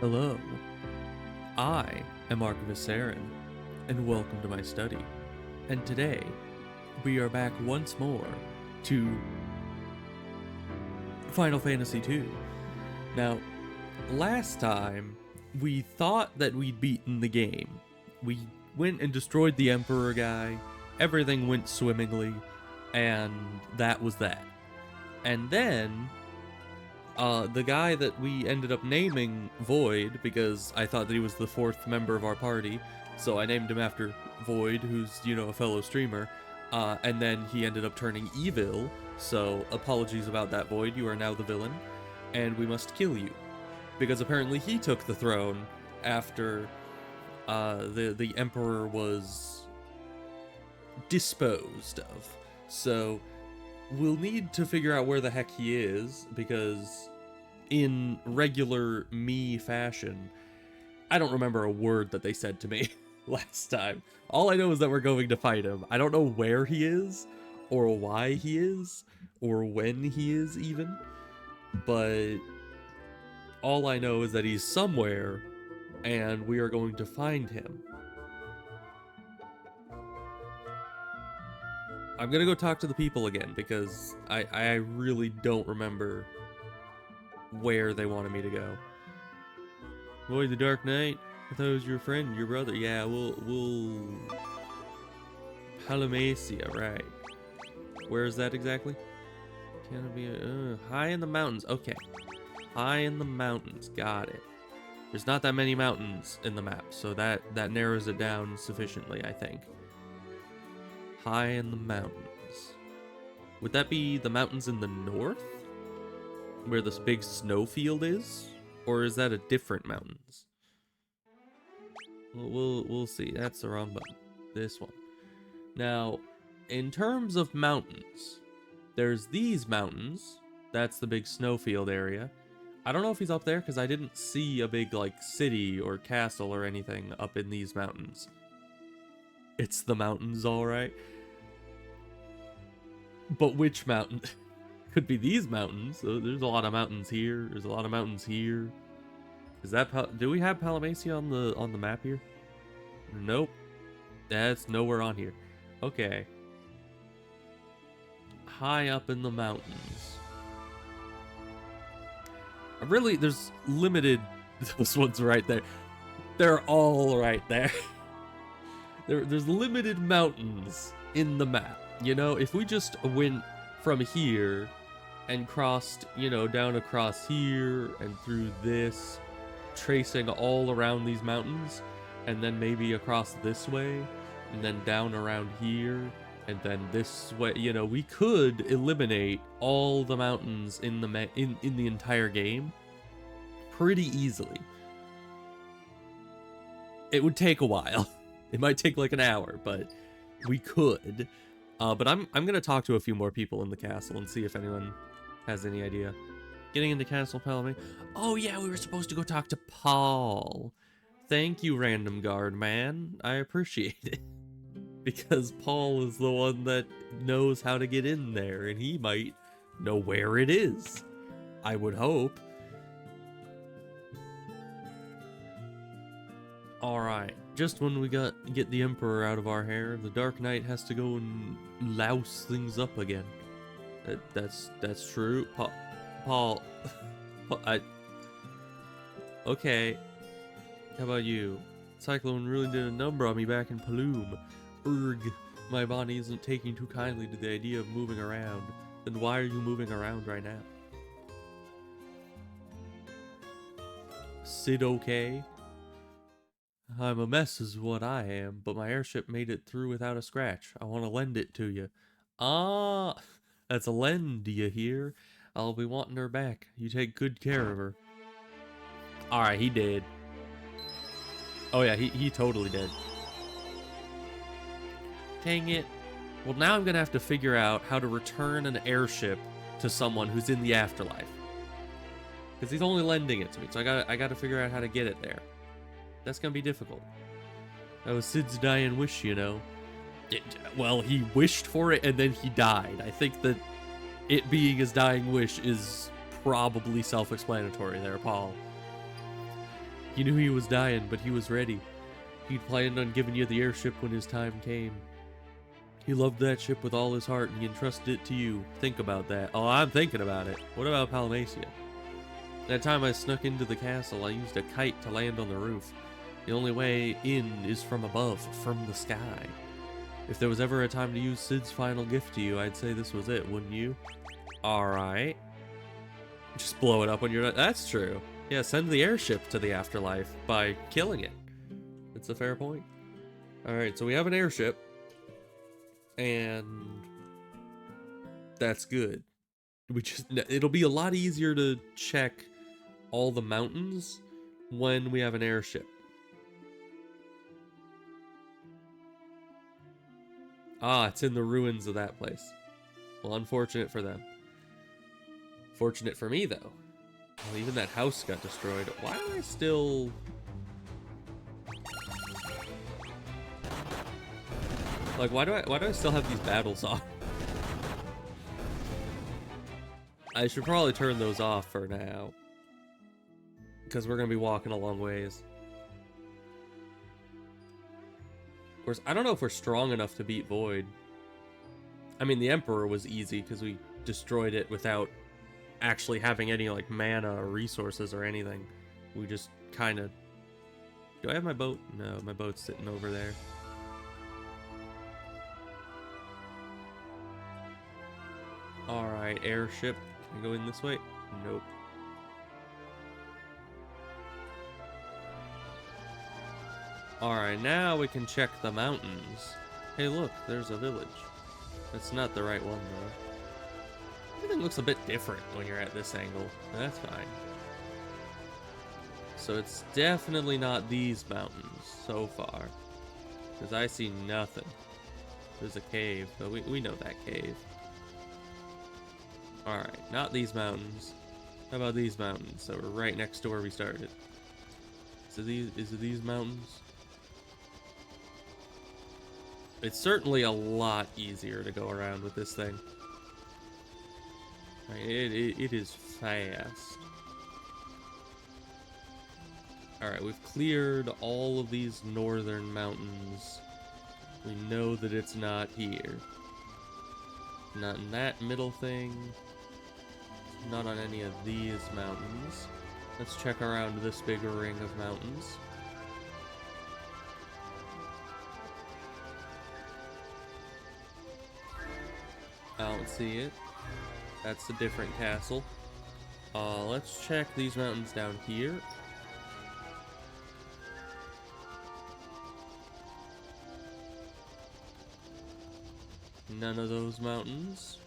Hello, I am Archivist Saren, and welcome to my study. And today, we are back once more to Final Fantasy II. Now, last time, we thought that we'd beaten the game. We went and destroyed the Emperor guy, everything went swimmingly, and that was that. And then, the guy that we ended up naming Void, because I thought that he was the fourth member of our party, so I named him after Void, who's, you know, a fellow streamer, and then he ended up turning evil, so apologies about that, Void, you are now the villain, and we must kill you, because apparently he took the throne after, the Emperor was disposed of, so we'll need to figure out where the heck he is, because in regular me fashion, I don't remember a word that they said to me last time. All I know is that we're going to fight him. I don't know where he is, or why he is, or when he is even, but all I know is that he's somewhere, and we are going to find him. I'm gonna go talk to the people again, because I really don't remember where they wanted me to go. Boy, the Dark Knight? I thought it was your friend, your brother. Yeah, we'll... Palamacia, right. Where is that exactly? Can it be... high in the mountains. Okay. High in the mountains. Got it. There's not that many mountains in the map, so that narrows it down sufficiently, I think. High in the mountains. Would that be the mountains in the north? Where this big snowfield is? Or is that a different mountains? We'll see. That's the wrong button. This one. Now, in terms of mountains, there's these mountains. That's the big snowfield area. I don't know if he's up there because I didn't see a big, like, city or castle or anything up in these mountains. It's the mountains, alright. But which mountain? Could be these mountains. So there's a lot of mountains here. There's a lot of mountains here. Is that do we have Palamacia on the map here? Nope. That's nowhere on here. Okay. High up in the mountains. There's limited. Those ones right there. They're all right there. There's limited mountains in the map. You know, if we just went from here and crossed, you know, down across here and through this, tracing all around these mountains, and then maybe across this way, and then down around here, and then this way, you know, we could eliminate all the mountains in the entire game pretty easily. It would take a while. It might take like an hour, but we could. But I'm gonna talk to a few more people in the castle and see if anyone has any idea. Getting into Castle Palame. Oh yeah, we were supposed to go talk to Paul. Thank you, random guard man. I appreciate it. Because Paul is the one that knows how to get in there, and he might know where it is. I would hope. Alright. Just when we get the Emperor out of our hair, the Dark Knight has to go and louse things up again. That's true. Paul, okay. How about you? Cyclone really did a number on me back in Paloom. Urgh, my body isn't taking too kindly to the idea of moving around. Then why are you moving around right now? Sid okay? I'm a mess is what I am, but my airship made it through without a scratch. I want to lend it to you. Ah, that's a lend, do you hear? I'll be wanting her back. You take good care of her. Alright, he did. Oh yeah, he totally did. Dang it. Well, now I'm gonna have to figure out how to return an airship to someone who's in the afterlife. Because he's only lending it to me, so I gotta figure out how to get it there. That's gonna be difficult. That was Sid's dying wish, you know. Well, he wished for it and then he died. I think that it being his dying wish is probably self-explanatory there, Paul. You knew he was dying, but he was ready. He'd planned on giving you the airship when his time came. He loved that ship with all his heart, and he entrusted it to you. Think about that. Oh, I'm thinking about it. What about Palmacia? That time I snuck into the castle, I used a kite to land on the roof. The only way in is from above, from the sky. If there was ever a time to use Sid's final gift to you, I'd say this was it, wouldn't you? Alright. Just blow it up when you're not. That's true. Yeah, send the airship to the afterlife by killing it. It's a fair point. Alright, so we have an airship. And that's good. It'll be a lot easier to check all the mountains when we have an airship. Ah, it's in the ruins of that place. Well, unfortunate for them. Fortunate for me, though. Well, even that house got destroyed. Why do I still... Like, why do I still have these battles on? I should probably turn those off for now. Because we're going to be walking a long ways. Of course, I don't know if we're strong enough to beat Void. I mean, the Emperor was easy because we destroyed it without actually having any, like, mana or resources or anything. We just kind of... Do I have my boat? No, my boat's sitting over there. Alright, airship. Can I go in this way? Nope. Alright, now we can check the mountains. Hey look, there's a village. That's not the right one though. Everything looks a bit different when you're at this angle. That's fine. So it's definitely not these mountains so far. Because I see nothing. There's a cave, but we know that cave. Alright, not these mountains. How about these mountains? So we're right next to where we started. Is it these mountains? It's certainly a lot easier to go around with this thing. It is fast. Alright, we've cleared all of these northern mountains. We know that it's not here. Not in that middle thing. Not on any of these mountains. Let's check around this big ring of mountains. I don't see it. That's a different castle. Let's check these mountains down here. None of those mountains.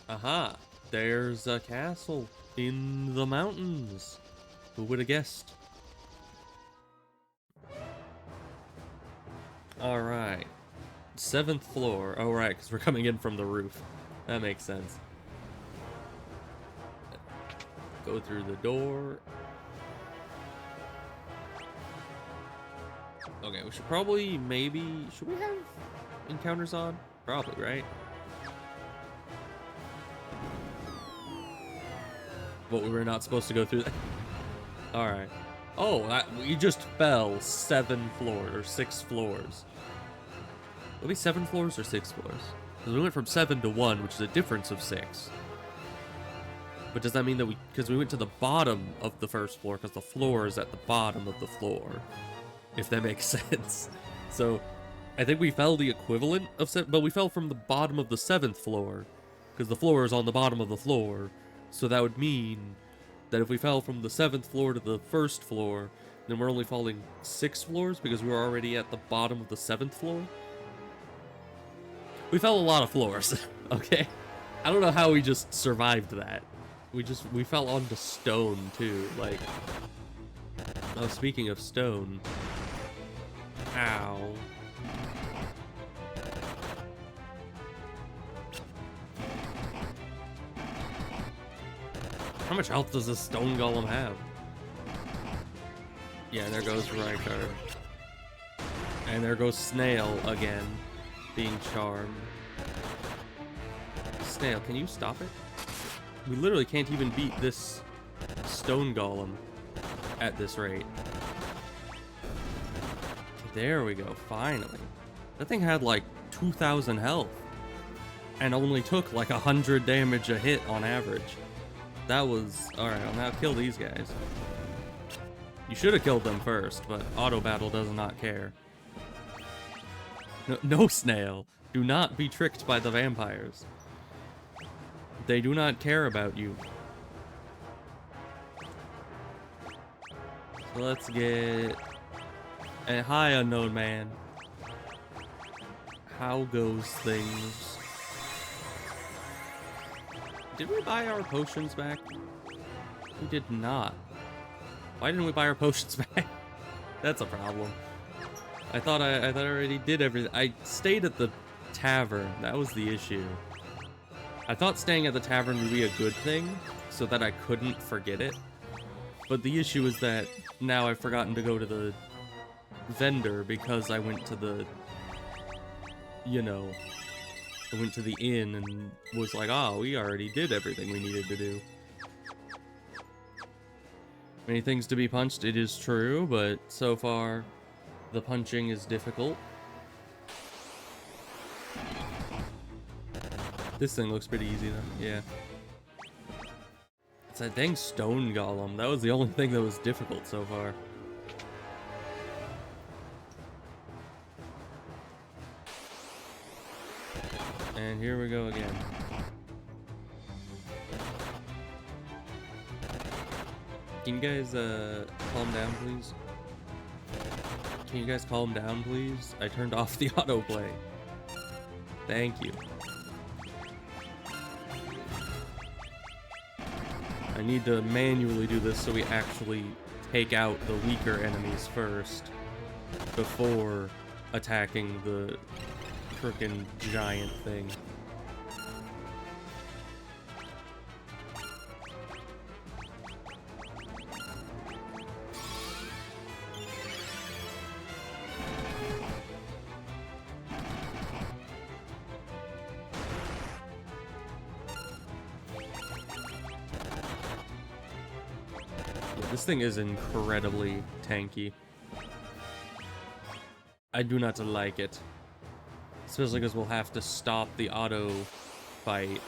Aha! There's a castle in the mountains. Who would have guessed? Alright. 7th floor. Oh, right, because we're coming in from the roof. That makes sense. Go through the door. Okay, we should probably, maybe... Should we have encounters on? Probably, right? But we were not supposed to go through that. Alright. Oh, we just fell 7 floors, or 6 floors. Will it be 7 floors or 6 floors? Because we went from 7 to 1, which is a difference of 6. But does that mean that because we went to the bottom of the first floor, because the floor is at the bottom of the floor, if that makes sense. So, I think we fell the equivalent of 7, but we fell from the bottom of the 7th floor, because the floor is on the bottom of the floor. So that would mean that if we fell from the 7th floor to the 1st floor, then we're only falling 6 floors, because we were already at the bottom of the 7th floor. We fell a lot of floors, okay? I don't know how we just survived that. We fell onto stone, too, like... Oh, speaking of stone... Ow. How much health does this stone golem have? Yeah, there goes Rykard. And there goes Snail again, being charmed. Snail, can you stop it? We literally can't even beat this stone golem. at this rate. There we go, finally. That thing had like 2,000 health and only took like 100 damage a hit on average. That was... Alright, I'll now kill these guys. You should have killed them first, but auto battle does not care. No, snail. Do not be tricked by the vampires. They do not care about you. So let's get... Hi, unknown man. How goes things? Did we buy our potions back? We did not. Why didn't we buy our potions back? That's a problem. I thought I already did everything. I stayed at the tavern. That was the issue. I thought staying at the tavern would be a good thing, so that I couldn't forget it. But the issue is that now I've forgotten to go to the vendor because I went to the, you know, I went to the inn and was like, oh, we already did everything we needed to do. Many things to be punched, it is true, but so far the punching is difficult. This thing looks pretty easy though, yeah. It's that dang stone golem. That was the only thing that was difficult so far. And here we go again. Can you guys calm down, please? Can you guys calm down, please? I turned off the autoplay. Thank you. I need to manually do this so we actually take out the weaker enemies first before attacking the frickin' giant thing. This thing is incredibly tanky. I do not like it. Especially because we'll have to stop the auto fight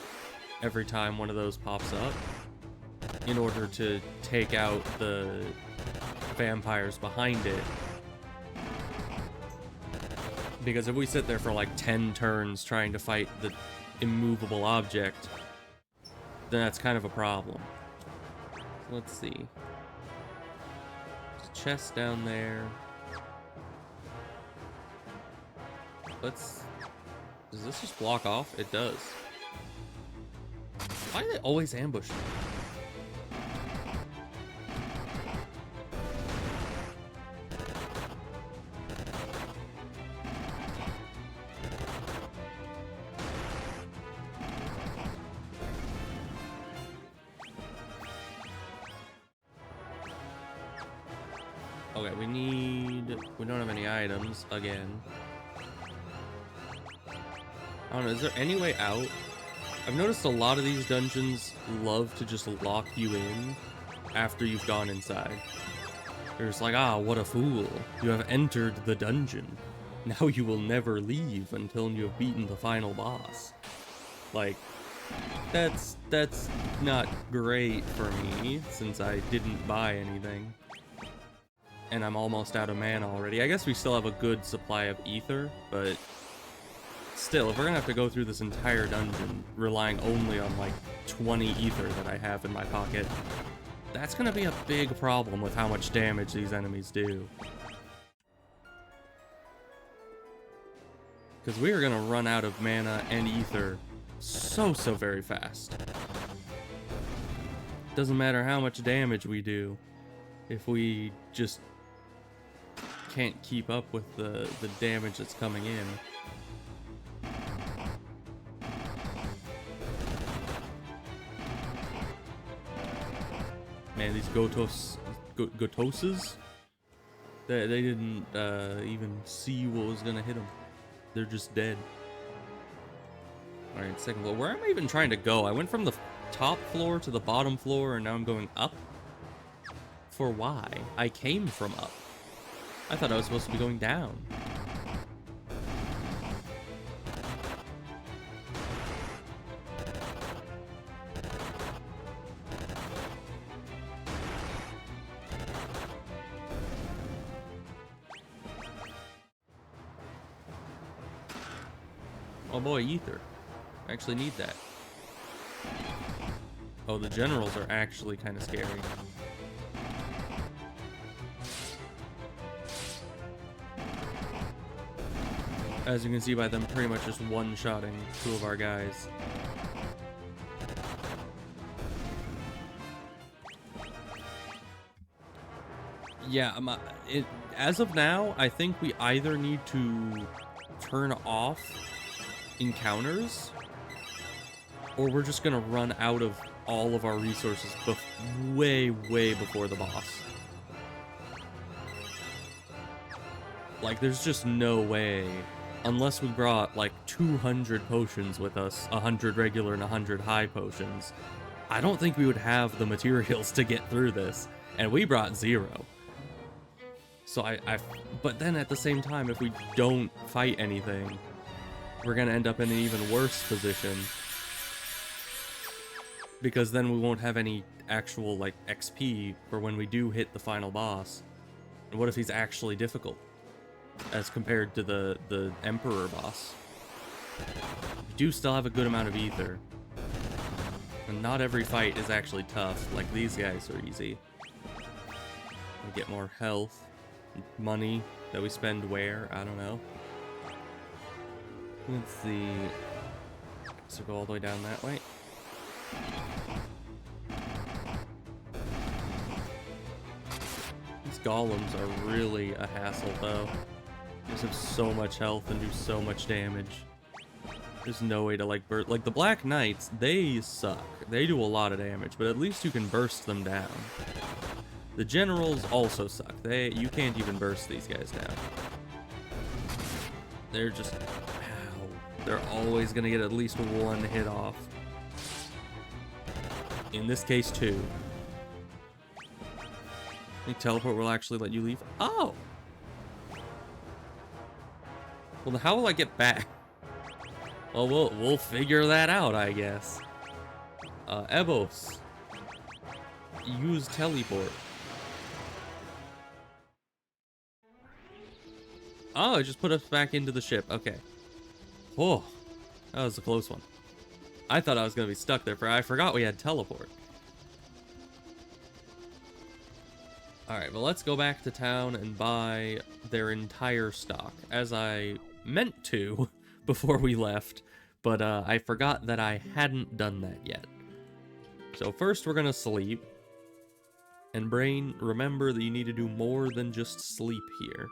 every time one of those pops up in order to take out the vampires behind it. Because if we sit there for like 10 turns trying to fight the immovable object, then that's kind of a problem. Let's see. Chest down there. Does this just block off? It does. Why do they always ambush me? Okay, we don't have any items again. I don't know, is there any way out? I've noticed a lot of these dungeons love to just lock you in after you've gone inside. They're just like, ah, what a fool. You have entered the dungeon. Now you will never leave until you have beaten the final boss. Like, that's not great for me, since I didn't buy anything. And I'm almost out of mana already. I guess we still have a good supply of ether, but still, if we're gonna have to go through this entire dungeon relying only on like 20 ether that I have in my pocket, that's gonna be a big problem with how much damage these enemies do. Because we are gonna run out of mana and ether so very fast. Doesn't matter how much damage we do, if we just can't keep up with the damage that's coming in. Man, these Gotoses, they didn't even see what was gonna hit them. They're just dead. Alright, second floor. Where am I even trying to go? I went from the top floor to the bottom floor, and now I'm going up. for why. I came from up. I thought I was supposed to be going down. Oh boy, ether. I actually need that. Oh, the generals are actually kind of scary. As you can see by them pretty much just one-shotting two of our guys. Yeah, as of now, I think we either need to turn off encounters, or we're just gonna run out of all of our resources way before the boss. Like, there's just no way, unless we brought like 200 potions with us, 100 regular and 100 high potions. I don't think we would have the materials to get through this, and we brought 0. So but then at the same time, if we don't fight anything, we're gonna end up in an even worse position, because then we won't have any actual like XP for when we do hit the final boss. And what if he's actually difficult as compared to the Emperor boss? We do still have a good amount of ether, and not every fight is actually tough. Like, these guys are easy. We get more health, money that we spend where? I don't know. Let's see. So go all the way down that way. These golems are really a hassle, though. They just have so much health and do so much damage. There's no way to, like, burst. Like, the Black Knights, they suck. They do a lot of damage, but at least you can burst them down. The generals also suck. You can't even burst these guys down. They're just... Ow. They're always gonna get at least one hit off. In this case, 2. The teleport will actually let you leave. Oh! Well, then how will I get back? Well, we'll figure that out, I guess. Ebos. Use teleport. Oh, it just put us back into the ship. Okay. Oh, that was a close one. I thought I was going to be stuck there, I forgot we had teleport. Alright, well, let's go back to town and buy their entire stock, as I meant to before we left, but I forgot that I hadn't done that yet. So first we're going to sleep. And brain, remember that you need to do more than just sleep here.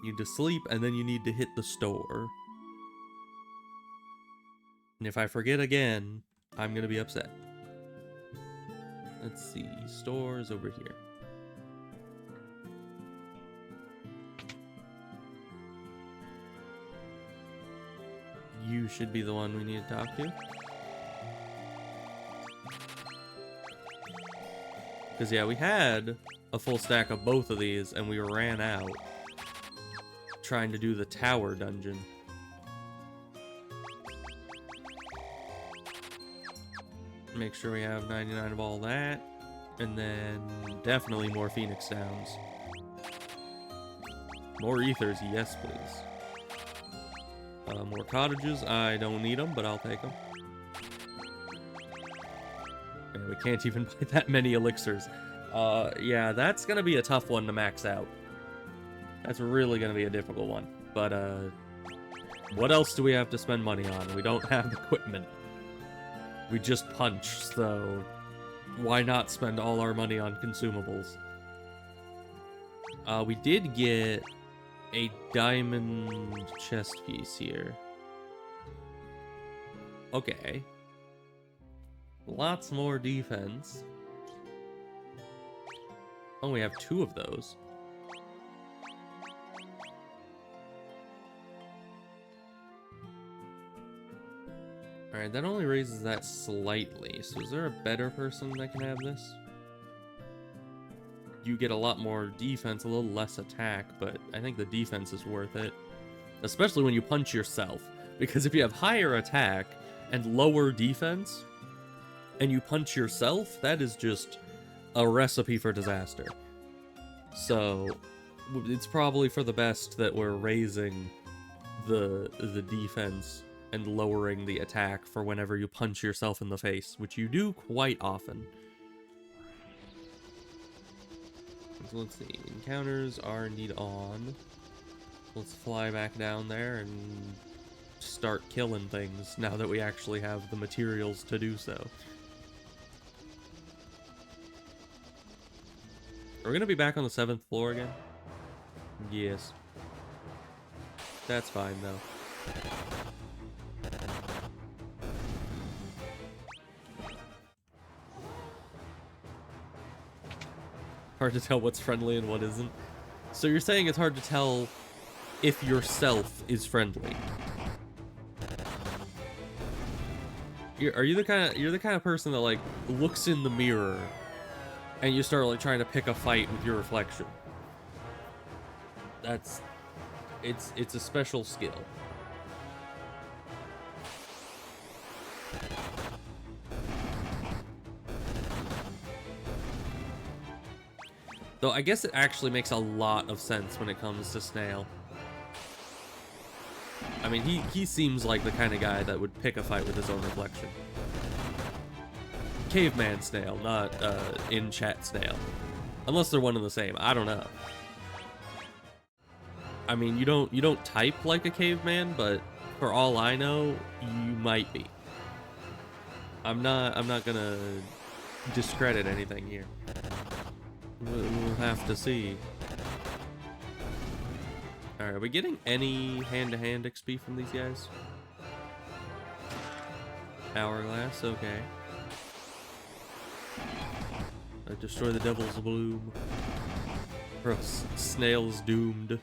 You need to sleep, and then you need to hit the store. And if I forget again, I'm gonna be upset. Let's see, stores over here. You should be the one we need to talk to. Because, yeah, we had a full stack of both of these, and we ran out trying to do the tower dungeon. Make sure we have 99 of all that, and then definitely more Phoenix Downs. More ethers, yes please. More cottages, I don't need them, but I'll take them. And we can't even buy that many elixirs. Yeah, that's gonna be a tough one to max out. That's really gonna be a difficult one. But, what else do we have to spend money on? We don't have equipment. We just punch, so why not spend all our money on consumables? We did get a diamond chest piece here. Okay. Lots more defense. Oh, we have 2 of those. Alright, that only raises that slightly. So is there a better person that can have this? you get a lot more defense, a little less attack, but I think the defense is worth it. Especially when you punch yourself. Because if you have higher attack and lower defense, and you punch yourself, that is just a recipe for disaster. So, it's probably for the best that we're raising the defense and lowering the attack for whenever you punch yourself in the face, which you do quite often. So let's see, encounters are indeed on. Let's fly back down there and start killing things now that we actually have the materials to do so. Are we gonna be back on the 7th floor again? Yes. That's fine though. Hard to tell what's friendly and what isn't. So you're saying it's hard to tell if yourself is friendly. You're the kind of person that like looks in the mirror and you start like trying to pick a fight with your reflection. It's a special skill. Though I guess it actually makes a lot of sense when it comes to Snail. I mean, he seems like the kind of guy that would pick a fight with his own reflection. Caveman Snail, not in-chat Snail. Unless they're one and the same. I don't know. I mean, you don't type like a caveman, but for all I know, you might be. I'm not gonna discredit anything here. We'll have to see. Alright, are we getting any hand-to-hand XP from these guys? Hourglass, okay. Destroy the Devil's Bloom. Or else Snail's doomed.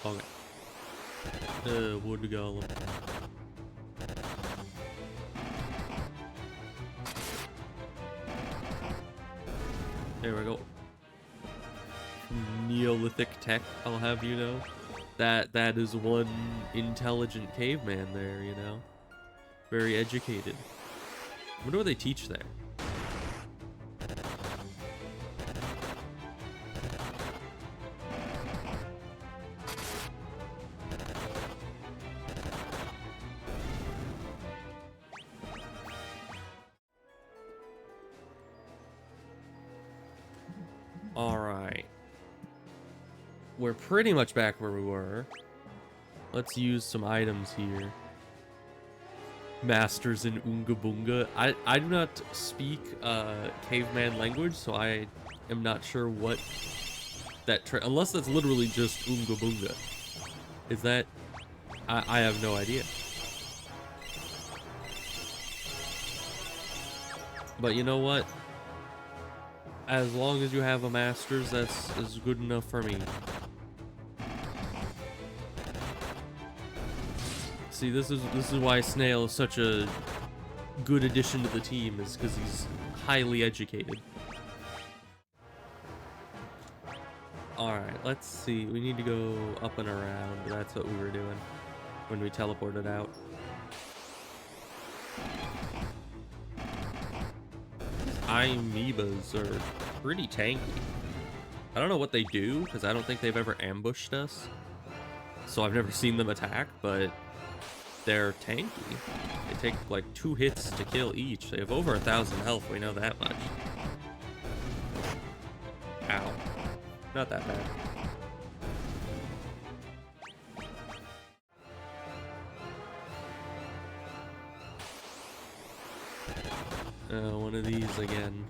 Okay. Wood Golem. There we go. Neolithic tech, I'll have you know. That is one intelligent caveman there, you know. Very educated. I wonder what they teach there. Alright. We're pretty much back where we were. Let's use some items here. Masters in Oonga Boonga. I do not speak caveman language, so I am not sure what that unless that's literally just Oonga Boonga. Is that... I have no idea. But you know what? As long as you have a master's, that's good enough for me. See, this is why Snail is such a good addition to the team, is because he's highly educated. Alright, let's see. We need to go up and around. That's what we were doing when we teleported out. Amoebas are pretty tanky. I don't know what they do, because I don't think they've ever ambushed us. So I've never seen them attack, but they're tanky. They take like 2 hits to kill each. They have over 1,000 health, we know that much. Ow. Not that bad. One of these again.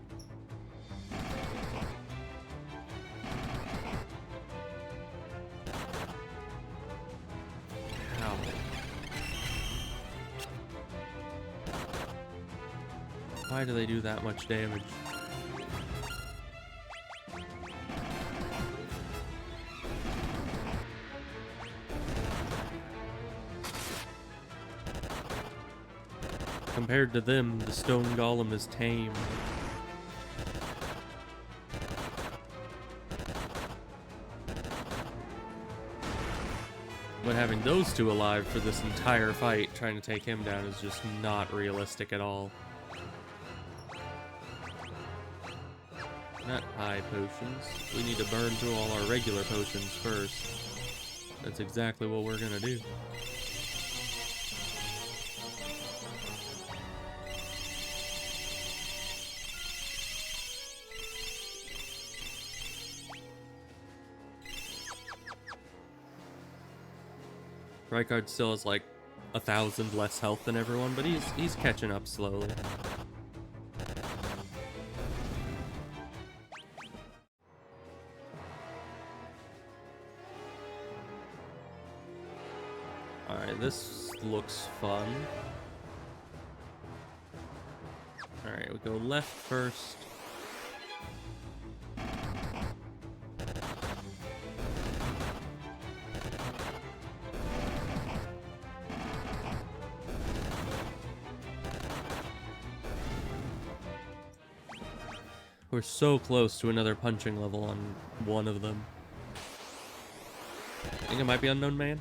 Ow. Why do they do that much damage? compared to them, the stone golem is tame. But having those two alive for this entire fight, trying to take him down, is just not realistic at all. Not high potions. We need to burn through all our regular potions first. That's exactly what we're gonna do. Rykard still has like 1,000 less health than everyone, but he's catching up slowly. Alright, this looks fun. Alright, we go left first. We're so close to another punching level on one of them. I think it might be Unknown Man.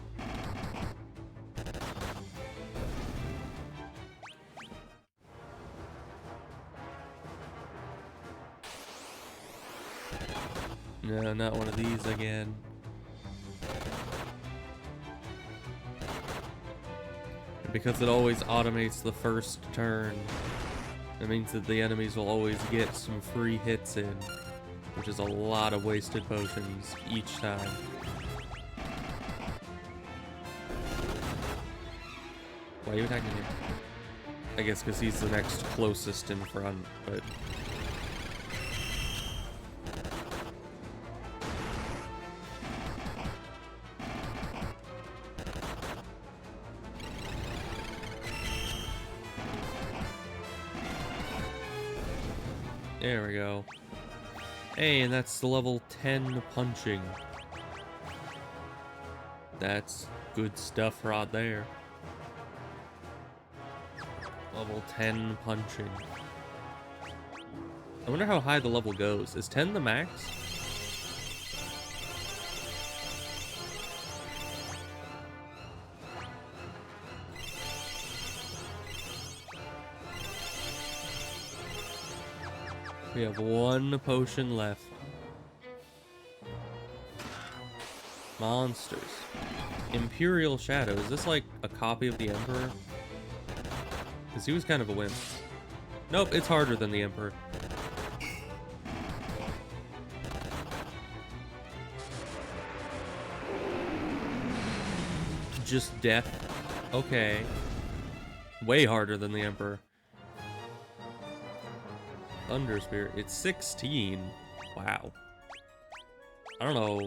No, not one of these again. Because it always automates the first turn, it means that the enemies will always get some free hits in, which is a lot of wasted potions each time. Why are you attacking him? I guess because he's the next closest in front, but... There we go. Hey, and that's the level 10 punching. That's good stuff right there. Level 10 punching. I wonder how high the level goes. Is 10 the max? We have one potion left. Monsters. Imperial Shadow. Is this like a copy of the Emperor? Because he was kind of a wimp. Nope, it's harder than the Emperor. Just death. Okay. Way harder than the Emperor. Thunder Spirit. It's 16. Wow. I don't know.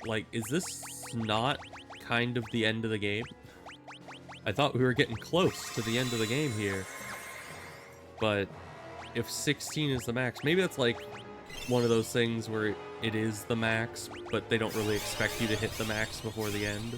Like, is this not kind of the end of the game? I thought we were getting close to the end of the game here. But if 16 is the max, maybe that's like one of those things where it is the max, but they don't really expect you to hit the max before the end.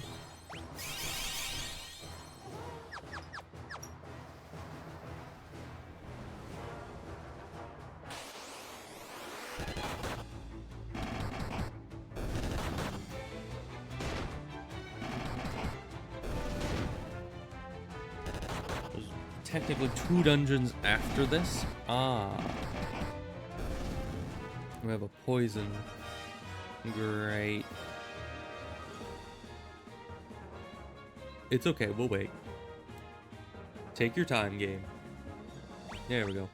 Technically 2 dungeons after this. Ah. We have a poison. Great. It's okay, we'll wait. Take your time, game. There we go.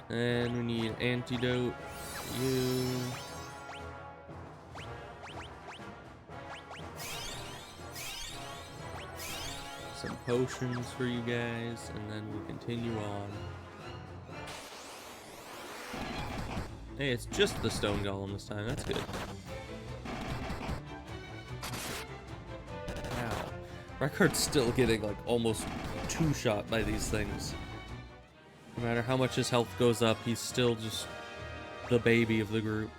And we need antidote. You. Some potions for you guys, and then we'll continue on. Hey, it's just the stone golem this time. That's good. Ow. Rykard's still getting like almost 2-shot by these things. No matter how much his health goes up, he's still just the baby of the group.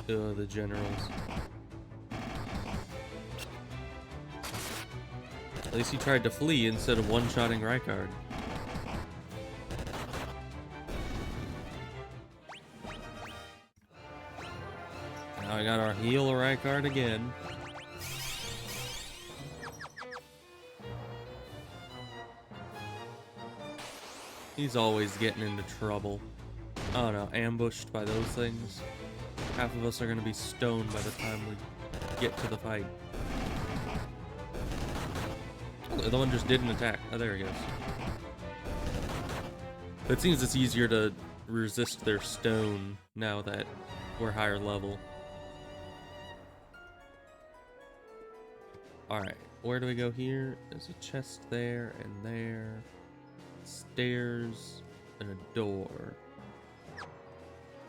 The generals. At least he tried to flee instead of one-shotting Rykard. Now I got our heal Rykard again. He's always getting into trouble. Oh no, ambushed by those things. Half of us are gonna be stoned by the time we get to the fight. Oh, the other one just didn't attack. Oh, there he goes. It seems it's easier to resist their stone now that we're higher level. Alright, where do we go here? There's a chest there and there. Stairs and a door.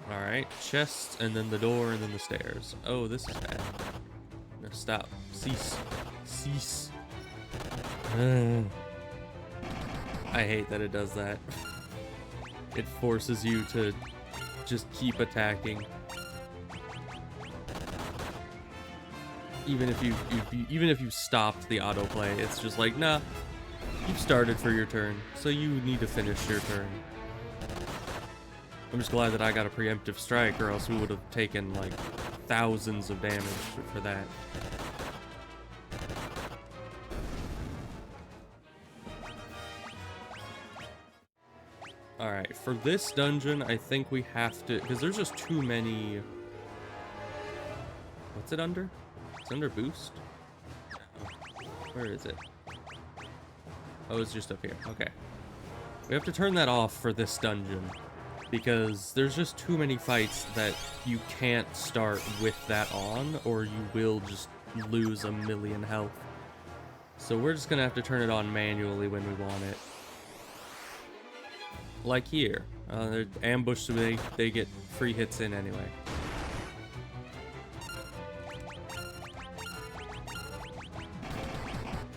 Alright, chest and then the door and then the stairs. Oh, this is bad. No, stop. Cease. Cease. I hate that it does that. It forces you to just keep attacking. Even if you stopped the autoplay, it's just like, nah, you've started for your turn, so you need to finish your turn. I'm just glad that I got a preemptive strike, or else we would have taken like thousands of damage for that. Alright, for this dungeon, I think we have to, because there's just too many... What's it under? It's under boost? No. Where is it? Oh, it's just up here. Okay. We have to turn that off for this dungeon, because there's just too many fights that you can't start with that on, or you will just lose a million health. So we're just gonna have to turn it on manually when we want it. Like here. They're ambushed, so they get free hits in anyway.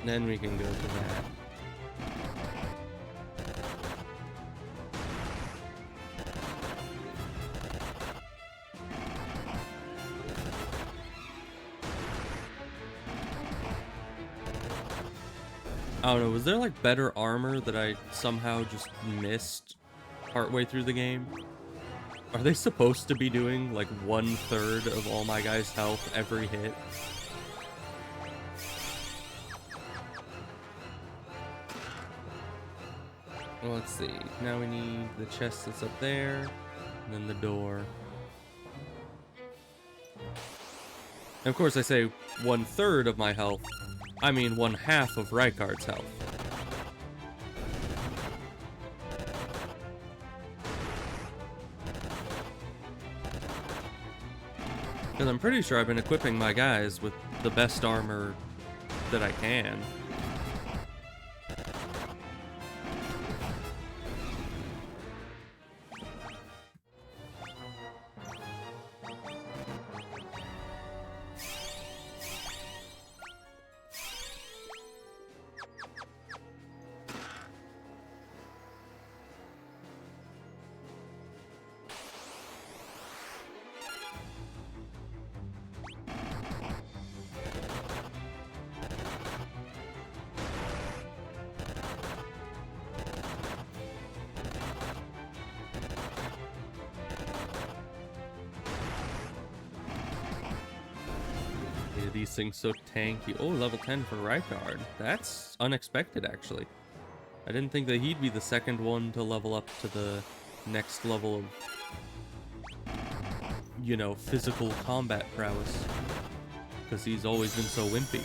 Then we can go to that. I don't know, was there like better armor that I somehow just missed partway through the game? Are they supposed to be doing like 1/3 of all my guys' health every hit? Well, let's see. Now we need the chest that's up there, and then the door. And of course I say 1/3 of my health. I mean 1/2 of Rykard's health. Because I'm pretty sure I've been equipping my guys with the best armor that I can. These things so tanky. Oh, level 10 for Rykard. That's unexpected, actually. I didn't think that he'd be the second one to level up to the next level of, you know, physical combat prowess. Because he's always been so wimpy.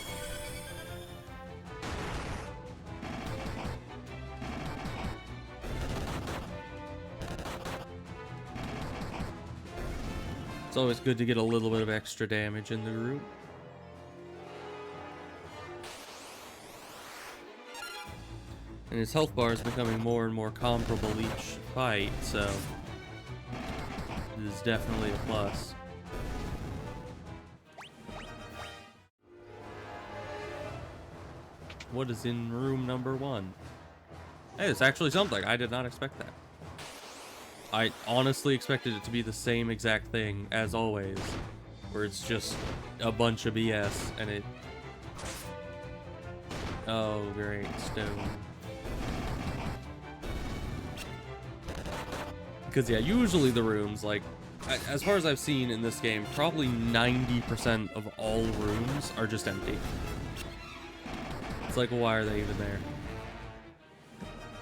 It's always good to get a little bit of extra damage in the group. And his health bar is becoming more and more comparable each fight, so it is definitely a plus. What is in room number 1? Hey, it's actually something. I did not expect that. I honestly expected it to be the same exact thing as always, where it's just a bunch of BS and it... Oh, great, stone. Because, yeah, usually the rooms, like, as far as I've seen in this game, probably 90% of all rooms are just empty. It's like, why are they even there?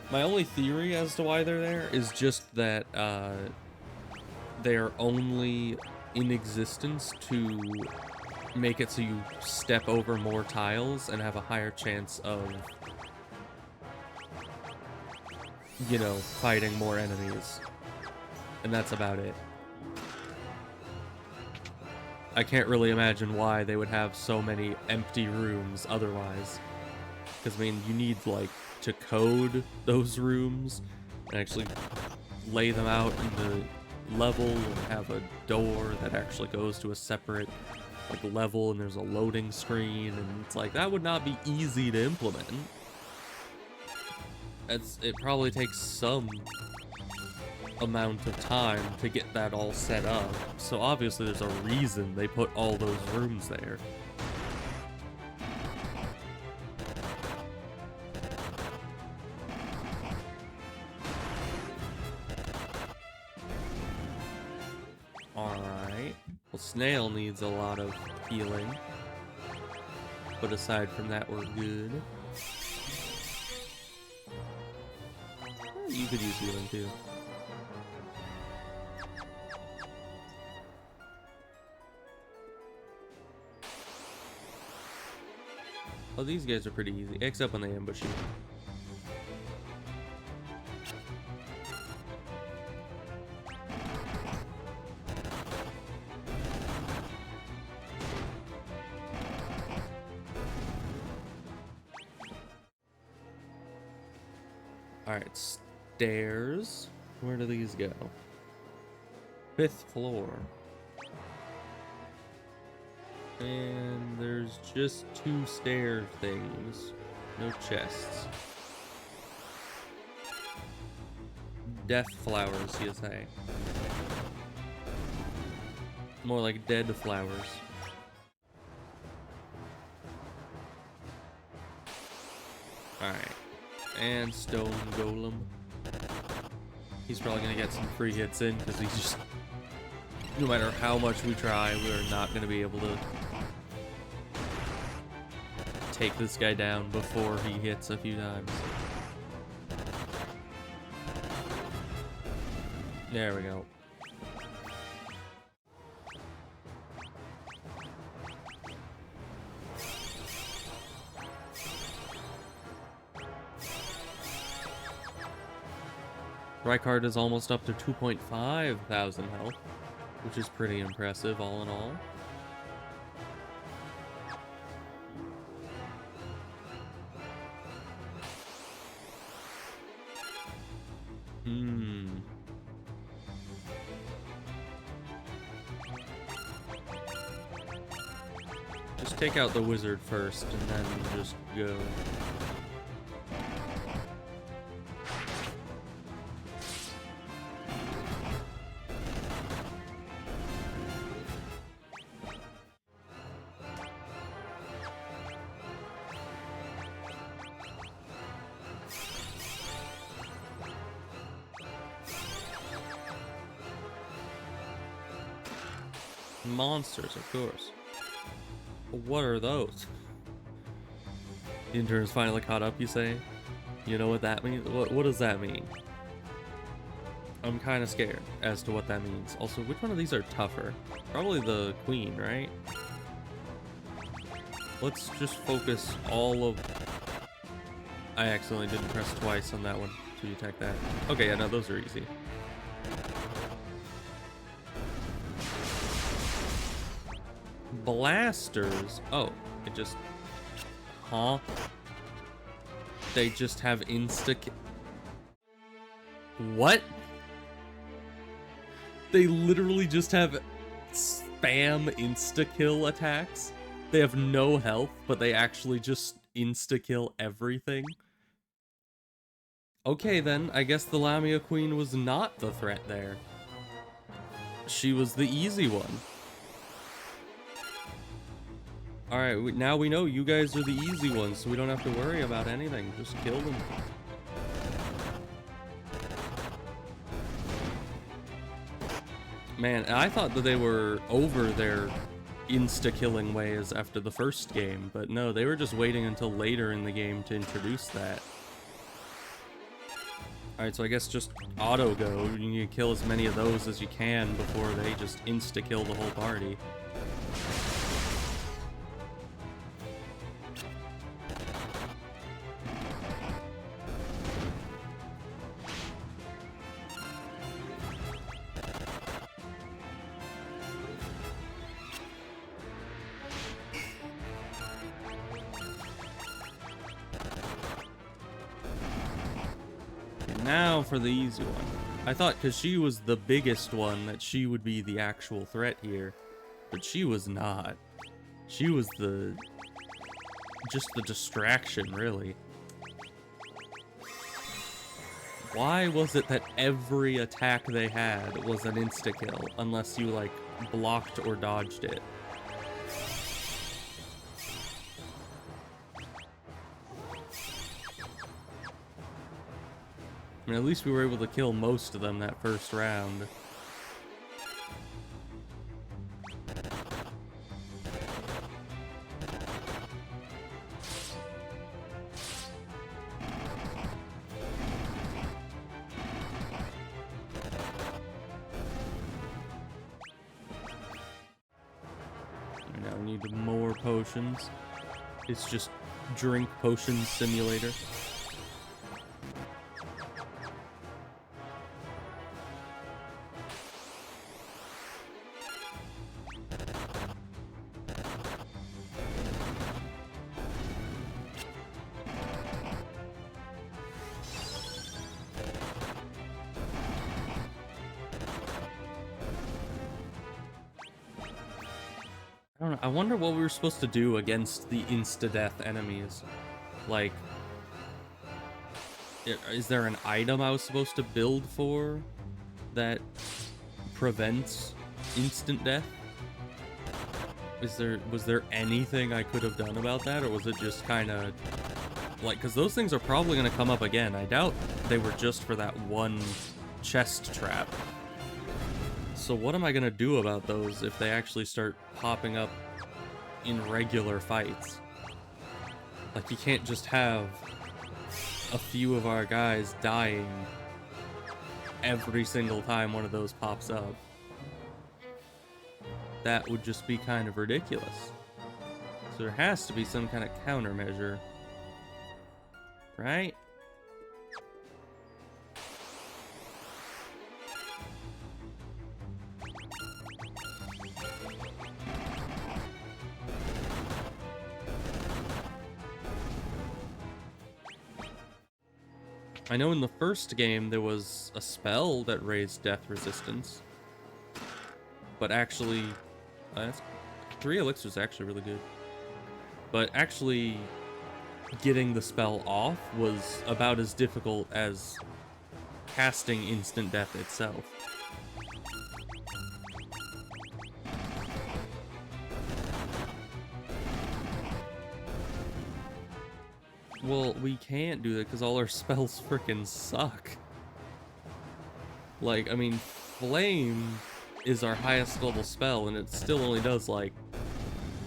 My only theory as to why they're there is just that they are only in existence to make it so you step over more tiles and have a higher chance of, you know, fighting more enemies. And that's about it. I can't really imagine why they would have so many empty rooms otherwise. Because, I mean, you need, like, to code those rooms and actually lay them out in the level and have a door that actually goes to a separate, like, level, and there's a loading screen, and it's like, that would not be easy to implement. It probably takes some amount of time to get that all set up, so obviously there's a reason they put all those rooms there. Alright. Well, Snail needs a lot of healing, but aside from that, we're good. You could use healing too. Oh, these guys are pretty easy, except when they ambush you. Alright, stairs. Where do these go? 5th floor. And there's just 2 stair things. No chests. Death flowers, you say. More like dead flowers. Alright. And stone golem. He's probably gonna get some free hits in because he's just... No matter how much we try, we're not gonna be able to take this guy down before he hits a few times. There we go. Rykard is almost up to 2,500 health, which is pretty impressive all in all. Just take out the wizard first and then just go. Monsters, of course. What are those? The intern's finally caught up, you say? You know what that means? What does that mean? I'm kind of scared as to what that means. Also, which one of these are tougher? Probably the queen, right? Let's just focus all of... I accidentally didn't press twice on that one to attack that. Okay, yeah, no, those are easy. Blasters. Oh, it just... Huh? They just have What? They literally just have spam insta-kill attacks? They have no health, but they actually just insta-kill everything? Okay then, I guess the Lamia Queen was not the threat there. She was the easy one. Alright, now we know you guys are the easy ones, so we don't have to worry about anything. Just kill them. Man, I thought that they were over their insta-killing ways after the first game, but no, they were just waiting until later in the game to introduce that. Alright, so I guess just auto-go. You need to kill as many of those as you can before they just insta-kill the whole party. Now for the easy one. I thought because she was the biggest one that she would be the actual threat here, but she was not. She was just the distraction, really. Why was it that every attack they had was an insta-kill unless you like blocked or dodged it? I mean, at least we were able to kill most of them that first round. Now we need more potions. It's just drink potions simulator. I don't know. I wonder what we were supposed to do against the insta-death enemies. Like, is there an item I was supposed to build for that prevents instant death? Was there anything I could have done about that, or was it just kind of like, because those things are probably going to come up again. I doubt they were just for that one chest trap. So what am I going to do about those if they actually start popping up in regular fights? Like, you can't just have a few of our guys dying every single time one of those pops up. That would just be kind of ridiculous. So there has to be some kind of countermeasure, right? I know in the first game there was a spell that raised death resistance, but actually, 3 elixirs is actually really good. But actually getting the spell off was about as difficult as casting instant death itself. Well, we can't do that because all our spells frickin' suck. Like, I mean, Flame is our highest level spell, and it still only does, like,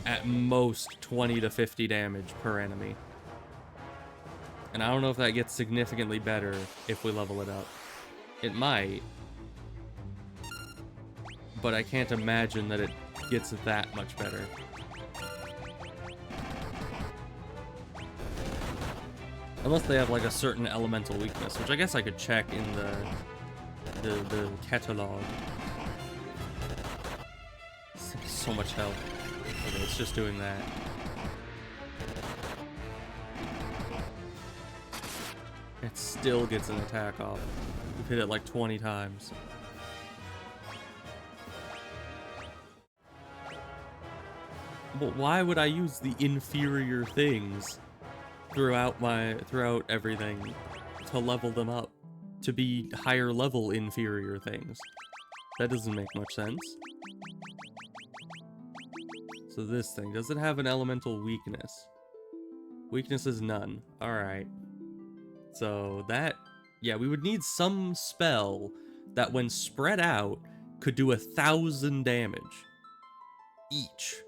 at most 20 to 50 damage per enemy. And I don't know if that gets significantly better if we level it up. It might. But I can't imagine that it gets that much better. Unless they have like a certain elemental weakness, which I guess I could check in the catalog. So much health. Okay, it's just doing that. It still gets an attack off. We've hit it like 20 times. But why would I use the inferior things throughout everything to level them up to be higher level inferior things? That doesn't make much sense. So this thing, does it have an elemental weakness? Weakness is none. Alright. So that, yeah, we would need some spell that when spread out could do 1,000 damage each.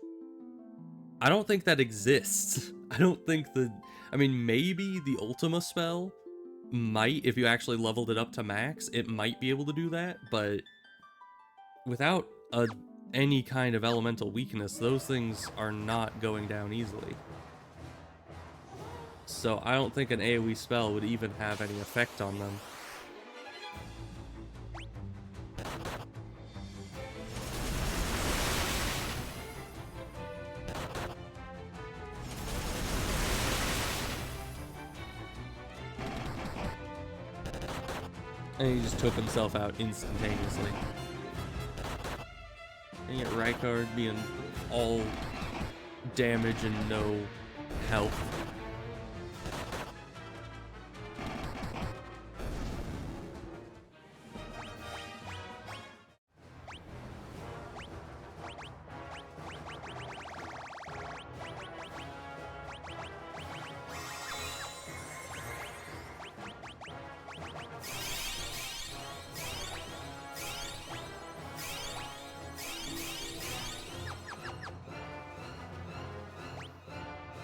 I don't think that exists. I don't think I mean, maybe the Ultima spell might, if you actually leveled it up to max, it might be able to do that, but without any kind of elemental weakness, those things are not going down easily. So I don't think an AoE spell would even have any effect on them. And he just took himself out instantaneously. And yet Rykard being all damage and no health.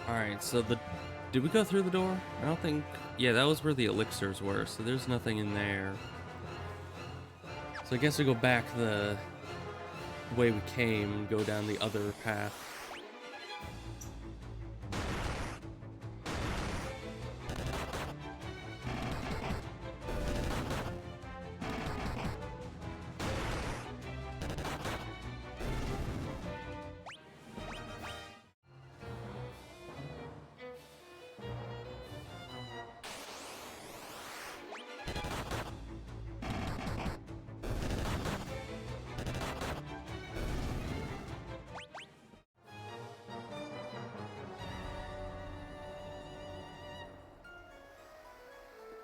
Alright, so did we go through the door? I don't think... Yeah, that was where the elixirs were, so there's nothing in there. So I guess we go back the way we came and go down the other path.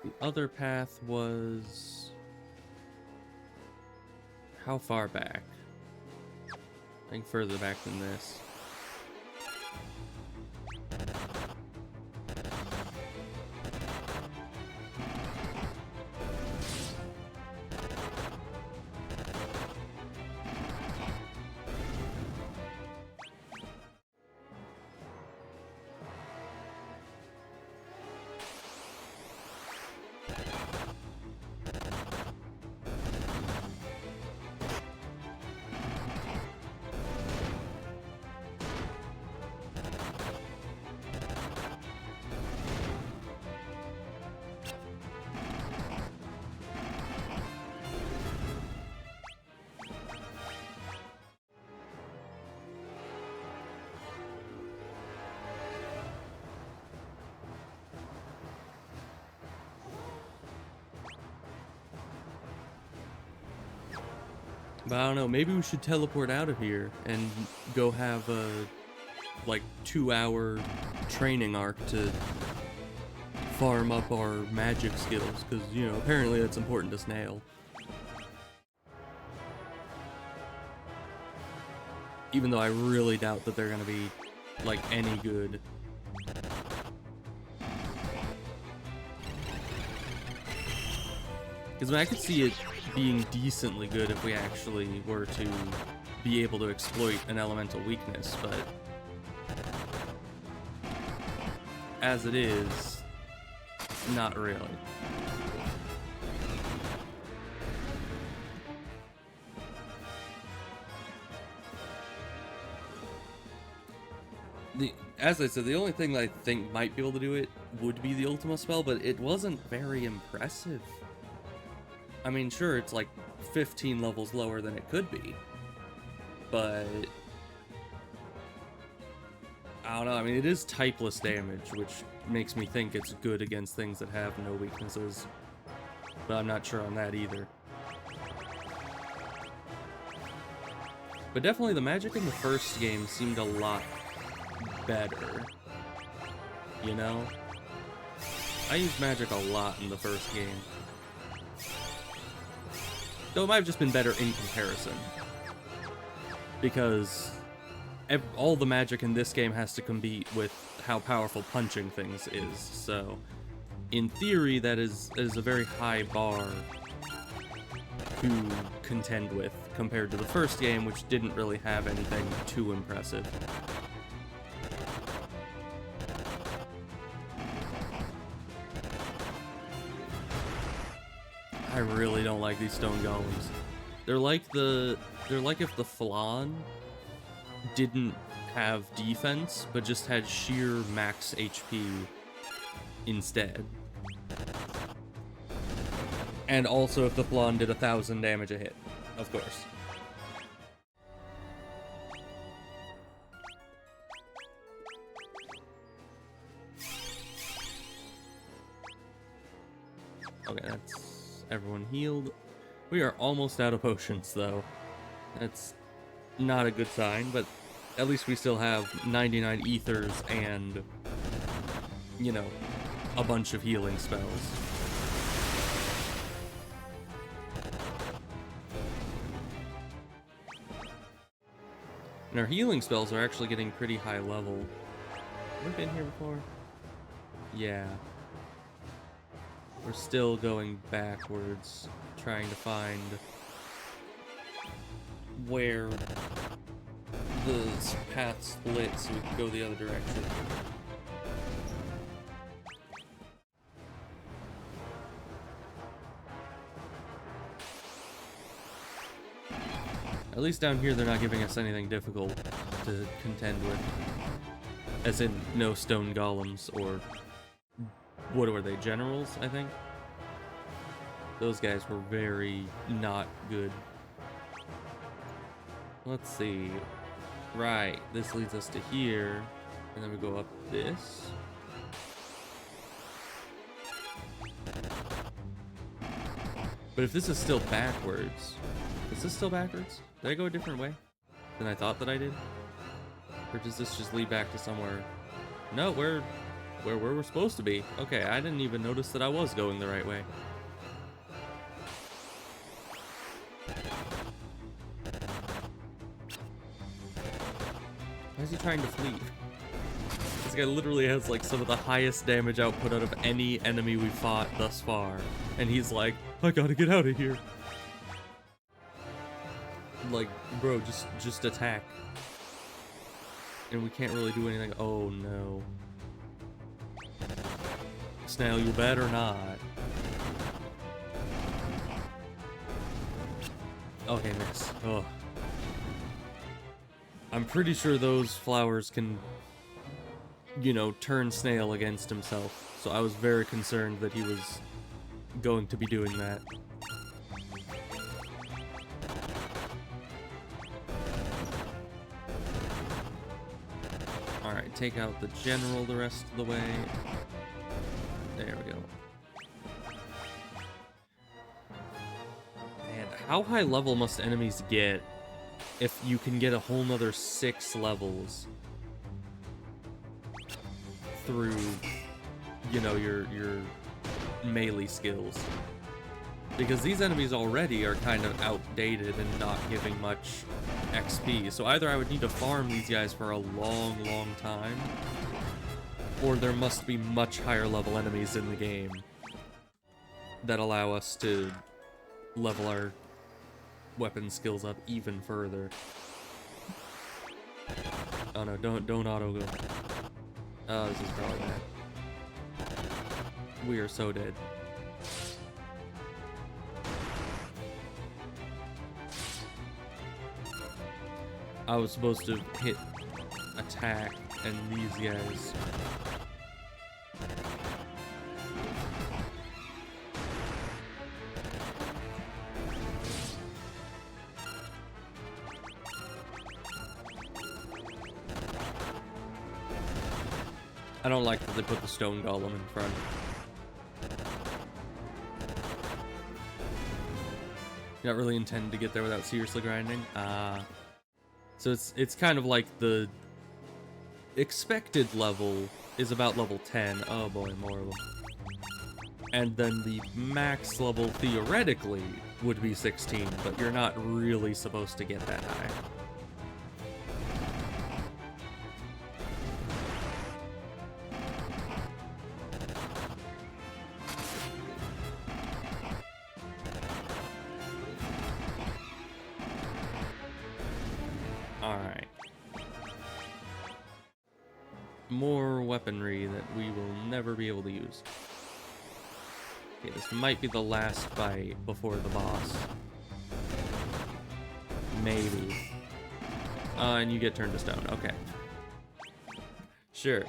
The other path was... How far back? I think further back than this. But I don't know, maybe we should teleport out of here and go have a, like, 2-hour training arc to farm up our magic skills, because, you know, apparently that's important to Snail. Even though I really doubt that they're gonna be, like, any good. Because I could see it being decently good if we actually were to be able to exploit an elemental weakness, but as it is, not really. As I said, the only thing that I think might be able to do it would be the Ultima spell, but it wasn't very impressive. I mean, sure, it's like 15 levels lower than it could be, but I don't know, I mean, it is typeless damage, which makes me think it's good against things that have no weaknesses, but I'm not sure on that either. But definitely the magic in the first game seemed a lot better, you know? I used magic a lot in the first game. Though it might have just been better in comparison. Because all the magic in this game has to compete with how powerful punching things is. So, in theory, that is a very high bar to contend with compared to the first game, which didn't really have anything too impressive. I really don't like these stone golems. They're like if the Flan didn't have defense, but just had sheer max HP instead. And also if the Flan did 1,000 damage a hit, of course. Okay, that's everyone healed. We are almost out of potions, though. That's not a good sign, but at least we still have 99 ethers and, you know, a bunch of healing spells. And our healing spells are actually getting pretty high level. Have we been here before? Yeah. We're still going backwards, trying to find where the path split so we can go the other direction. At least down here they're not giving us anything difficult to contend with. As in, no stone golems or... what were they, generals, I think? Those guys were very not good. Let's see. Right, this leads us to here, and then we go up this. But if this is still backwards... is this still backwards? Did I go a different way than I thought that I did? Or does this just lead back to somewhere? No, where we're supposed to be. Okay, I didn't even notice that I was going the right way. Why is he trying to flee? This guy literally has like some of the highest damage output out of any enemy we fought thus far. And he's like, I gotta get out of here. Like, bro, just attack. And we can't really do anything. Oh no. Snail, you better not. Okay, miss. Oh. I'm pretty sure those flowers can, you know, turn Snail against himself. So I was very concerned that he was going to be doing that. Alright, take out the general the rest of the way. There we go. Man, how high level must enemies get if you can get a whole nother 6 levels through, you know, your melee skills? Because these enemies already are kind of outdated and not giving much XP. So either I would need to farm these guys for a long, long time, or there must be much higher level enemies in the game that allow us to level our weapon skills up even further. Oh no, don't auto go. Oh, this is probably bad. We are so dead. I was supposed to hit attack and these guys. I don't like that they put the stone golem in front. You're not really intending to get there without seriously grinding? So it's kind of like the expected level is about level 10. Oh boy, more of them. And then the max level theoretically would be 16, but you're not really supposed to get that high. Alright. More weaponry that we will never be able to use. Okay, this might be the last fight before the boss. Maybe. And you get turned to stone. Okay. Sure.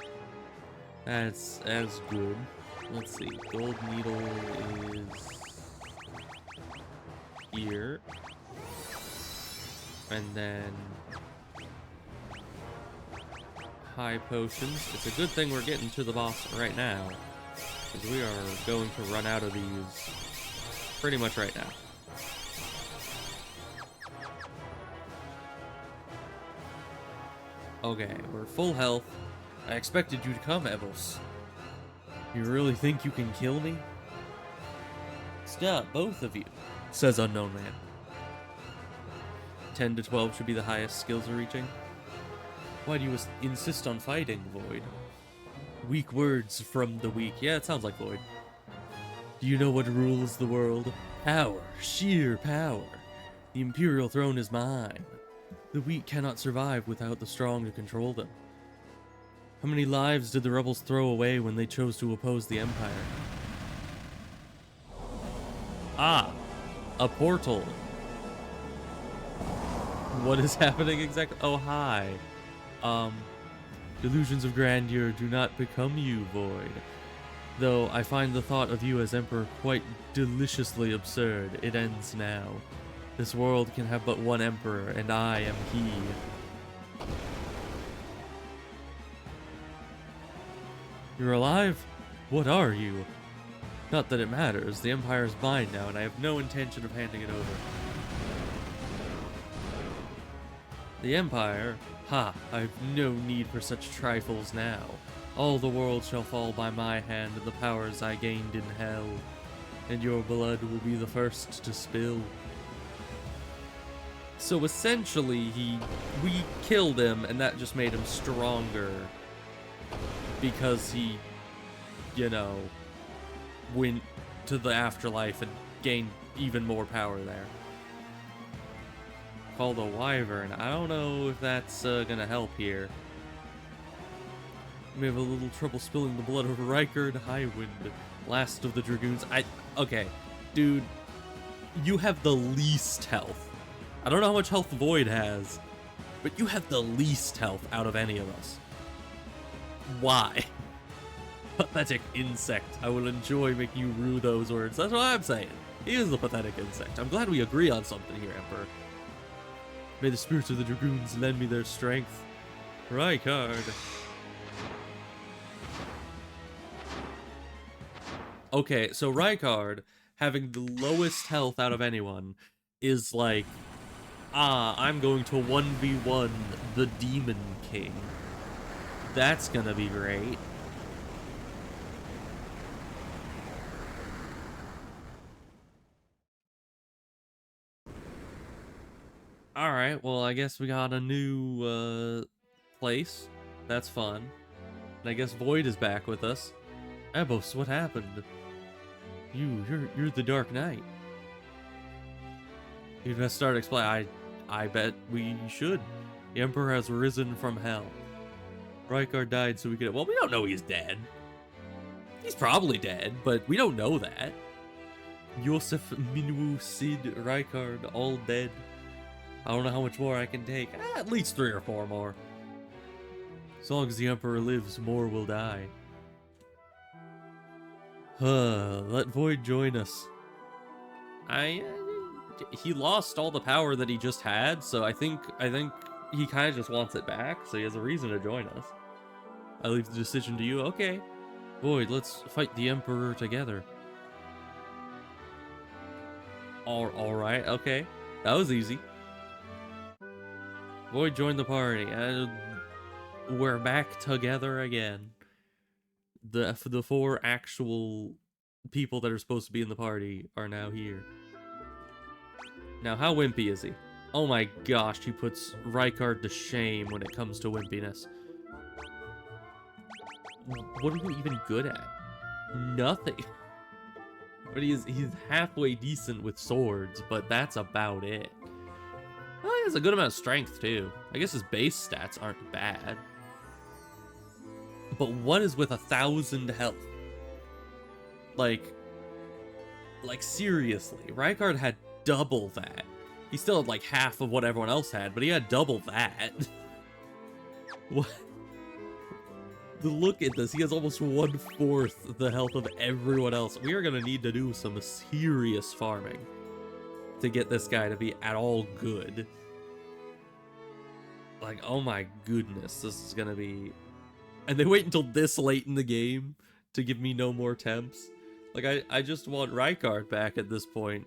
That's good. Let's see. Gold needle is here. And then high potions. It's a good thing we're getting to the boss right now, because we are going to run out of these pretty much right now. Okay, we're full health. I expected you to come, Evos. You really think you can kill me? Stop, both of you, says Unknown Man. 10 to 12 should be the highest skills are reaching. Why do you insist on fighting, Void? Weak words from the weak. Yeah, it sounds like Void. Do you know what rules the world? Power. Sheer power. The Imperial throne is mine. The weak cannot survive without the strong to control them. How many lives did the rebels throw away when they chose to oppose the Empire? Ah, a portal. What is happening exactly? Oh, hi. Delusions of grandeur do not become you, Void. Though I find the thought of you as Emperor quite deliciously absurd, it ends now. This world can have but one Emperor, and I am he. You're alive? What are you? Not that it matters. The Empire is mine now, and I have no intention of handing it over. The Empire? Ha! I've no need for such trifles now. All the world shall fall by my hand, and the powers I gained in hell. And your blood will be the first to spill. So essentially, we killed him, and that just made him stronger. Because he, you know, went to the afterlife and gained even more power there. Called a wyvern. I don't know if that's gonna help here. We have a little trouble spilling the blood over Rykard. Highwind, last of the dragoons. Okay, dude, you have the least health. I don't know how much health Void has, but you have the least health out of any of us. Why? Pathetic insect. I will enjoy making you rue those words. That's what I'm saying. He is a pathetic insect. I'm glad we agree on something here, Emperor. May the spirits of the dragoons lend me their strength. Rykard. Okay, so Rykard, having the lowest health out of anyone, is like, I'm going to 1v1 the Demon King. That's gonna be great. Alright, well, I guess we got a new, place. That's fun. And I guess Void is back with us. Ebos, what happened? You're the Dark Knight. You best start explaining. I bet we should. The Emperor has risen from hell. Rykard died so we could... Well, we don't know he's dead. He's probably dead, but we don't know that. Yosef, Minwu, Sid, Rykard, all dead. I don't know how much more I can take. At least 3 or 4 more. As long as the Emperor lives, more will die. Let Void join us. He lost all the power that he just had, so I think he kind of just wants it back, so he has a reason to join us. I leave the decision to you. Okay. Void, let's fight the Emperor together. Alright, okay. That was easy. Void joined the party, and we're back together again. The 4 actual people that are supposed to be in the party are now here. Now, how wimpy is he? Oh my gosh, he puts Rykard to shame when it comes to wimpiness. What are you even good at? Nothing. But he's halfway decent with swords, but that's about it. Oh has a good amount of strength, too. I guess his base stats aren't bad. But what is with 1,000 health? Like, seriously, Rykard had double that. He still had, like, half of what everyone else had, but he had double that. What? Look at this. He has almost 1/4 the health of everyone else. We are going to need to do some serious farming to get this guy to be at all good. Like, oh my goodness, this is going to be... And they wait until this late in the game to give me no more temps. Like, I just want Rykard back at this point.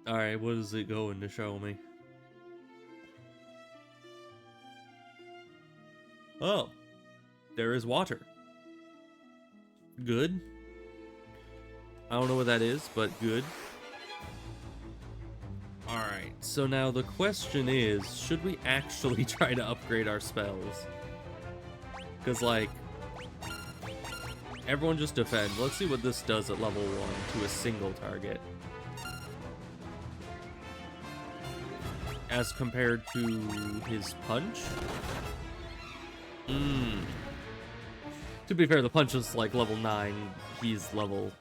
Alright, what is it going to show me? Oh, there is water. Good. I don't know what that is, but good. Alright, so now the question is, should we actually try to upgrade our spells? Because, like, everyone just defend. Let's see what this does at level 1 to a single target. As compared to his punch? To be fair, the punch is like level 9. He's level,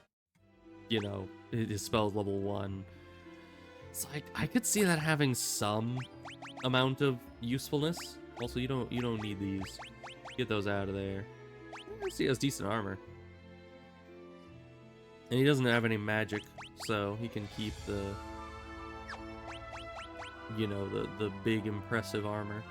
you know, his spell's level 1. So I could see that having some amount of usefulness. Also, you don't need these. Get those out of there. He has decent armor. And he doesn't have any magic, so he can keep the, you know, the big impressive armor.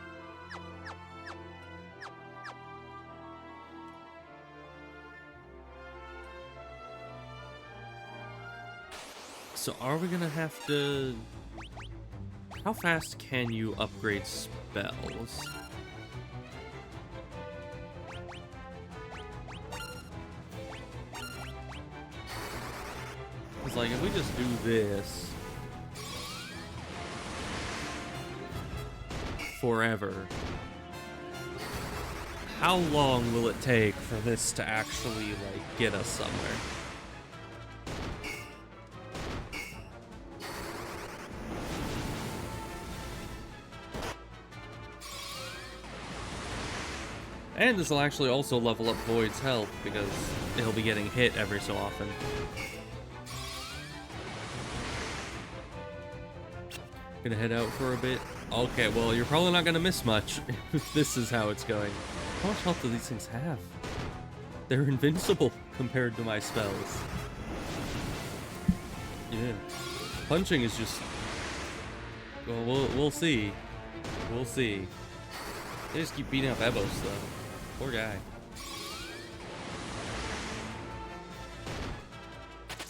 So are we gonna have to... How fast can you upgrade spells? It's like, if we just do this forever, how long will it take for this to actually, like, get us somewhere? And this will actually also level up Void's health, because he'll be getting hit every so often. Gonna head out for a bit. Okay, well, you're probably not gonna miss much if this is how it's going. How much health do these things have? They're invincible compared to my spells. Yeah. Punching is just... Well, we'll see. We'll see. They just keep beating up Ebos, though. Poor guy.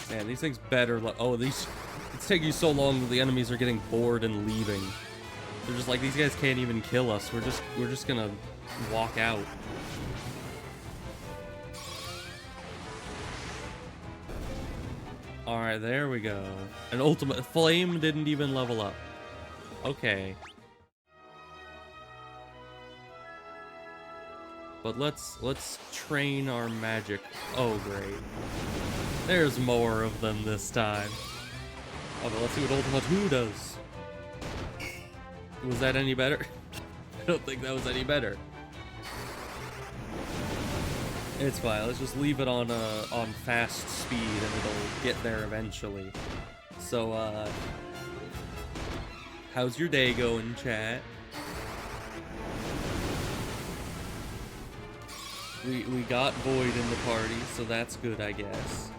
Man, these things better... Oh, these... It's taking so long that the enemies are getting bored and leaving. They're just like, these guys can't even kill us. We're just gonna walk out. Alright, there we go. An ultimate... Flame didn't even level up. Okay. But let's train our magic. Oh, great. There's more of them this time. Oh, but let's see what Ultimate Who does. Was that any better? I don't think that was any better. It's fine. Let's just leave it on fast speed, and it'll get there eventually. So, how's your day going, chat? We got Void in the party, so that's good, I guess.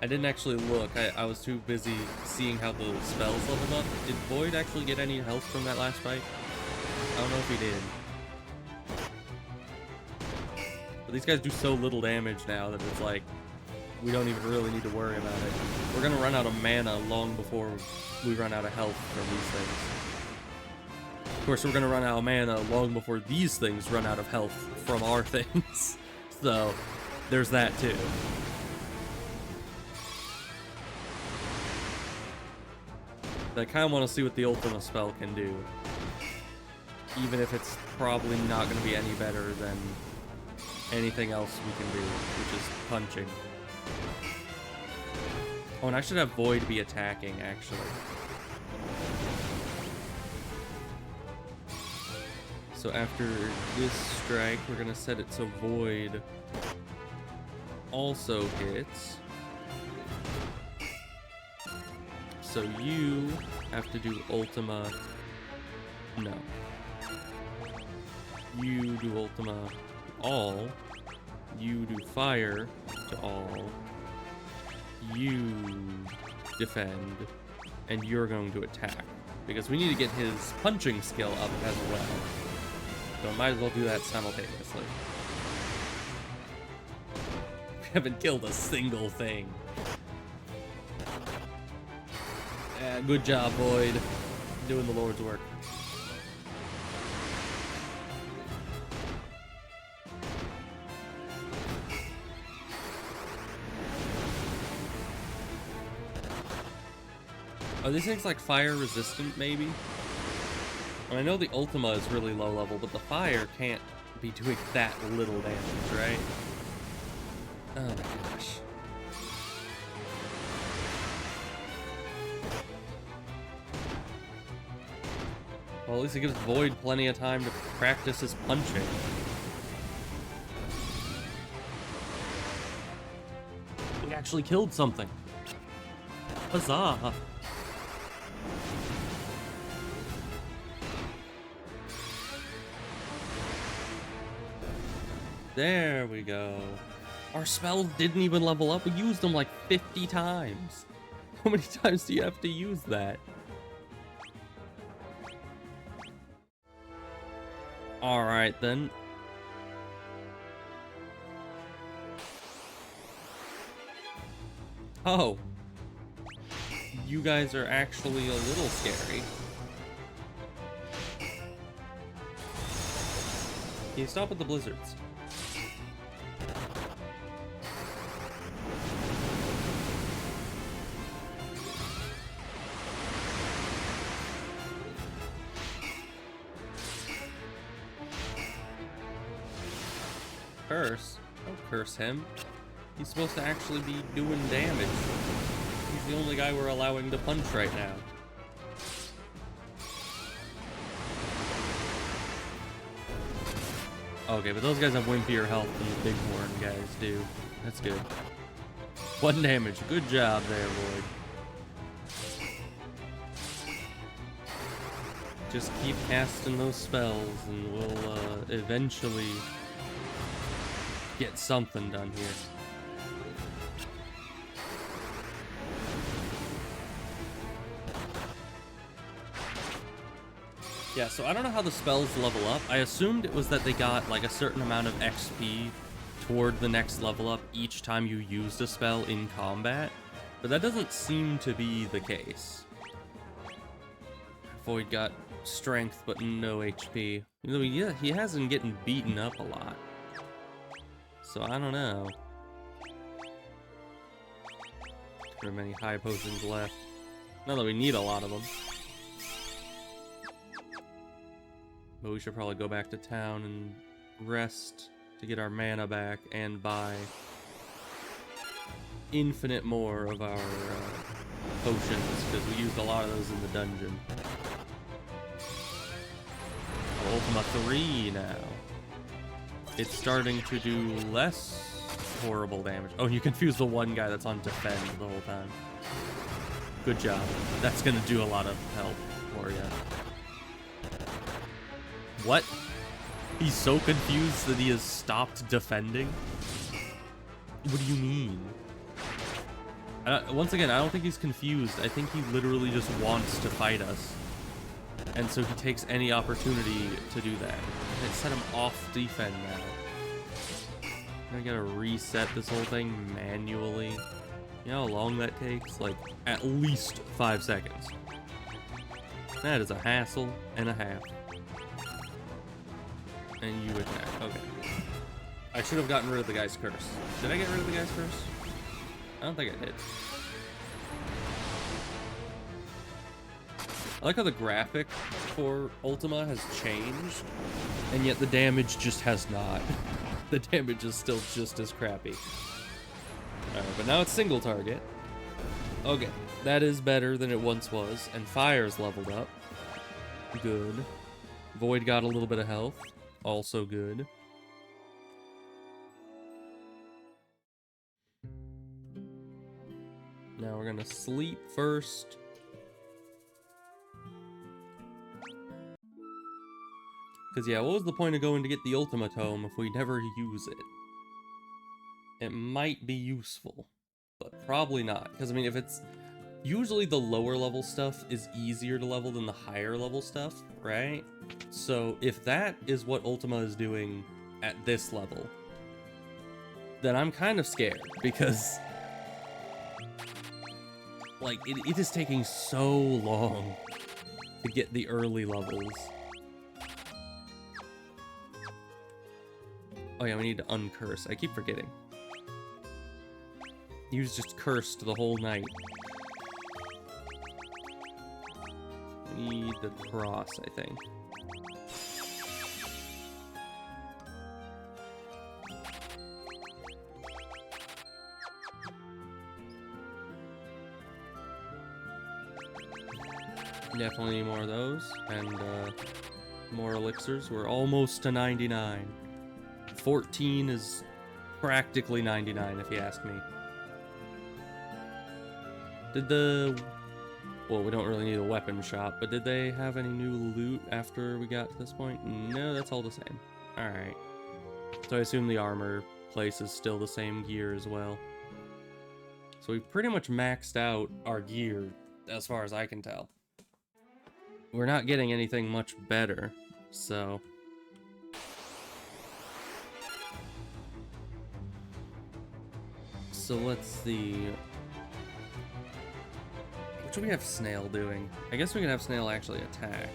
I didn't actually look. I was too busy seeing how the spells leveled up. Did Void actually get any health from that last fight? I don't know if he did. But these guys do so little damage now that it's like, we don't even really need to worry about it. We're gonna run out of mana long before we run out of health from these things. Of course, we're gonna run out of mana long before these things run out of health from our things. So, there's that too. I kind of want to see what the Ultima spell can do. Even if it's probably not going to be any better than anything else we can do, which is punching. Oh, and I should have Void be attacking, actually. So after this strike, we're gonna set it so Void also hits. So you have to do Ultima. No. You do Ultima to all. You do Fire to all. You defend. And you're going to attack. Because we need to get his punching skill up as well. So I might as well do that simultaneously. We haven't killed a single thing. Yeah, good job, Void. Doing the Lord's work. Are these things like fire resistant, maybe? And I know the Ultima is really low level, but the fire can't be doing that little damage, right? Oh my gosh. Well, at least it gives Void plenty of time to practice his punching. We actually killed something. Huzzah! There we go. Our spells didn't even level up. We used them like 50 times. How many times do you have to use that? Alright then. Oh. You guys are actually a little scary. Can you stop with the blizzards? Curse? Don't curse him. He's supposed to actually be doing damage. He's the only guy we're allowing to punch right now. Okay, but those guys have wimpier health than the bighorn guys do. That's good. 1 damage. Good job there, Void. Just keep casting those spells and we'll eventually get something done here. Yeah, so I don't know how the spells level up. I assumed it was that they got like a certain amount of XP toward the next level up each time you used a spell in combat, but that doesn't seem to be the case. Void got strength but no HP. Yeah, he has been getting beaten up a lot. So I don't know. There are many high potions left. Not that we need a lot of them. But we should probably go back to town and rest to get our mana back and buy infinite more of our potions, because we used a lot of those in the dungeon. Ultima 3 now. It's starting to do less horrible damage. Oh, you confused the one guy that's on defend the whole time. Good job. That's gonna do a lot of help for you. What? He's so confused that he has stopped defending? What do you mean? Once again, I don't think he's confused. I think he literally just wants to fight us. And so he takes any opportunity to do that. And set him off defend now. I gotta reset this whole thing manually. You know how long that takes? Like, at least 5 seconds. That is a hassle and a half. And you attack. Okay. I should have gotten rid of the guy's curse. Did I get rid of the guy's curse? I don't think I did. I like how the graphic for Ultima has changed, and yet the damage just has not. The damage is still just as crappy. Alright, but now it's single target. Okay, that is better than it once was, and Fire's leveled up. Good. Void got a little bit of health. Also good. Now we're gonna sleep first. Because, yeah, what was the point of going to get the Ultima Tome if we never use it? It might be useful, but probably not. Because, I mean, if it's... Usually the lower level stuff is easier to level than the higher level stuff, right? So if that is what Ultima is doing at this level, then I'm kind of scared, because... Like, it is taking so long to get the early levels. Oh yeah, we need to uncurse. I keep forgetting. He was just cursed the whole night. We need the cross, I think. Definitely need more of those, and more elixirs. We're almost to 99. 14 is practically 99, if you ask me. Did the... Well, we don't really need a weapon shop, but did they have any new loot after we got to this point? No, that's all the same. Alright. So I assume the armor place is still the same gear as well. So we've pretty much maxed out our gear, as far as I can tell. We're not getting anything much better, so... So let's see... What should we have Snail doing? I guess we can have Snail actually attack.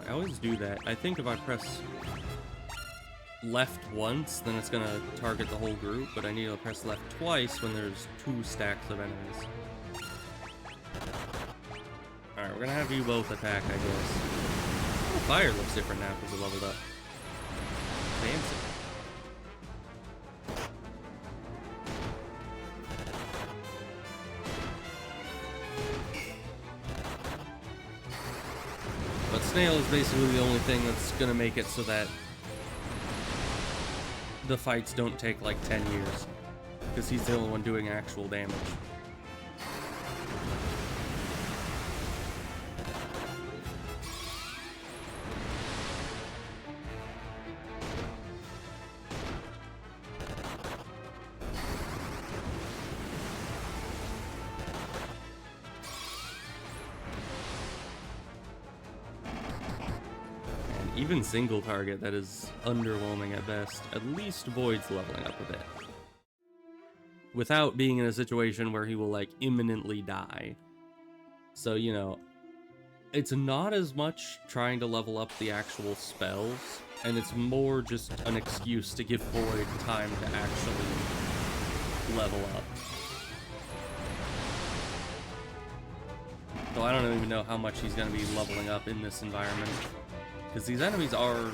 I always do that. I think if I press left once, then it's gonna target the whole group, but I need to press left twice when there's 2 stacks of enemies. Alright, we're gonna have you both attack, I guess. Oh, Fire looks different now because it leveled up. Fancy. But Snail is basically the only thing that's gonna make it so that the fights don't take like 10 years, because he's the only one doing actual damage. Even single target, that is underwhelming at best. At least Void's leveling up a bit. Without being in a situation where he will, like, imminently die. So, you know, it's not as much trying to level up the actual spells, and it's more just an excuse to give Void time to actually level up. So I don't even know how much he's going to be leveling up in this environment. Because these enemies are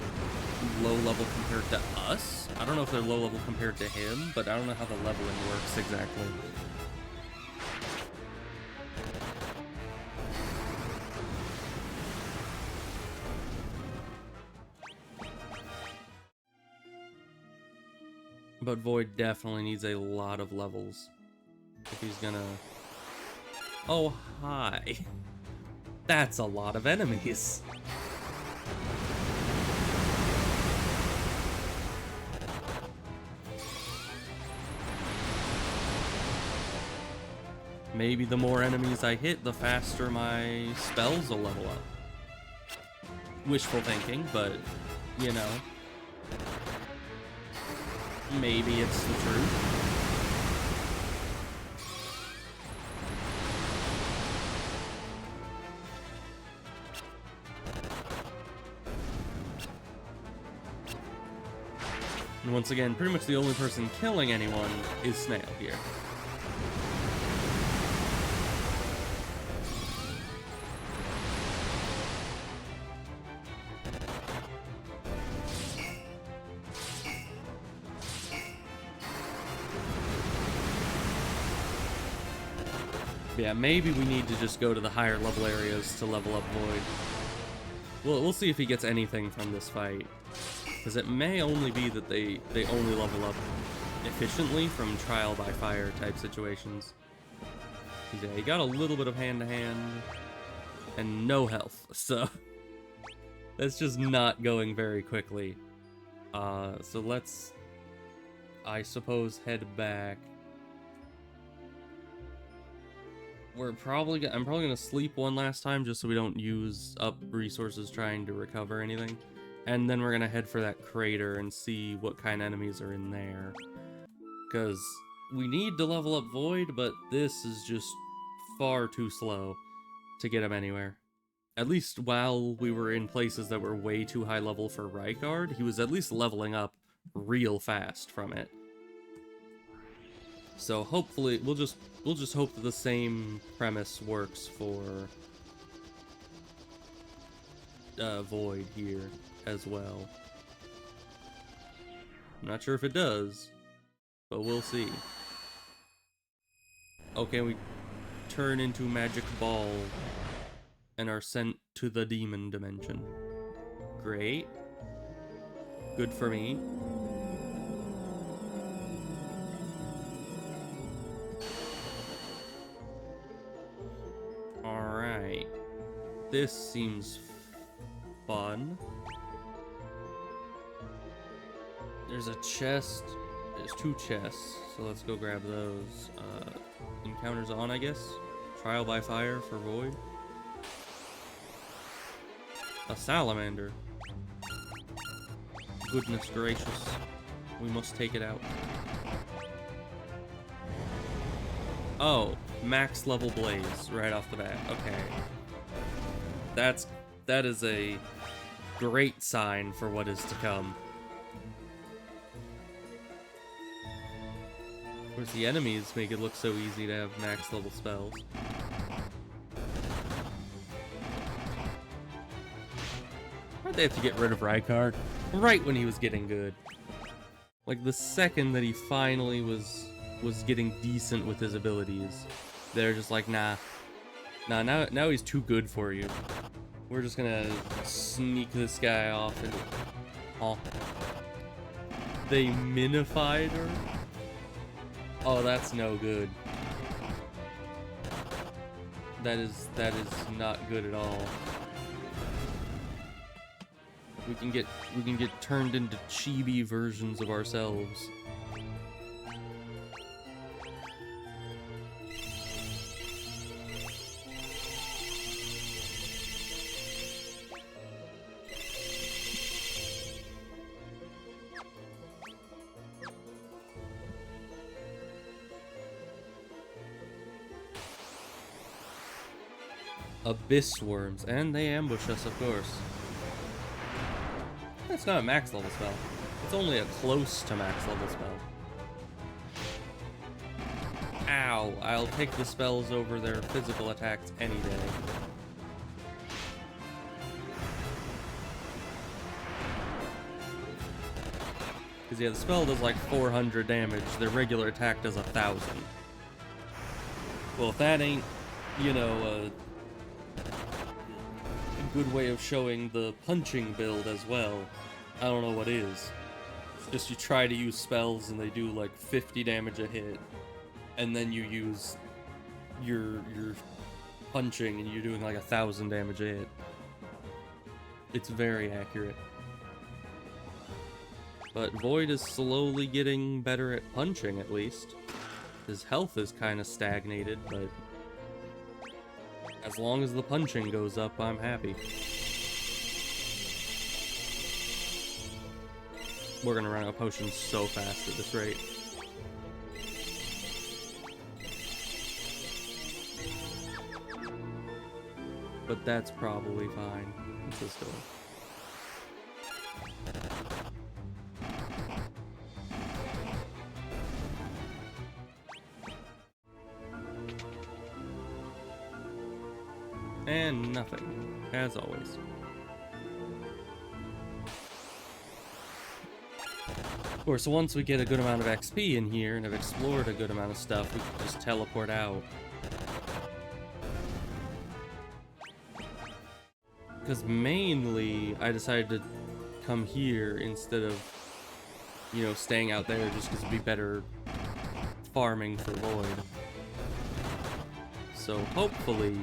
low level compared to us. I don't know if they're low level compared to him, but I don't know how the leveling works exactly. But Void definitely needs a lot of levels if he's gonna... Oh, hi. That's a lot of enemies. Maybe the more enemies I hit, the faster my spells will level up. Wishful thinking, but, you know. Maybe it's the truth. And once again, pretty much the only person killing anyone is Snail here. Yeah, maybe we need to just go to the higher level areas to level up Void. We'll see if he gets anything from this fight. Because it may only be that they only level up efficiently from trial by fire type situations. Yeah, he got a little bit of hand-to-hand and no health, so that's just not going very quickly. So let's, I suppose, head back. I'm probably gonna sleep one last time just so we don't use up resources trying to recover anything. And then we're gonna head for that crater and see what kind of enemies are in there. Because we need to level up Void, but this is just far too slow to get him anywhere. At least while we were in places that were way too high level for Rykard, he was at least leveling up real fast from it. So hopefully, we'll just hope that the same premise works for Void here as well. I'm not sure if it does, but we'll see. Okay, we turn into Magic Ball and are sent to the demon dimension. Great. Good for me. Alright. This seems fun. There's a chest. There's 2 chests, so let's go grab those. Encounters on, I guess. Trial by fire for Void. A salamander. Goodness gracious. We must take it out. Oh, max level blaze right off the bat. Okay. That is a great sign for what is to come. Of course, the enemies make it look so easy to have max level spells. Why'd they have to get rid of Rykard? Right when he was getting good. Like, the second that he finally was getting decent with his abilities, they're just like, nah, now he's too good for you. We're just gonna sneak this guy off and... Oh. They minified her? Oh, that's no good. That is not good at all. We can get turned into chibi versions of ourselves. Abyss worms, and they ambush us, of course. That's not a max level spell. It's only a close to max level spell. Ow, I'll take the spells over their physical attacks any day. Because yeah, the spell does like 400 damage, their regular attack does 1,000. Well, if that ain't, you know, a good way of showing the punching build as well, I don't know what is. Just you try to use spells and they do like 50 damage a hit, and then you use your punching and you're doing like 1,000 damage a hit. It's very accurate. But Void is slowly getting better at punching, at least. His health is kind of stagnated, but as long as the punching goes up, I'm happy. We're gonna run out of potions so fast at this rate. But that's probably fine. What's this doing? And nothing, as always. Of course, once we get a good amount of XP in here and have explored a good amount of stuff, we can just teleport out. Because mainly, I decided to come here instead of, you know, staying out there just because it'd be better farming for Void. So hopefully,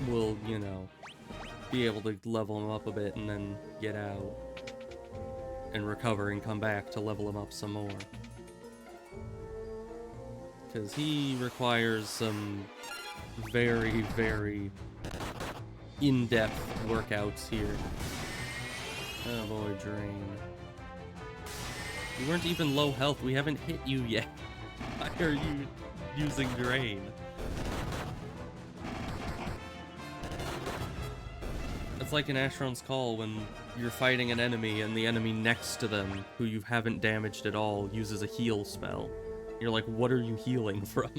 we'll, you know, be able to level him up a bit and then get out and recover and come back to level him up some more. Because he requires some very, very in-depth workouts here. Oh boy, Drain. You weren't even low health. We haven't hit you yet. Why are you using Drain? It's like in Asheron's Call when you're fighting an enemy and the enemy next to them, who you haven't damaged at all, uses a heal spell. You're like, what are you healing from?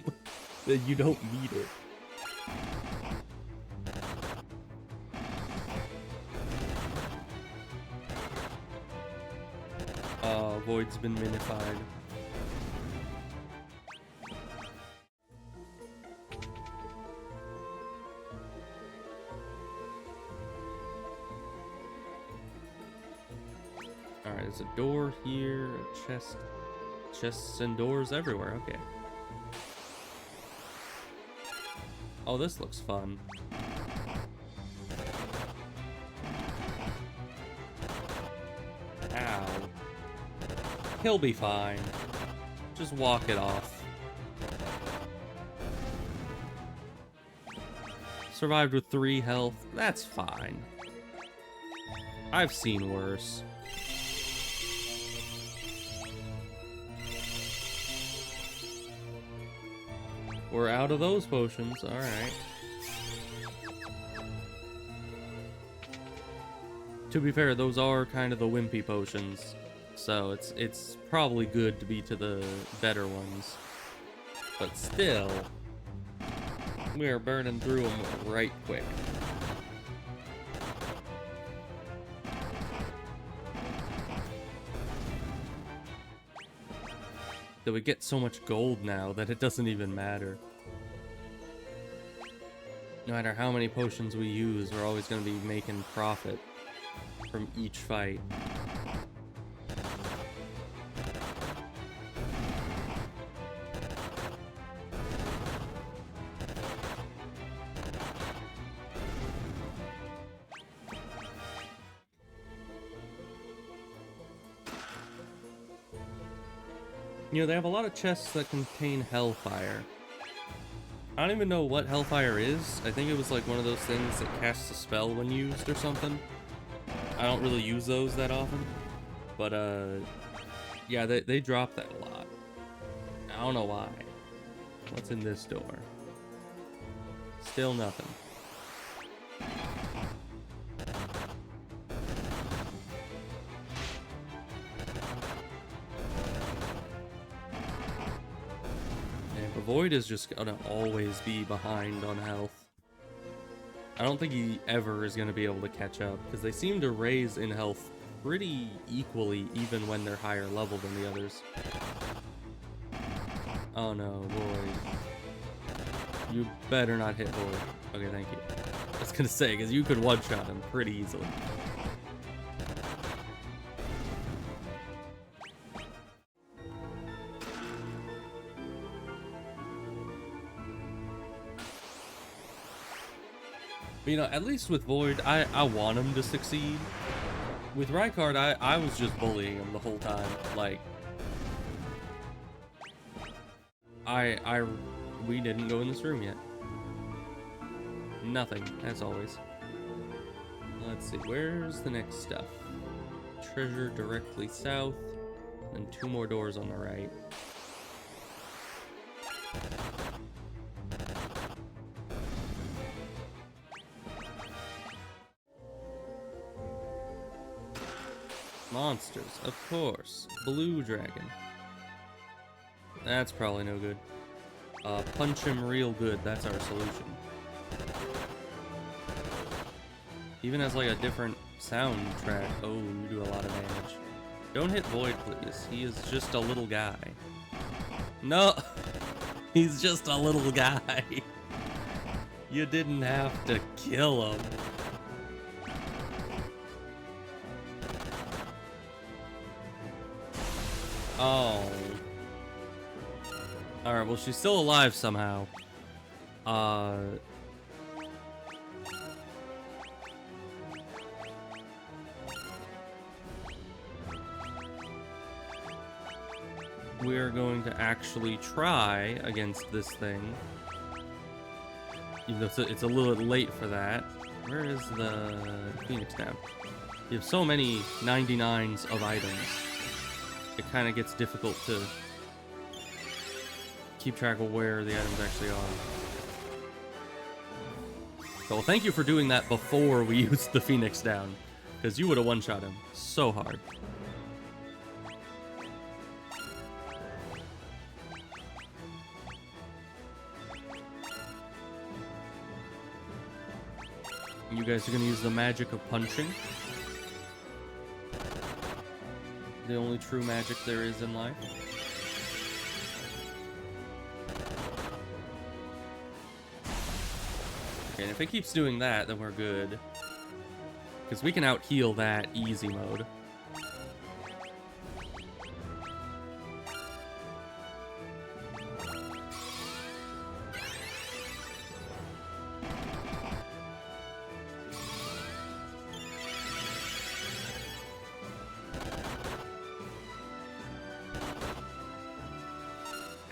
That you don't need it. Void's been minified. Alright, there's a door here, a chest. Chests and doors everywhere, okay. Oh, this looks fun. Ow. He'll be fine. Just walk it off. Survived with 3 health. That's fine. I've seen worse. We're out of those potions. Alright. To be fair, those are kind of the wimpy potions. So it's probably good to be to the better ones. But still, we are burning through them right quick. That we get so much gold now that it doesn't even matter. No matter how many potions we use, we're always going to be making profit from each fight. You know, they have a lot of chests that contain Hellfire. I don't even know what Hellfire is. I think it was like one of those things that casts a spell when used or something. I don't really use those that often. But, yeah, they drop that a lot. I don't know why. What's in this door? Still nothing. Void is just gonna always be behind on health. I don't think he ever is gonna be able to catch up, because they seem to raise in health pretty equally even when they're higher level than the others. Oh no, Void. You better not hit Void. Okay, thank you. I was gonna say, because you could one-shot him pretty easily. You know, at least with Void, I want him to succeed. With Rykard, I was just bullying him the whole time. Like, we didn't go in this room yet. Nothing, as always. Let's see, where's the next stuff? Treasure directly south, and 2 more doors on the right. Monsters, of course. Blue dragon. That's probably no good. Punch him real good, that's our solution. Even has like a different soundtrack. Oh, you do a lot of damage. Don't hit Void, please. He is just a little guy. No! He's just a little guy. You didn't have to kill him. Oh. Alright, well, she's still alive somehow. We're going to actually try against this thing. Even though it's a little bit late for that. Where is the Phoenix tab? You have so many 99s of items. It kind of gets difficult to keep track of where the items actually are. So, well, thank you for doing that before we used the Phoenix down, because you would have one-shot him so hard. You guys are going to use the magic of punching. The only true magic there is in life. Okay, and if it keeps doing that, then we're good. Because we can out-heal that easy mode.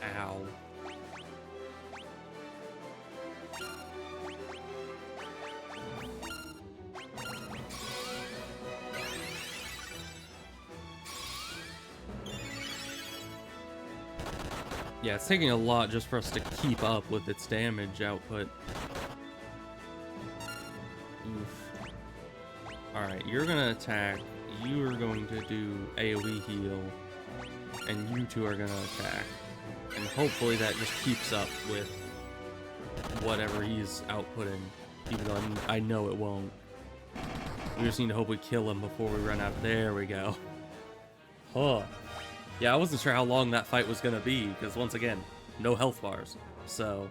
Ow. Yeah, it's taking a lot just for us to keep up with its damage output. Oof. Alright, you're gonna attack, you are going to do AoE heal, and you two are gonna attack. And hopefully that just keeps up with whatever he's outputting, even though I know it won't. We just need to hope we kill him before we run out. There we go. Huh. Yeah, I wasn't sure how long that fight was gonna be, because once again, no health bars. So,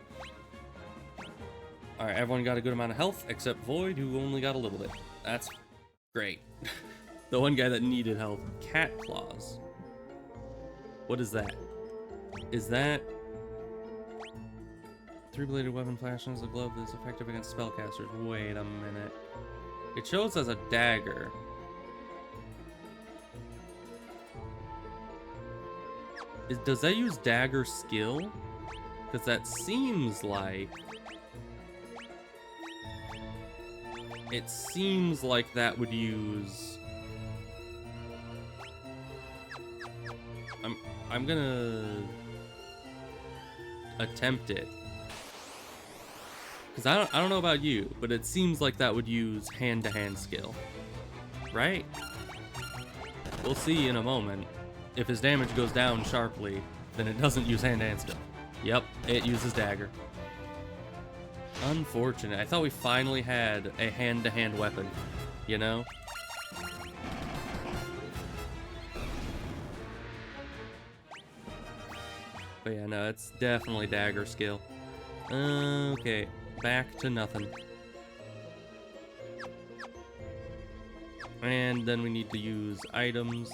alright, everyone got a good amount of health, except Void, who only got a little bit. That's great. The one guy that needed health. Cat claws. What is that? Is that... Three-bladed weapon flashes a glove that's effective against spellcasters. Wait a minute. It shows as a dagger. Does that use dagger skill? Because that seems like... It seems like that would use... I'm gonna... attempt it. Because I don't know about you, but it seems like that would use hand-to-hand skill. Right? We'll see in a moment. If his damage goes down sharply, then it doesn't use hand-to-hand skill. Yep, it uses dagger. Unfortunate. I thought we finally had a hand-to-hand weapon, you know? But yeah, no, it's definitely dagger skill. Okay, back to nothing. And then we need to use items,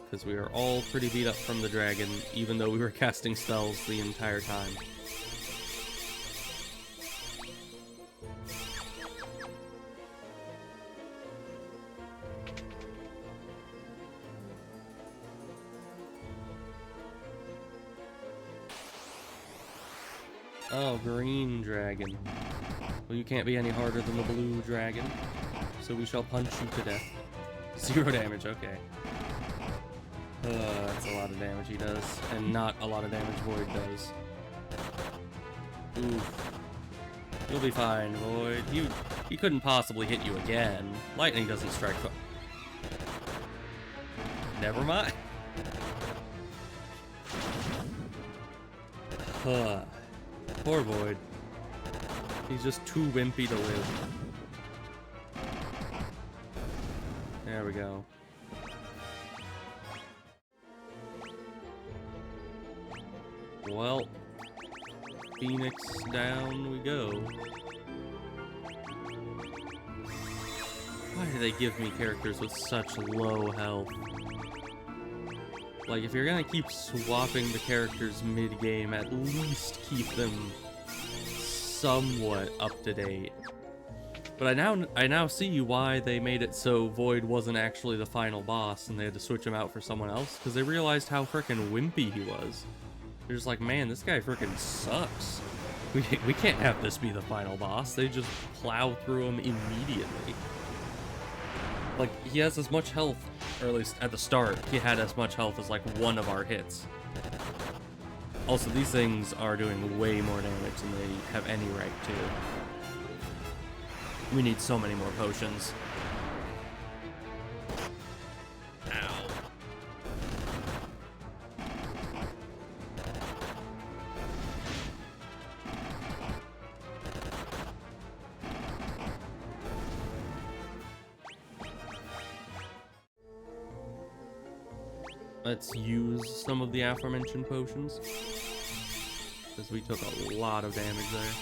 because we are all pretty beat up from the dragon, even though we were casting spells the entire time. Oh, green dragon. Well, you can't be any harder than the blue dragon, so we shall punch you to death. 0 damage, okay. That's a lot of damage he does, and not a lot of damage Void does. Oof. You'll be fine, Void. He couldn't possibly hit you again. Lightning doesn't strike. Never mind. Huh. Poor Void. He's just too wimpy to live. There we go. Well, Phoenix down we go. they give me characters with such low health? Like, if you're gonna keep swapping the characters mid-game, at least keep them somewhat up to date. But I now see why they made it so Void wasn't actually the final boss and they had to switch him out for someone else, because they realized how frickin' wimpy he was. They're just like, man, this guy frickin' sucks. We can't have this be the final boss. They just plow through him immediately. Like, he has as much health, or at least at the start, he had as much health as like one of our hits. Also, these things are doing way more damage than they have any right to. We need so many more potions. Ow. Let's use some of the aforementioned potions, because we took a lot of damage there.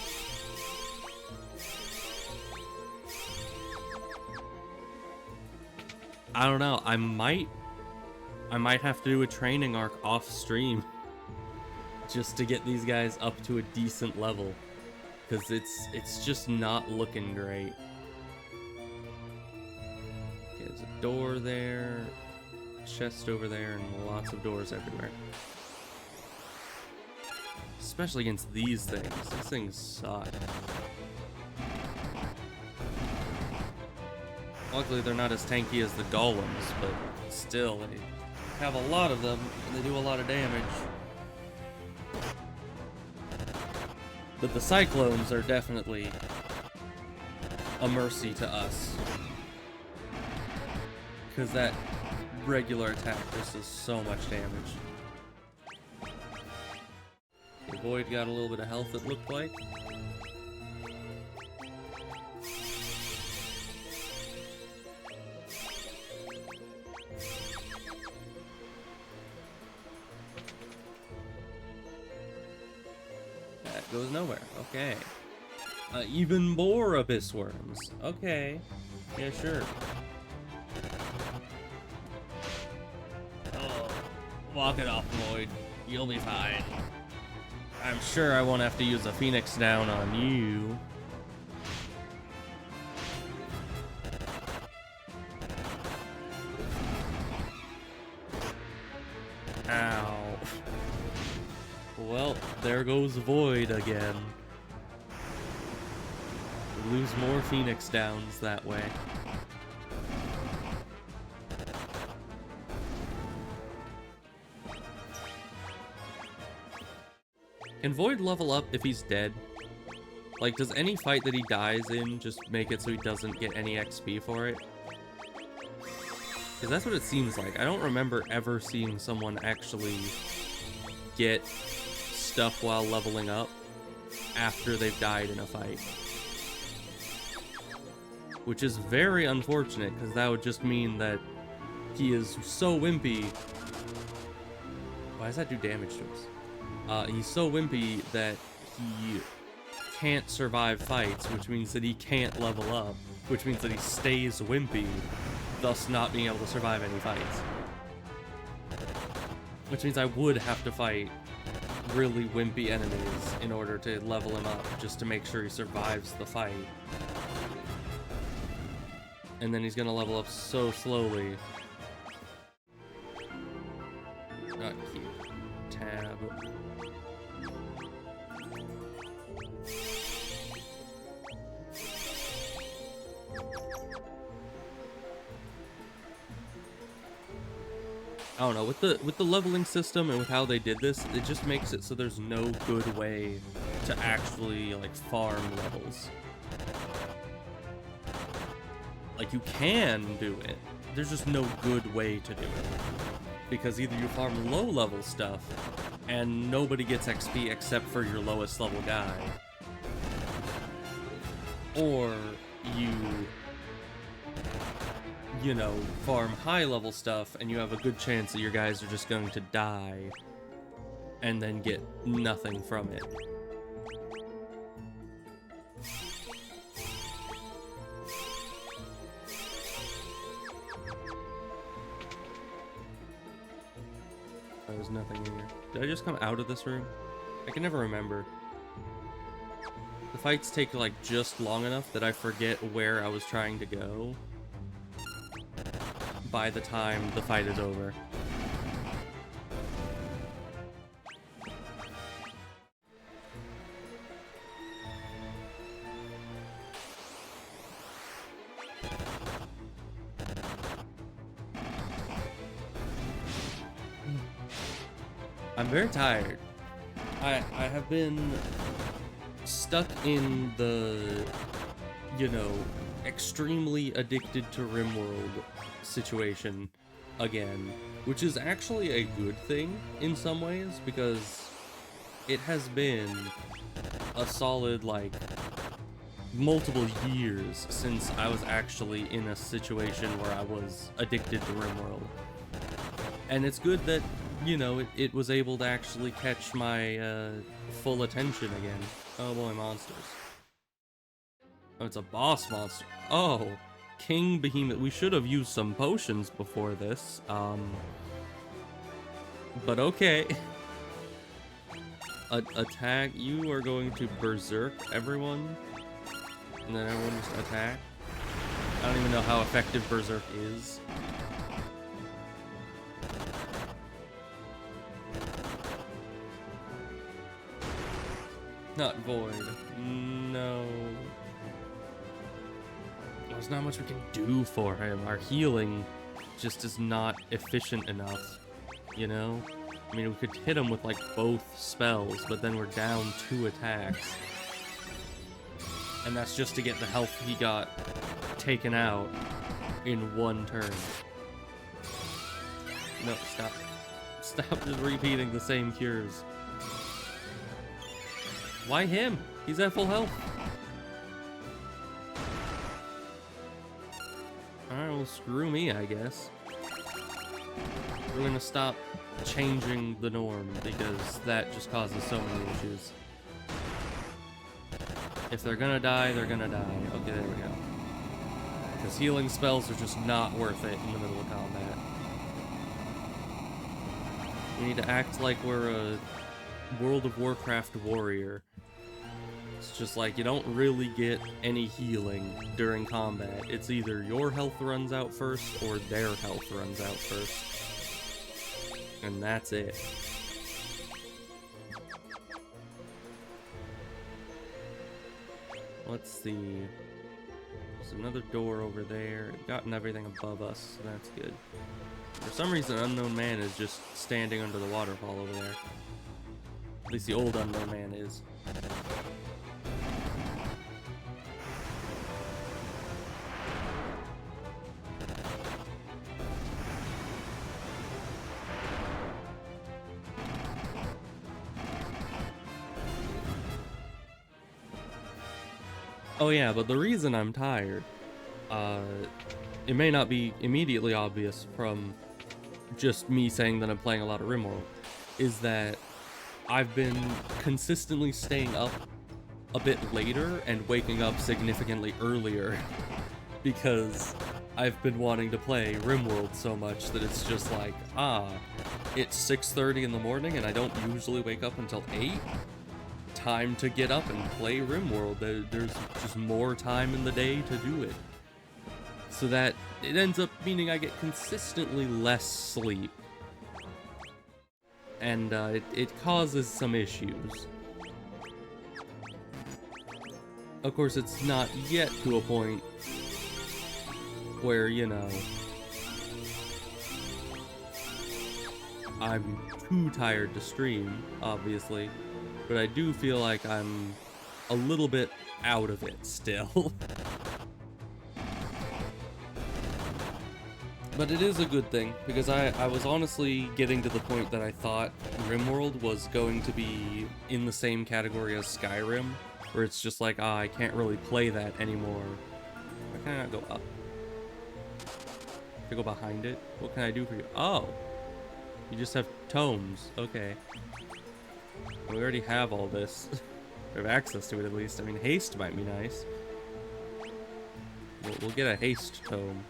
I don't know, I might have to do a training arc off stream just to get these guys up to a decent level, because it's just not looking great. Okay, there's a door there, chest over there, and lots of doors everywhere. Especially against these things. These things suck. Luckily, they're not as tanky as the golems, but still, they have a lot of them, and they do a lot of damage. But the cyclones are definitely a mercy to us, because that regular attack just does so much damage. The Void got a little bit of health, it looked like. That goes nowhere. Okay. Even more abyss worms. Okay. Yeah, sure. Oh, walk it off, Void. You'll be fine. I'm sure I won't have to use a Phoenix down on you. Ow. Well, there goes Void again. Lose more Phoenix downs that way. Can Void level up if he's dead? Like, does any fight that he dies in just make it so he doesn't get any XP for it? Because that's what it seems like. I don't remember ever seeing someone actually get stuff while leveling up after they've died in a fight. Which is very unfortunate, because that would just mean that he is so wimpy. Why does that do damage to us? He's so wimpy that he can't survive fights, which means that he can't level up, which means that he stays wimpy, thus not being able to survive any fights. Which means I would have to fight really wimpy enemies in order to level him up, just to make sure he survives the fight. And then he's gonna level up so slowly. Not cute. Tab. I don't know, with the leveling system and with how they did this, it just makes it so there's no good way to actually, like, farm levels. Like, you can do it, there's just no good way to do it. Because either you farm low-level stuff, and nobody gets XP except for your lowest level guy, or you know, farm high-level stuff, and you have a good chance that your guys are just going to die, and then get nothing from it. There's nothing here. Did I just come out of this room? I can never remember. The fights take like just long enough that I forget where I was trying to go by the time the fight is over. I'm very tired. I have been stuck in the, you know, extremely addicted to RimWorld situation again, which is actually a good thing in some ways, because it has been a solid, like, multiple years since I was actually in a situation where I was addicted to RimWorld. And it's good that, you know, it was able to actually catch my full attention again. Oh boy, monsters. Oh, it's a boss monster. Oh, King Behemoth. We should have used some potions before this. But okay. Attack. You are going to berserk everyone. And then everyone just attack. I don't even know how effective berserk is. Not void. No. There's not much we can do for him. Our healing just is not efficient enough, you know? I mean, we could hit him with, like, both spells, but then we're down 2 attacks. And that's just to get the health he got taken out in 1 turn. No, stop. Stop just repeating the same cures. Why him? He's at full health. Alright, well, screw me, I guess. We're gonna stop changing the norm, because that just causes so many issues. If they're gonna die, they're gonna die. Okay, there we go. Because healing spells are just not worth it in the middle of combat. We need to act like we're a World of Warcraft warrior. It's just like, you don't really get any healing during combat. It's either your health runs out first, or their health runs out first. And that's it. Let's see. There's another door over there. Gotten everything above us, so that's good. For some reason, Unknown Man is just standing under the waterfall over there. At least the old Unknown Man is. Oh yeah, but the reason I'm tired, it may not be immediately obvious from just me saying that I'm playing a lot of RimWorld, is that I've been consistently staying up a bit later and waking up significantly earlier because I've been wanting to play RimWorld so much that it's just like, it's 6:30 in the morning and I don't usually wake up until 8? Time to get up and play RimWorld. There's just more time in the day to do it. So that it ends up meaning I get consistently less sleep. And it causes some issues. Of course, it's not yet to a point where, you know, I'm too tired to stream, obviously. But I do feel like I'm a little bit out of it still. But it is a good thing, because I was honestly getting to the point that I thought RimWorld was going to be in the same category as Skyrim, where it's just like, I can't really play that anymore. Why can I not go up? Can I go behind it? What can I do for you? Oh! You just have tomes. Okay. We already have all this. We have access to it at least. I mean, haste might be nice. We'll get a haste tome.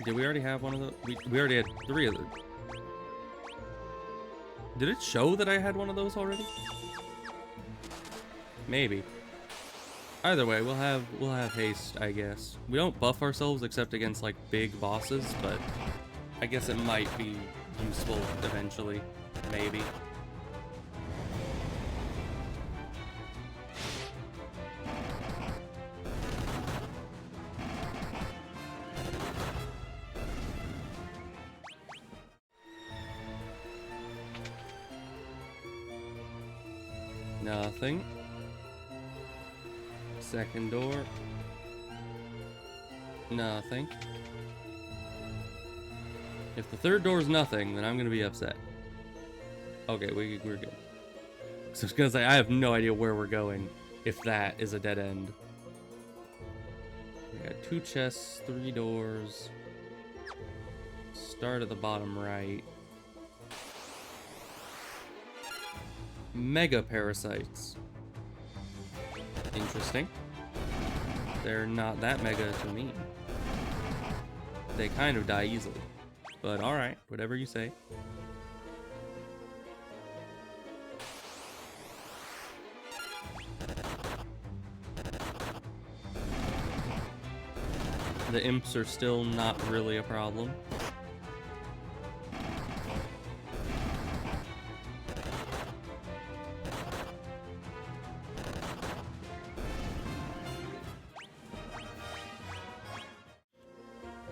Did we already have one of those? We already had 3 of them. Did it show that I had one of those already? Maybe. Either way, we'll have haste, I guess. We don't buff ourselves except against like big bosses, but I guess it might be useful eventually. Maybe. Nothing. Second door. Nothing. If the third door is nothing, then I'm gonna be upset. Okay, we're good. So I was gonna say, I have no idea where we're going if that is a dead end. We got 2 chests, 3 doors. Start at the bottom right. Mega parasites. Interesting. They're not that mega to me. They kind of die easily. But alright, whatever you say. The imps are still not really a problem.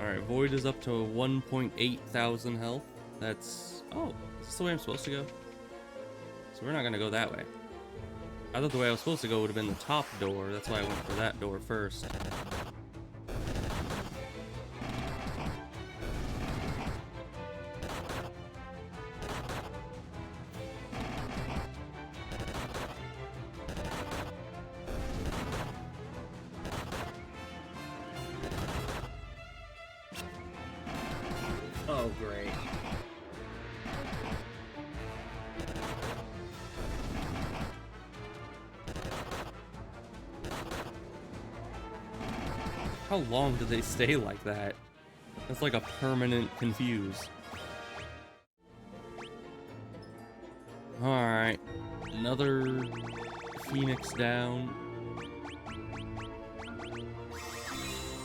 Alright, Void is up to 1.8 thousand health. That's... oh, is this the way I'm supposed to go? So we're not gonna go that way. I thought the way I was supposed to go would have been the top door. That's why I went for that door first. Oh, great. How long do they stay like that? That's like a permanent confuse. Alright. Another Phoenix down.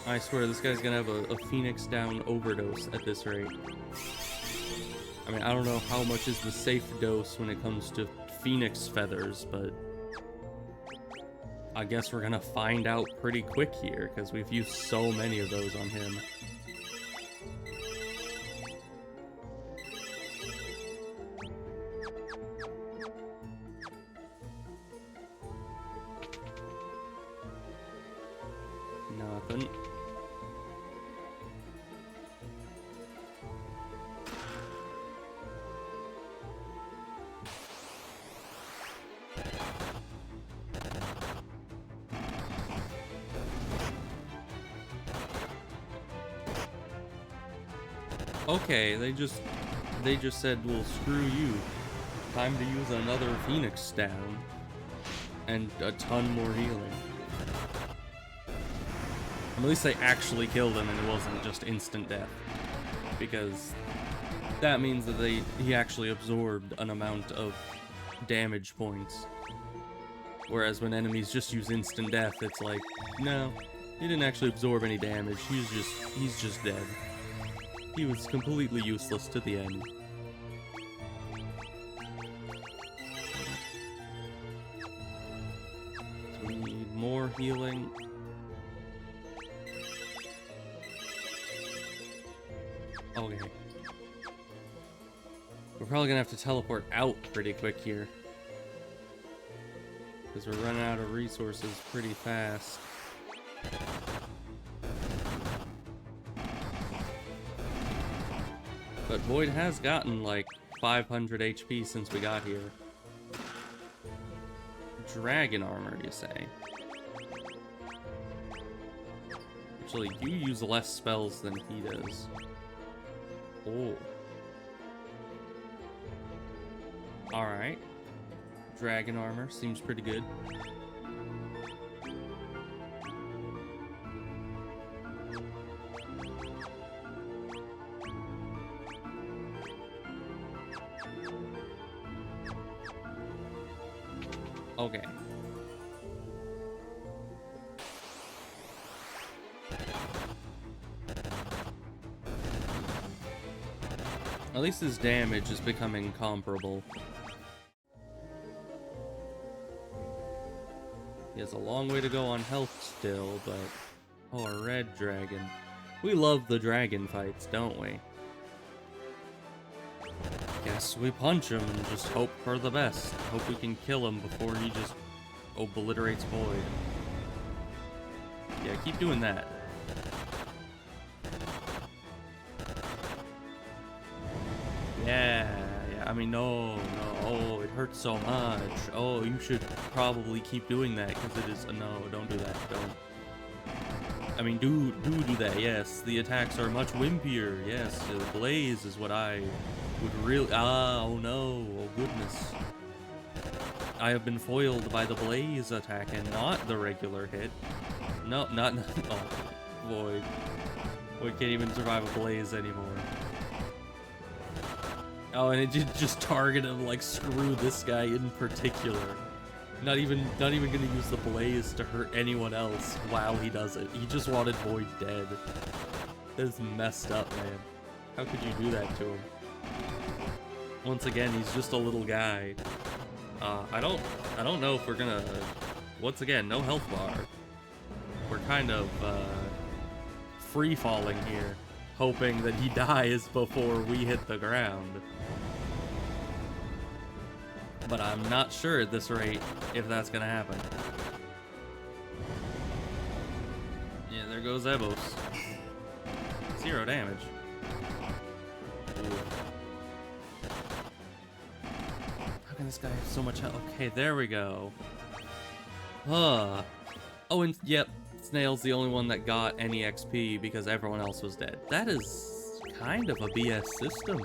I swear, this guy's gonna have a Phoenix down overdose at this rate. I mean, I don't know how much is the safe dose when it comes to Phoenix feathers, but I guess we're gonna find out pretty quick here, because we've used so many of those on him. Nothing. Okay, they just said, well, screw you. Time to use another Phoenix down. And a ton more healing. At least they actually killed him and it wasn't just instant death. Because that means that he actually absorbed an amount of damage points. Whereas when enemies just use instant death, it's like, no, he didn't actually absorb any damage. He's just dead. He was completely useless to the end. So we need more healing. Okay. We're probably gonna have to teleport out pretty quick here. Because we're running out of resources pretty fast. But Void has gotten like 500 HP since we got here. Dragon armor, you say? Actually, you use less spells than he does. Oh. Alright. Dragon armor seems pretty good. Okay. At least his damage is becoming comparable. He has a long way to go on health still, but... Oh, a red dragon. We love the dragon fights, don't we? Guess we punch him and just hope for the best. Hope we can kill him before he just obliterates Void. Yeah, keep doing that. Yeah, I mean, no, oh, it hurts so much. Oh, you should probably keep doing that, because it is, no, don't do that, don't. I mean, do that, yes. The attacks are much wimpier, yes. The blaze is what I would really, oh no, oh goodness. I have been foiled by the blaze attack and not the regular hit. No, not, oh, Void. Void can't even survive a blaze anymore. Oh, and it did just target him, like, screw this guy in particular. Not even gonna use the blaze to hurt anyone else while he does it. He just wanted Void dead. That's messed up, man. How could you do that to him? Once again, he's just a little guy. I don't know if we're gonna... Once again, no health bar. We're kind of, free-falling here, hoping that he dies before we hit the ground. But I'm not sure at this rate if that's gonna happen. Yeah, there goes Evos. 0 damage. Ooh. How can this guy have so much health? Okay, there we go. Oh, and yep, Snail's the only one that got any XP because everyone else was dead. That is kind of a BS system.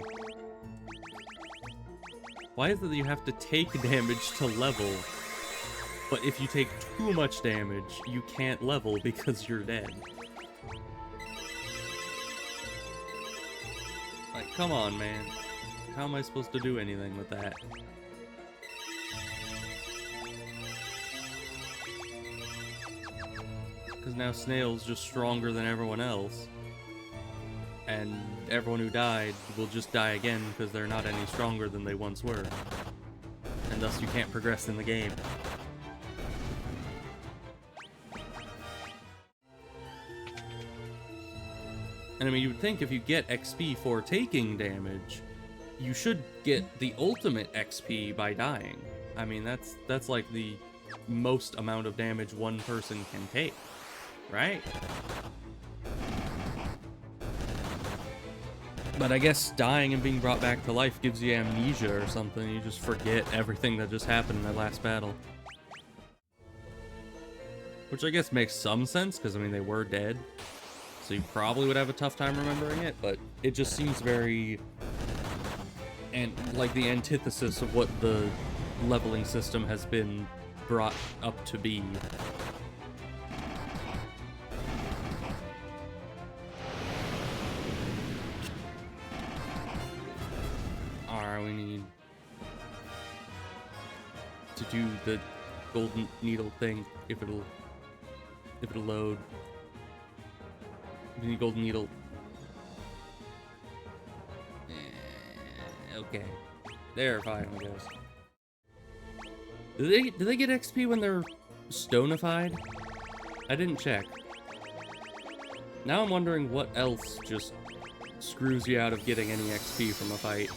Why is it that you have to take damage to level, but if you take too much damage, you can't level because you're dead? Like, come on, man. How am I supposed to do anything with that? Because now Snail's just stronger than everyone else. And everyone who died will just die again because they're not any stronger than they once were. And thus you can't progress in the game. And I mean, you would think if you get XP for taking damage, you should get the ultimate XP by dying. I mean, that's like the most amount of damage one person can take, right? But I guess dying and being brought back to life gives you amnesia or something. You just forget everything that just happened in that last battle. Which I guess makes some sense, because I mean, they were dead. So you probably would have a tough time remembering it, but it just seems very... and like the antithesis of what the leveling system has been brought up to be. Alright, we need to do the golden needle thing if it'll load. We need golden needle. Okay. There, fine, I guess. Do they get XP when they're stonified? I didn't check. Now I'm wondering what else just screws you out of getting any XP from a fight.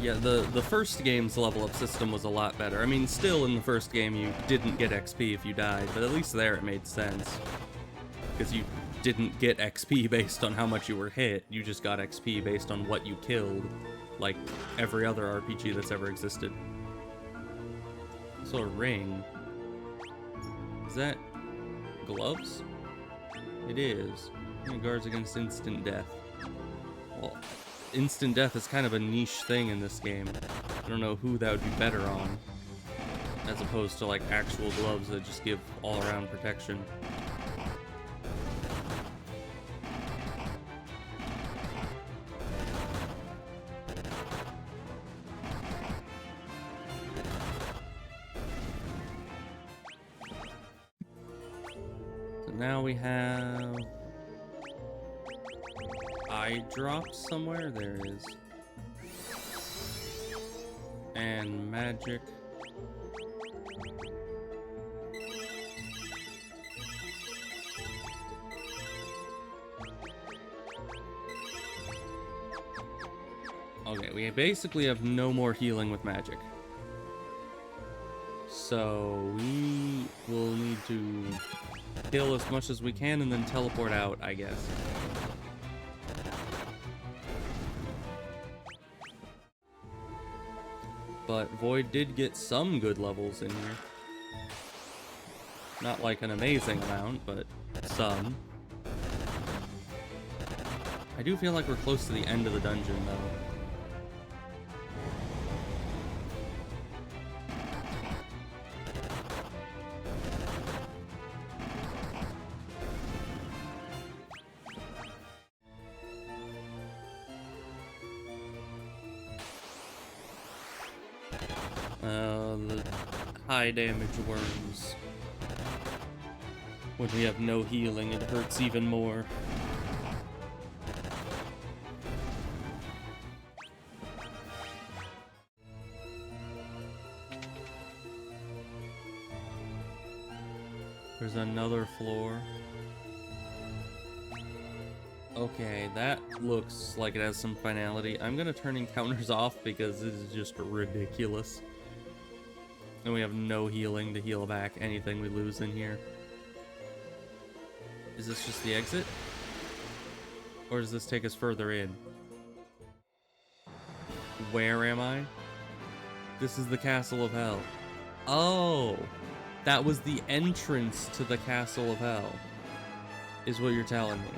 Yeah, the first game's level up system was a lot better. I mean, still in the first game you didn't get XP if you died, but at least there it made sense. Because you didn't get XP based on how much you were hit, you just got XP based on what you killed, like every other RPG that's ever existed. So a ring. Is that gloves? It is. It guards against instant death. Well, instant death is kind of a niche thing in this game. I don't know who that would be better on, as opposed to like actual gloves that just give all-around protection. now we have eye drops somewhere. There it is. And magic. Okay, we basically have no more healing with magic. So we will need to heal as much as we can and then teleport out, I guess. But Void did get some good levels in here. Not like an amazing amount, but some. I do feel like we're close to the end of the dungeon, though. The high damage worms. When we have no healing, it hurts even more. There's another floor. Okay, that looks like it has some finality. I'm gonna turn encounters off because this is just ridiculous. And we have no healing to heal back anything we lose in here. Is this just the exit? Or does this take us further in? Where am I? This is the Castle of Hell. Oh! That was the entrance to the Castle of Hell, is what you're telling me.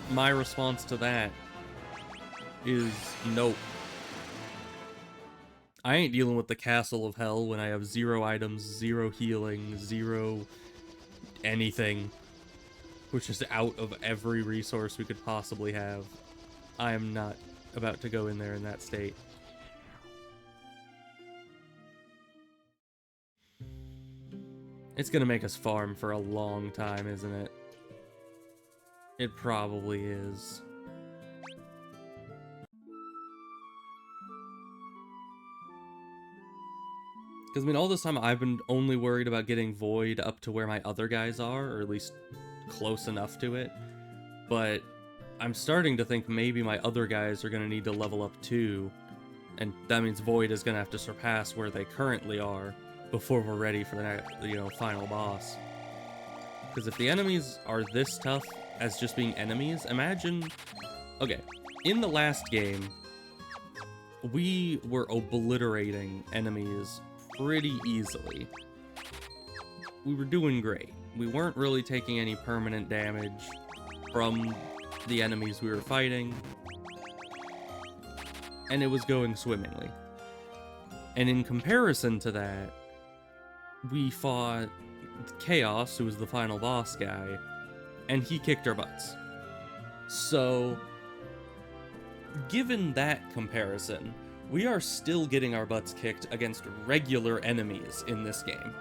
My response to that is nope. I ain't dealing with the Castle of Hell when I have 0 items, 0 healing, 0 anything, which is out of every resource we could possibly have. I am not about to go in there in that state. It's gonna make us farm for a long time, isn't it? It probably is. Because, I mean, all this time I've been only worried about getting Void up to where my other guys are, or at least close enough to it. But I'm starting to think maybe my other guys are going to need to level up too, and that means Void is going to have to surpass where they currently are before we're ready for the next, final boss. Because if the enemies are this tough as just being enemies, imagine... Okay, in the last game, we were obliterating enemies pretty easily. We were doing great. We weren't really taking any permanent damage from the enemies we were fighting, and it was going swimmingly. And in comparison to that, we fought Chaos, who was the final boss guy, and he kicked our butts. So, given that comparison, we are still getting our butts kicked against regular enemies in this game.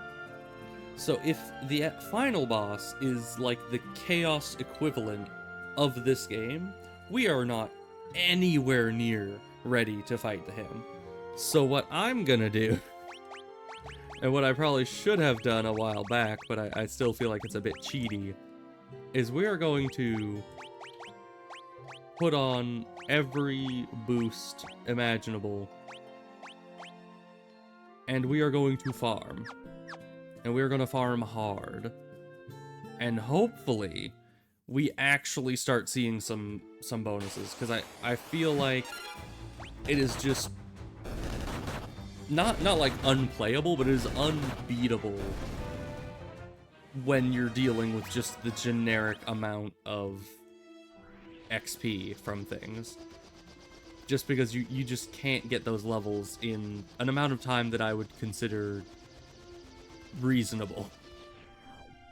So if the final boss is like the Chaos equivalent of this game, we are not anywhere near ready to fight him. So what I'm gonna do, and what I probably should have done a while back, but I still feel like it's a bit cheaty, is we are going to put on every boost imaginable, and we are going to farm. And we are going to farm hard. And hopefully, we actually start seeing some bonuses, because I feel like it is just not like unplayable, but it is unbeatable when you're dealing with just the generic amount of XP from things. Just because you just can't get those levels in an amount of time that I would consider reasonable.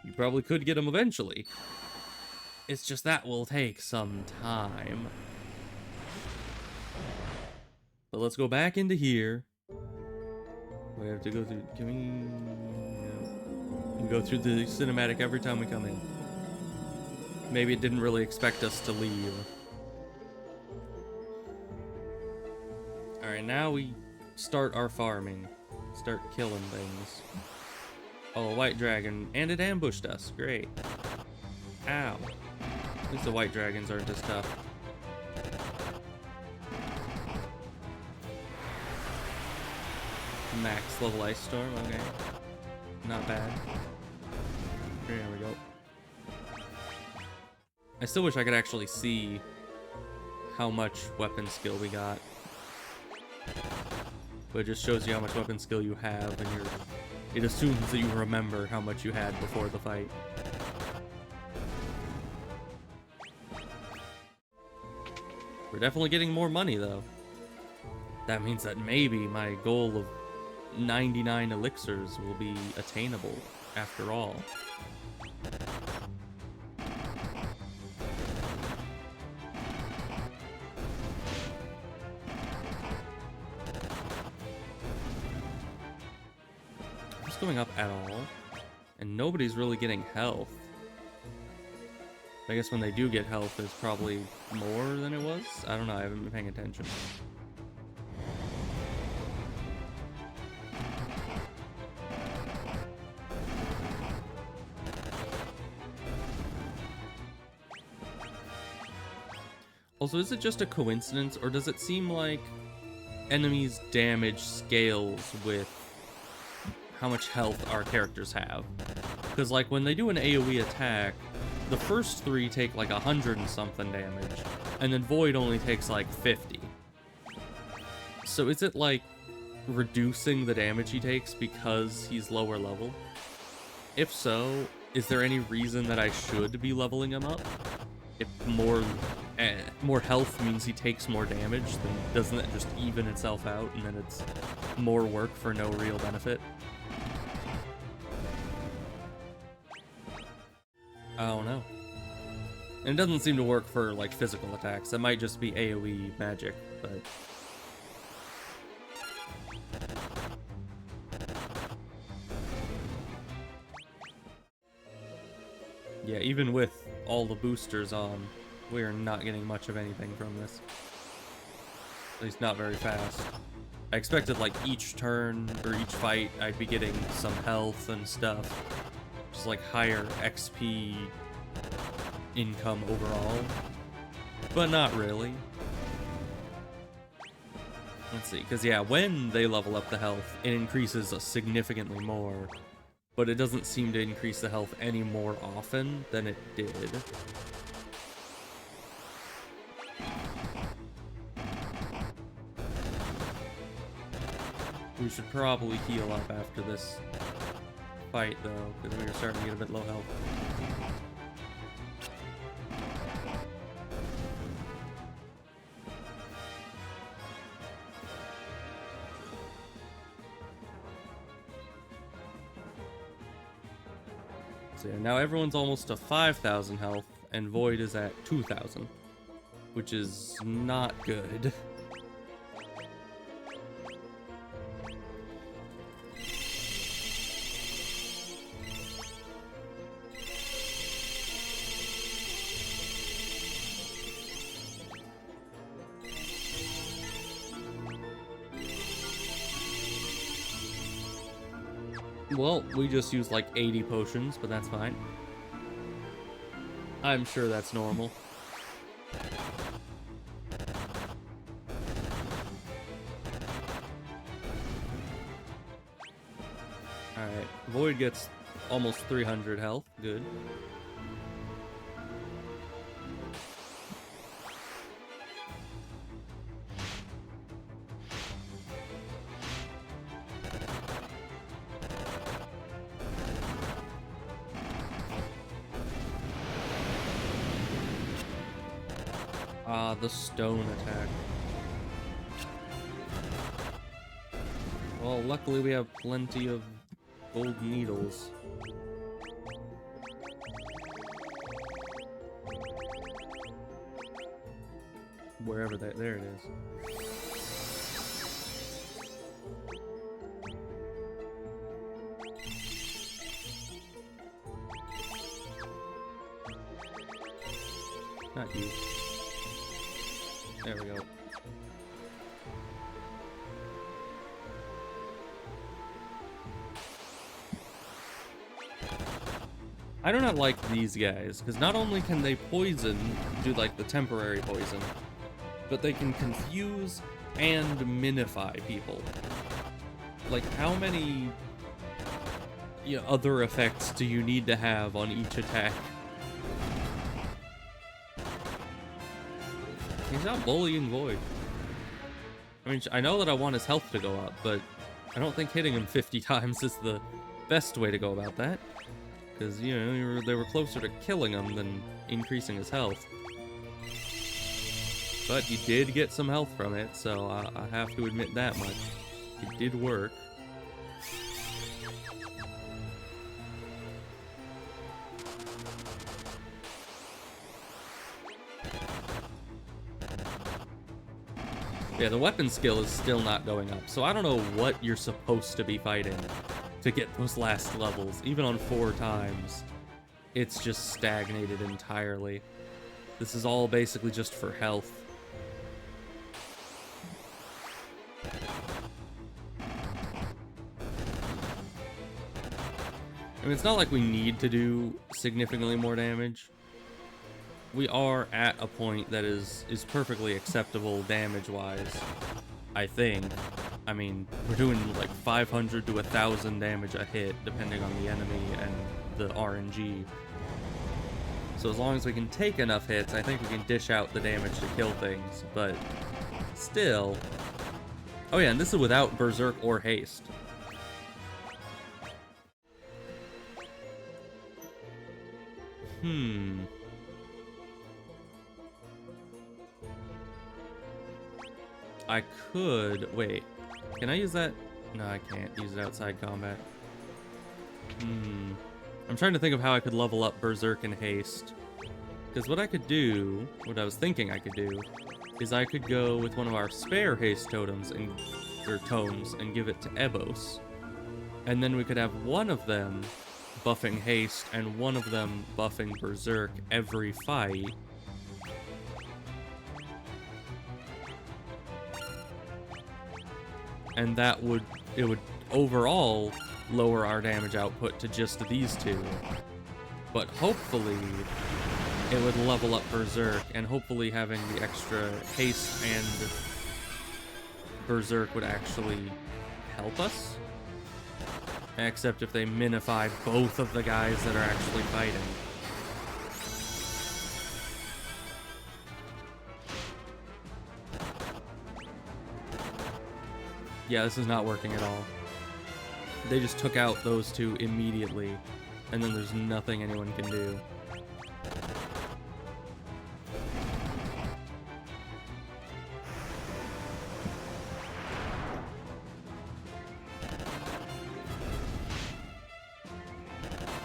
You probably could get them eventually. It's just that will take some time. But let's go back into here. We have to go through... Can we... We go through the cinematic every time we come in. Maybe it didn't really expect us to leave. Alright, now we start our farming. Start killing things. Oh, a white dragon. And it ambushed us. Great. Ow. At least the white dragons aren't as tough. Max level ice storm, okay. Not bad. There we go. I still wish I could actually see how much weapon skill we got. But it just shows you how much weapon skill you have, and it assumes that you remember how much you had before the fight. We're definitely getting more money, though. That means that maybe my goal of 99 elixirs will be attainable, after all. It's going up at all, and nobody's really getting health. I guess when they do get health, it's probably more than it was. I don't know, I haven't been paying attention. Also, is it just a coincidence, or does it seem like enemies' damage scales with how much health our characters have? Because, like, when they do an AoE attack, the first 3 take, like, 100 and something damage, and then Void only takes, like, 50. So is it, like, reducing the damage he takes because he's lower level? If so, is there any reason that I should be leveling him up? If more health means he takes more damage, then doesn't that just even itself out, and then it's more work for no real benefit? I don't know. And it doesn't seem to work for, like, physical attacks. That might just be AoE magic, but... yeah, even with all the boosters on, we are not getting much of anything from this. At least not very fast. I expected, like, each turn, or each fight, I'd be getting some health and stuff. Just, like, higher XP income overall. But not really. Let's see, because, yeah, when they level up the health, it increases significantly more. But it doesn't seem to increase the health any more often than it did. We should probably heal up after this fight, though, because we are starting to get a bit low health. So yeah, now everyone's almost to 5,000 health, and Void is at 2,000, which is not good. Well, we just used like 80 potions, but that's fine. I'm sure that's normal. Alright, Void gets almost 300 health. Good. The stone attack. Well, luckily we have plenty of gold needles. Wherever that, there it is. There we go. I do not like these guys, because not only can they poison, do like the temporary poison, but they can confuse and minify people. Like, how many other effects do you need to have on each attack? He's not bullying Void. I mean, I know that I want his health to go up, but I don't think hitting him 50 times is the best way to go about that. Because, they were closer to killing him than increasing his health. But he did get some health from it, so I have to admit that much. It did work. Yeah, the weapon skill is still not going up, so I don't know what you're supposed to be fighting to get those last levels. Even on 4 times, it's just stagnated entirely. This is all basically just for health. I mean, it's not like we need to do significantly more damage. We are at a point that is perfectly acceptable damage-wise, I think. I mean, we're doing like 500 to 1,000 damage a hit, depending on the enemy and the RNG. So as long as we can take enough hits, I think we can dish out the damage to kill things, but still... Oh yeah, and this is without Berserk or Haste. I could... Wait. Can I use that? No, I can't use it outside combat. I'm trying to think of how I could level up Berserk and Haste. Because what I could do, what I was thinking I could do, is I could go with one of our spare Haste totems, or tomes, and give it to Ebos. And then we could have one of them buffing Haste and one of them buffing Berserk every fight. And that would, it would overall lower our damage output to just these two. But hopefully, it would level up Berserk, and hopefully having the extra Haste and Berserk would actually help us. Except if they minify both of the guys that are actually fighting. Yeah, this is not working at all. They just took out those two immediately, and then there's nothing anyone can do.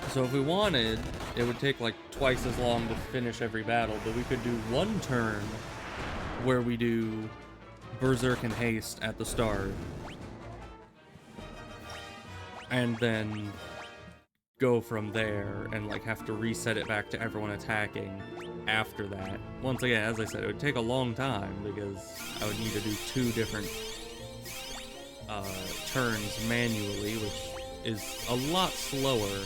So if we wanted, it would take like twice as long to finish every battle, but we could do one turn where we do Berserk and Haste at the start, and then go from there and like have to reset it back to everyone attacking after that. Once again, as I said, it would take a long time because I would need to do 2 different turns manually, which is a lot slower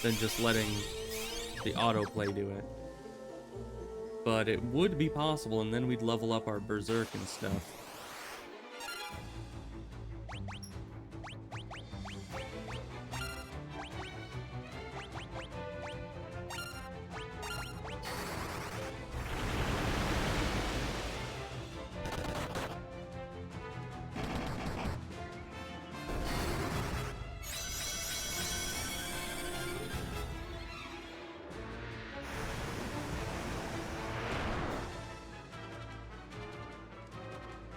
than just letting the autoplay do it. But it would be possible, and then we'd level up our Berserk and stuff.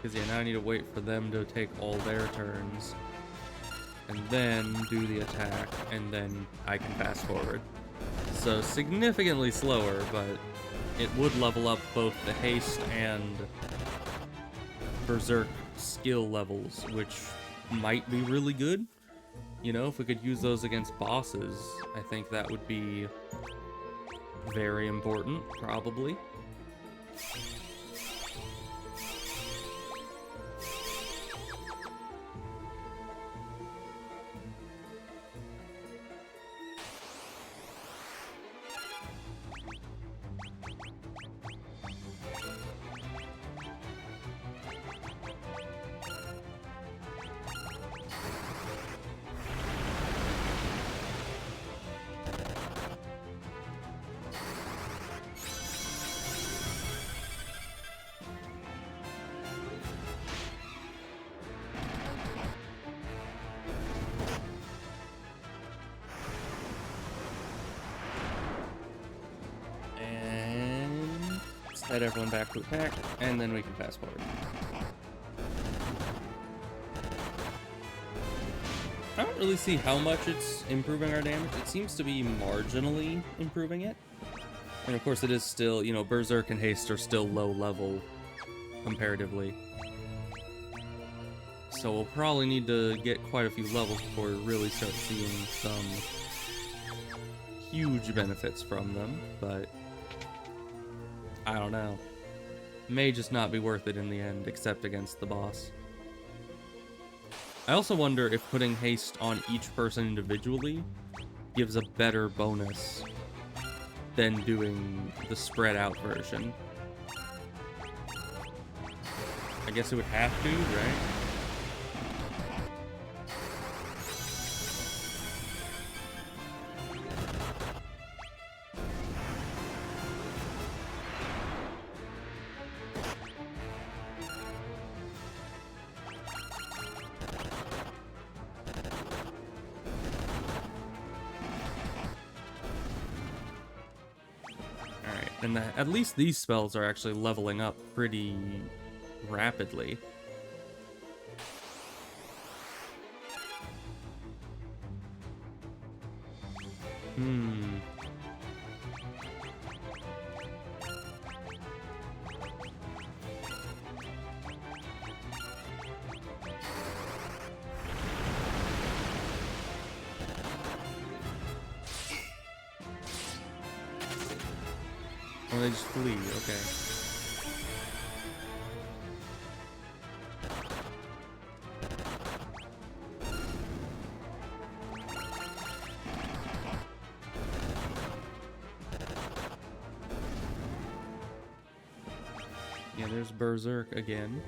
Because yeah, now I need to wait for them to take all their turns, and then do the attack, and then I can fast forward. So significantly slower, but it would level up both the Haste and Berserk skill levels, which might be really good. You know, if we could use those against bosses, I think that would be very important, probably. head everyone back to attack, and then we can fast forward. I don't really see how much it's improving our damage. It seems to be marginally improving it. And of course it is still, you know, Berserk and Haste are still low level comparatively. So we'll probably need to get quite a few levels before we really start seeing some huge benefits from them, but I don't know. May just not be worth it in the end, except against the boss. I also wonder if putting haste on each person individually gives a better bonus than doing the spread out version. I guess it would have to, right? And at least these spells are actually leveling up pretty rapidly. Oh, they just flee, okay. Yeah, there's Berserk again.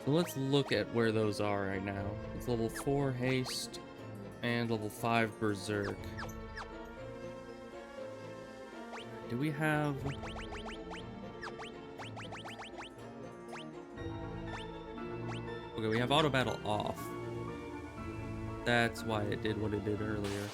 So let's look at where those are right now. It's level 4 haste and level 5 berserk. Do we have... Okay, we have auto battle off. That's why it did what it did earlier.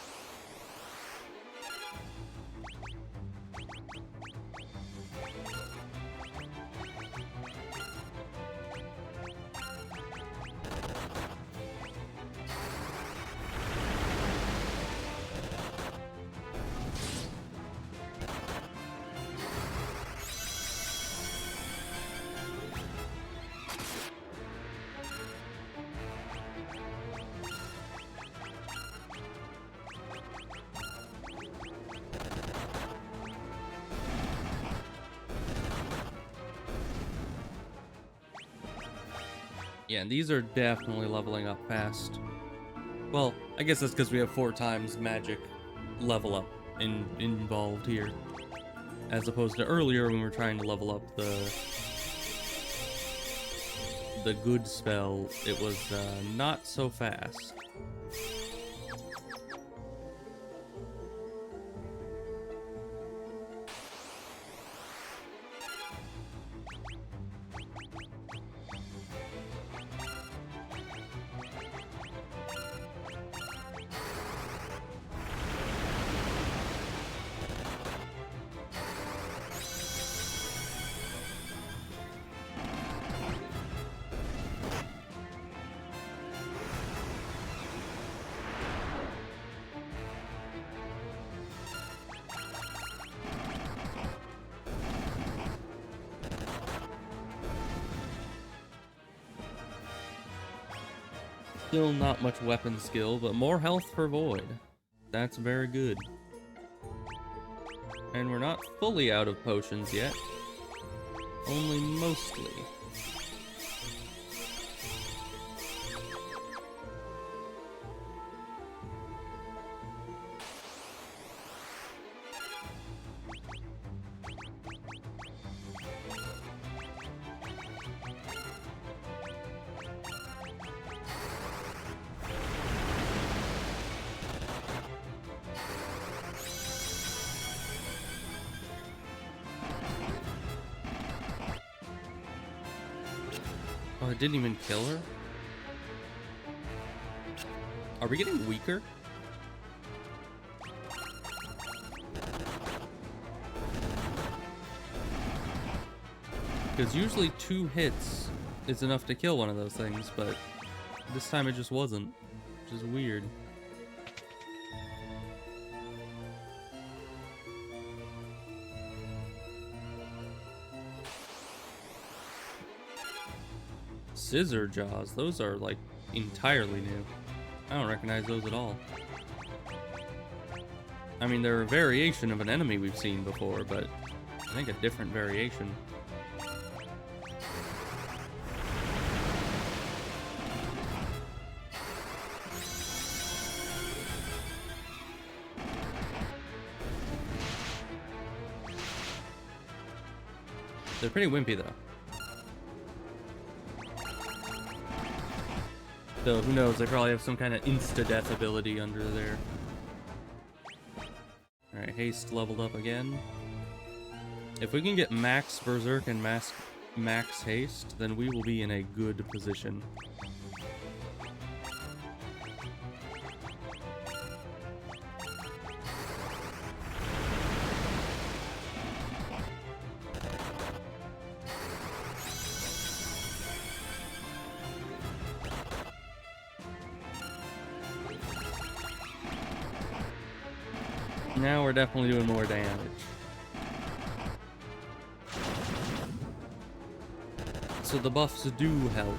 Yeah, and these are definitely leveling up fast. Well, I guess that's because we have 4 times magic level up involved here. As opposed to earlier when we were trying to level up the good spell, it was not so fast. Still not much weapon skill, but more health for Void. That's very good. And we're not fully out of potions yet. Only mostly. That didn't even kill her? Are we getting weaker? Because usually 2 hits is enough to kill one of those things, but this time it just wasn't. Which is weird. Scissor jaws, those are like entirely new. I don't recognize those at all. I mean, they're a variation of an enemy we've seen before, but I think a different variation. They're pretty wimpy, though. Though, who knows, they probably have some kind of insta-death ability under there. Alright, haste leveled up again. If we can get max berserk and max haste, then we will be in a good position. Now we're definitely doing more damage. So the buffs do help.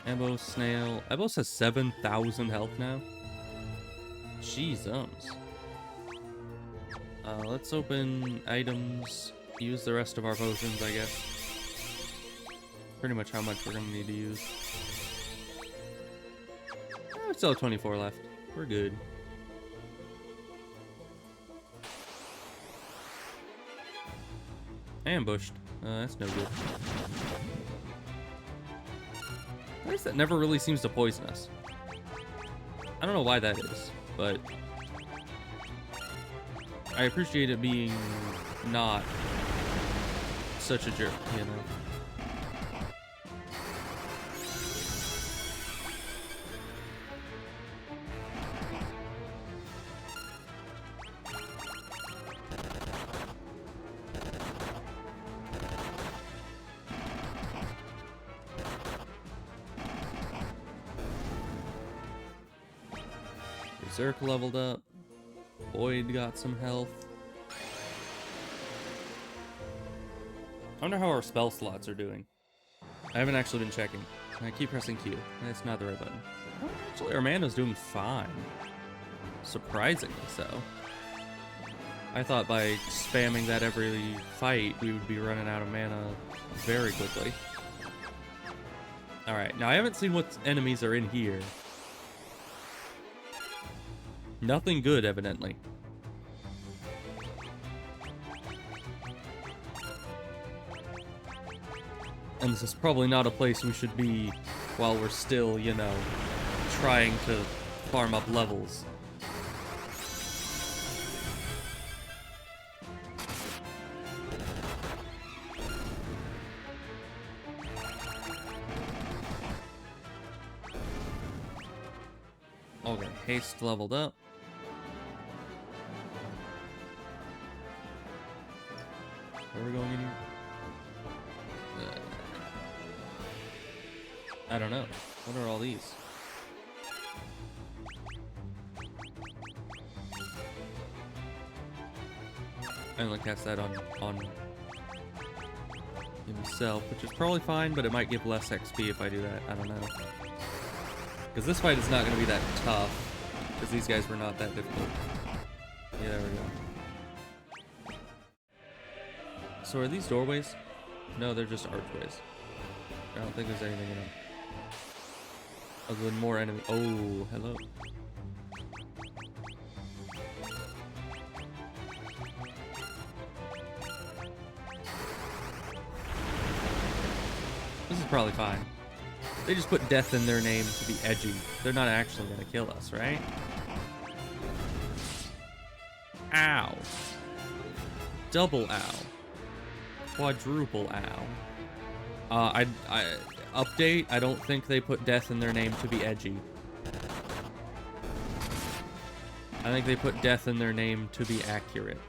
Ebos Snail. Ebos has 7,000 health now. Jeezums. Let's open items. Use the rest of our potions, I guess. Pretty much how much we're gonna need to use. We still have 24 left. We're good. Ambushed. That's no good. At least that never really seems to poison us. I don't know why that is, but I appreciate it being not such a jerk, you know? Berserk leveled up. Boyd got some health. I wonder how our spell slots are doing. I haven't actually been checking. I keep pressing Q. That's not the right button. Oh, actually, our mana's doing fine. Surprisingly so. I thought by spamming that every fight, we would be running out of mana very quickly. Alright, now I haven't seen what enemies are in here. Nothing good, evidently. And this is probably not a place we should be while we're still, you know, trying to farm up levels. Okay, haste leveled up. Where are we going in here? I don't know. What are all these? I only cast that on himself, which is probably fine, but it might give less XP if I do that. I don't know. Because this fight is not going to be that tough, because these guys were not that difficult. Yeah, there we go. So are these doorways? No, they're just archways. I don't think there's anything in them. Other than more enemy. Oh, hello. This is probably fine. They just put death in their name to be edgy. They're not actually gonna kill us, right? Ow. Double ow. Quadruple ow. I update. I don't think they put death in their name to be edgy. I think they put death in their name to be accurate.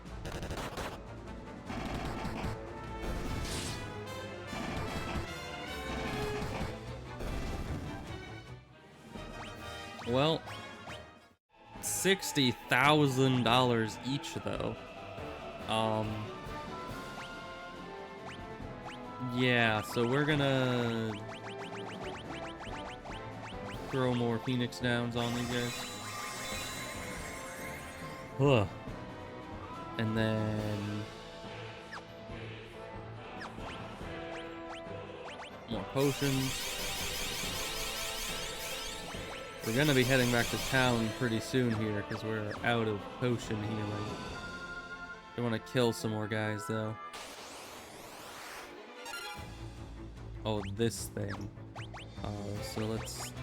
Well, $60,000 each though. Yeah, so we're gonna throw more Phoenix Downs on these guys. Ugh. And then more potions. We're gonna be heading back to town pretty soon here because we're out of potion healing. I want to kill some more guys though. Oh, this thing. So let's...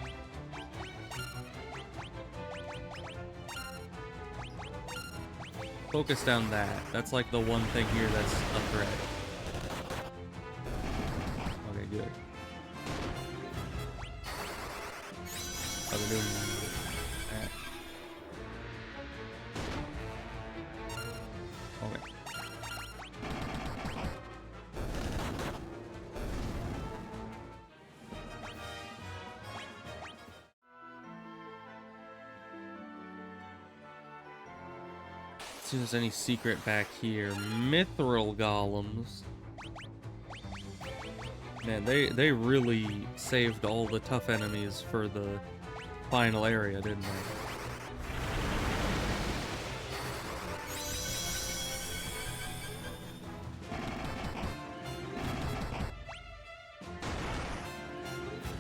focus down that. That's like the one thing here that's a threat. Okay, good. Oh, they're doing that. Okay. See if there's any secret back here. Mithril golems. Man, they really saved all the tough enemies for the final area, didn't they?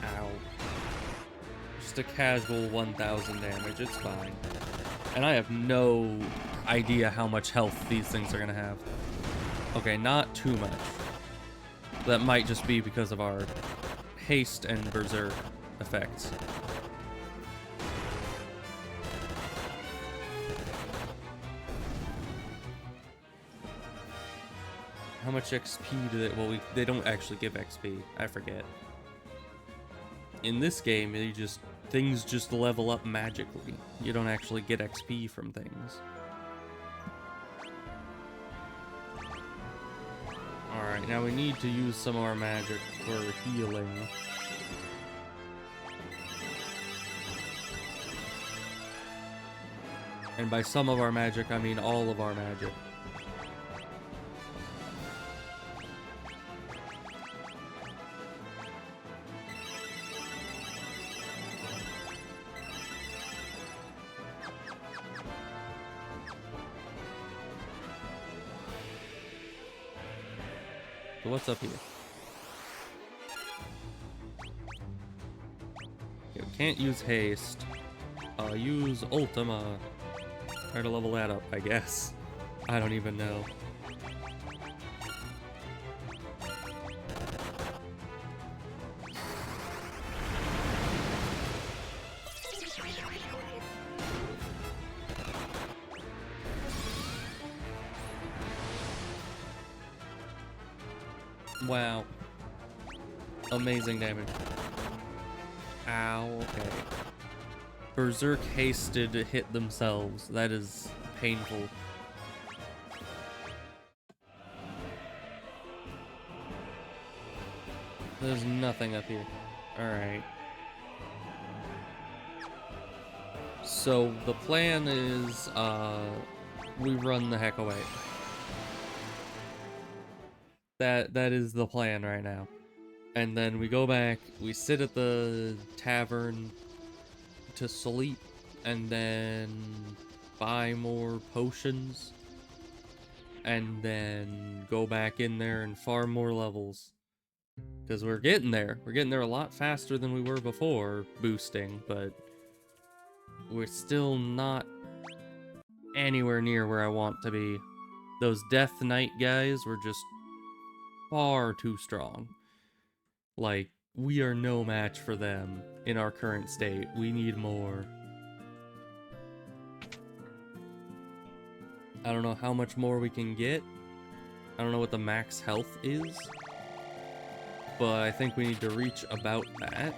Ow. Just a casual 1,000 damage, it's fine. And I have no idea how much health these things are gonna have. Okay, not too much. That might just be because of our haste and berserk effects. How much XP do they... well, they don't actually give XP. I forget. In this game, things just level up magically. You don't actually get XP from things. Alright, now we need to use some of our magic for healing. And by some of our magic, I mean all of our magic. So what's up here? Okay, we can't use haste. Use Ultima. Try to level that up, I guess. I don't even know. Wow. Amazing damage. Ow, okay. Berserk hasted hit themselves. That is painful. There's nothing up here. Alright. So the plan is, we run the heck away. That is the plan right now. And then we go back, we sit at the tavern to sleep, and then buy more potions, and then go back in there and farm more levels. Because we're getting there. We're getting there a lot faster than we were before boosting, but we're still not anywhere near where I want to be. Those Death Knight guys were just far too strong. Like, we are no match for them in our current state. We need more. I don't know how much more we can get. I don't know what the max health is. but I think we need to reach about that.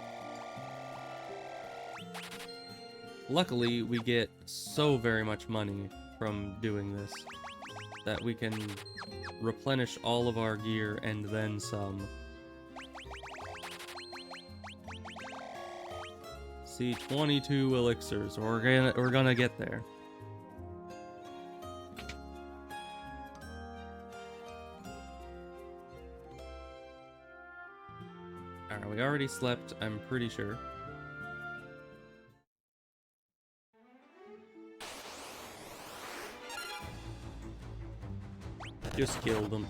Luckily, we get so very much money from doing this that we can replenish all of our gear and then some. See, 22 elixirs. We're gonna get there. Alright, we already slept, I'm pretty sure. Just killed them.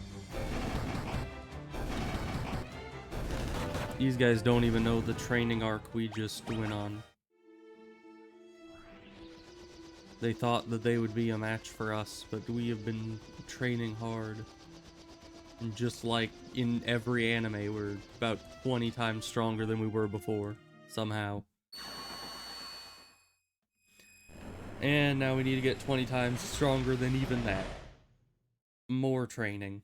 These guys don't even know the training arc we just went on. They thought that they would be a match for us, but we have been training hard. And just like in every anime, we're about 20 times stronger than we were before, somehow. And now we need to get 20 times stronger than even that. More training.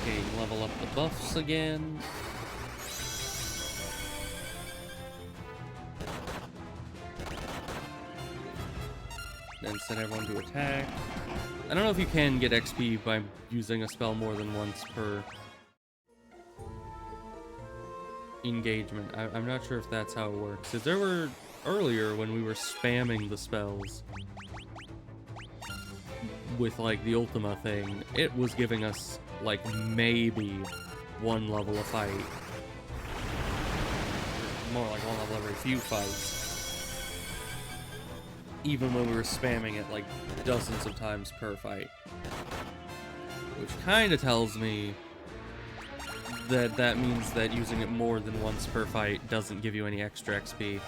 Okay, level up the buffs again. Then set everyone to attack. I don't know if you can get XP by using a spell more than once per engagement. I'm not sure if that's how it works. Because there were earlier when we were spamming the spells with like the Ultima thing, it was giving us like maybe one level of fight. Or more like one level every few fights. Even when we were spamming it like dozens of times per fight. Which kind of tells me that that means that using it more than once per fight doesn't give you any extra XP.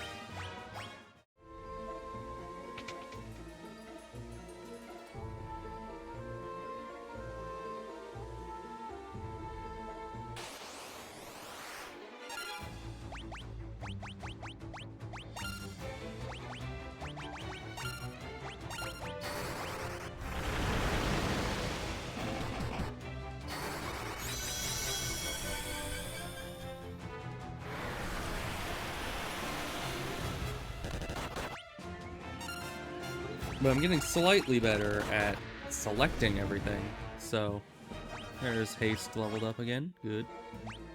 But I'm getting slightly better at selecting everything. So, there's haste leveled up again. Good.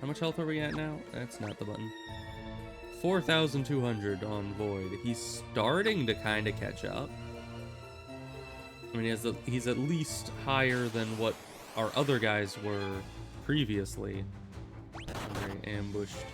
How much health are we at now? That's not the button. 4,200 on Void. He's starting to kind of catch up. I mean, he's at least higher than what our other guys were previously. Very ambushed.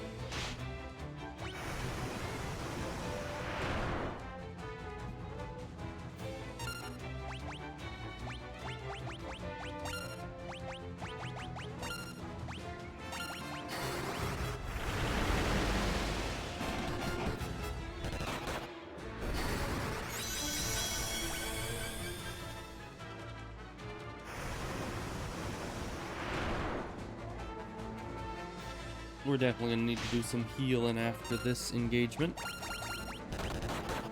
We're definitely gonna need to do some healing after this engagement.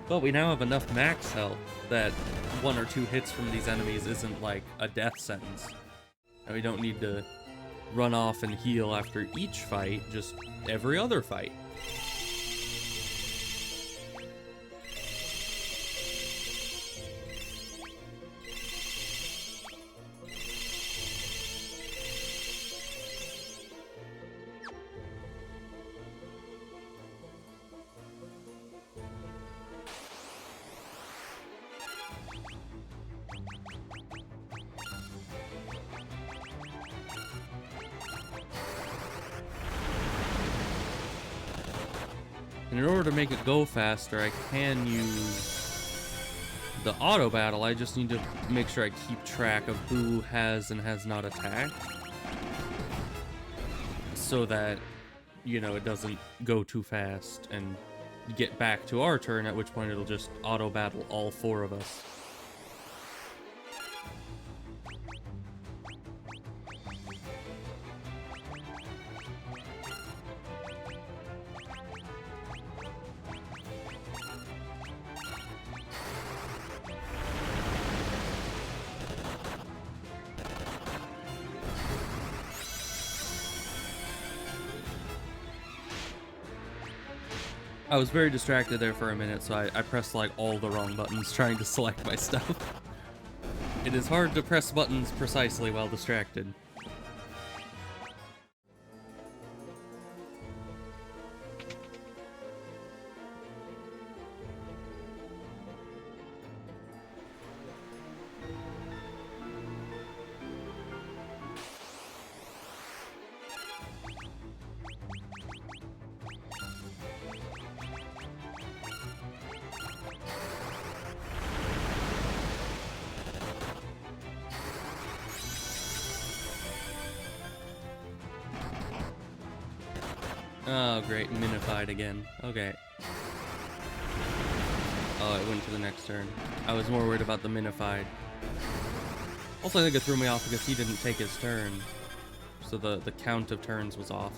But we now have enough max health that 1 or 2 hits from these enemies isn't like a death sentence. And we don't need to run off and heal after each fight, just every other fight. And in order to make it go faster, I can use the auto battle. I just need to make sure I keep track of who has and has not attacked. So that, you know, it doesn't go too fast and get back to our turn, at which point it'll just auto-battle all 4 of us. I was very distracted there for a minute, so I pressed like all the wrong buttons trying to select my stuff. It is hard to press buttons precisely while distracted. Oh, great. Minified again. Okay. Oh, it went to the next turn. I was more worried about the minified. Also, I think it threw me off because he didn't take his turn. So the count of turns was off.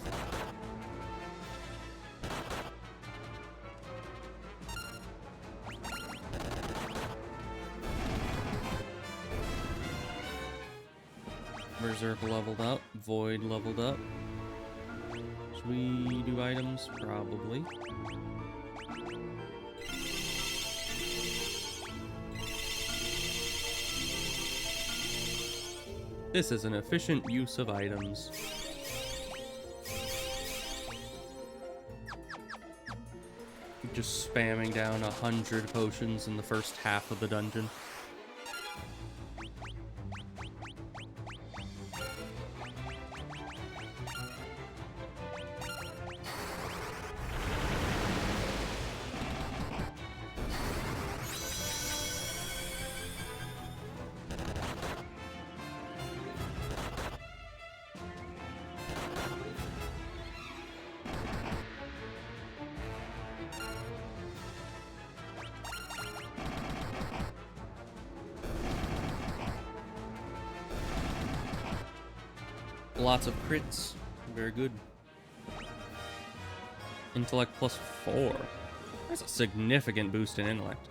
Berserk leveled up. Void leveled up. Should we do items? Probably. This is an efficient use of items. Just spamming down 100 potions in the first half of the dungeon. Lots of crits. Very good. Intellect +4. That's a significant boost in intellect.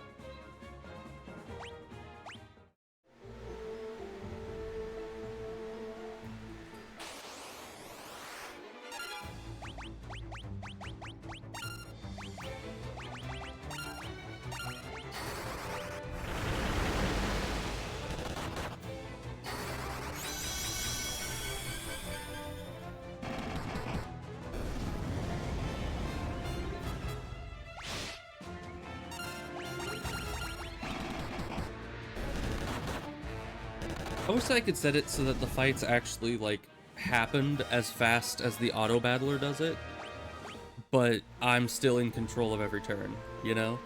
I wish I could set it so that the fights actually, like, happened as fast as the auto-battler does it, but I'm still in control of every turn, you know?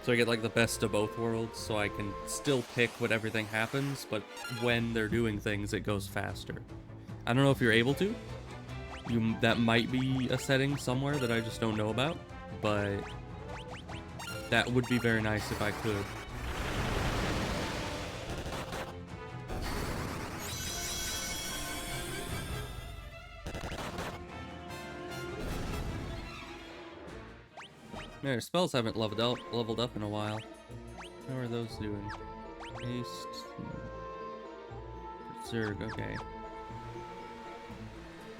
So I get, like, the best of both worlds, so I can still pick what everything happens, but when they're doing things, it goes faster. I don't know if you're able to. That might be a setting somewhere that I just don't know about, but that would be very nice if I could. Their spells haven't leveled up in a while. How are those doing? Haste. Berserk, okay.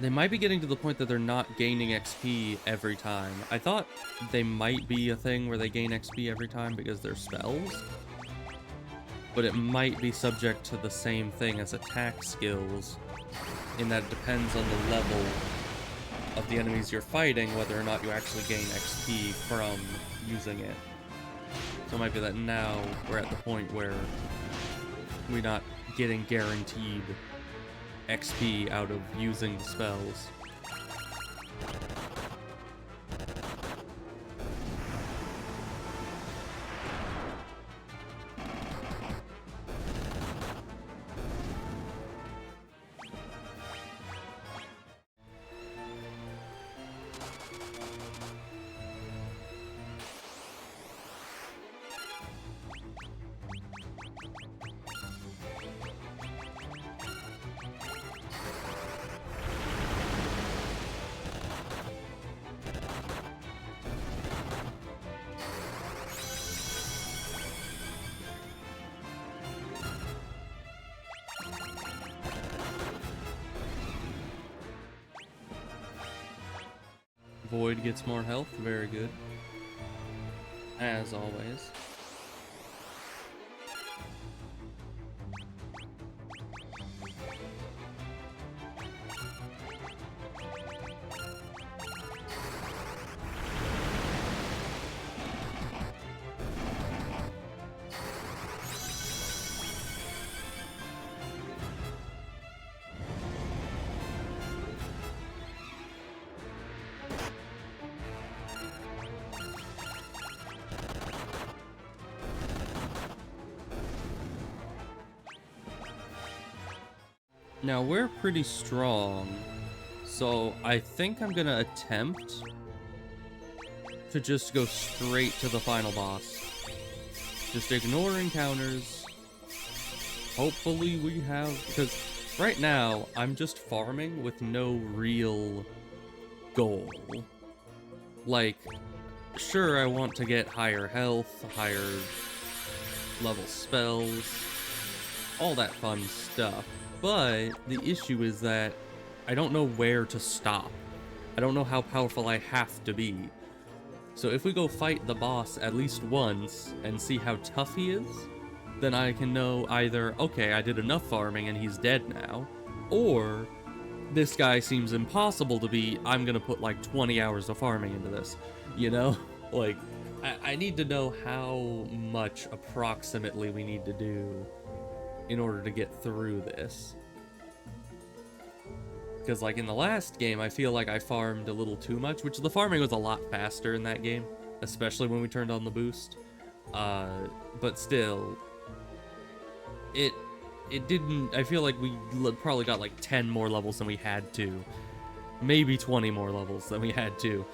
They might be getting to the point that they're not gaining XP every time. I thought they might be a thing where they gain XP every time because they're spells. But it might be subject to the same thing as attack skills, in that it depends on the level of the enemies you're fighting, whether or not you actually gain XP from using it. So it might be that now we're at the point where we're not getting guaranteed XP out of using the spells. Void gets more health. Very good. As always. Now, we're pretty strong, so I think I'm gonna attempt to just go straight to the final boss. Just ignore encounters. Hopefully we have... because right now, I'm just farming with no real goal. Like, sure, I want to get higher health, higher level spells, all that fun stuff. But the issue is that I don't know where to stop. I don't know how powerful I have to be. So if we go fight the boss at least once and see how tough he is, then I can know either, okay, I did enough farming and he's dead now, or this guy seems impossible to beat, I'm gonna put like 20 hours of farming into this, you know? Like, I need to know how much approximately we need to do in order to get through this. Because like in the last game, I feel like I farmed a little too much, which the farming was a lot faster in that game, especially when we turned on the boost. But still, it didn't, I feel like we probably got like 10 more levels than we had to. Maybe 20 more levels than we had to.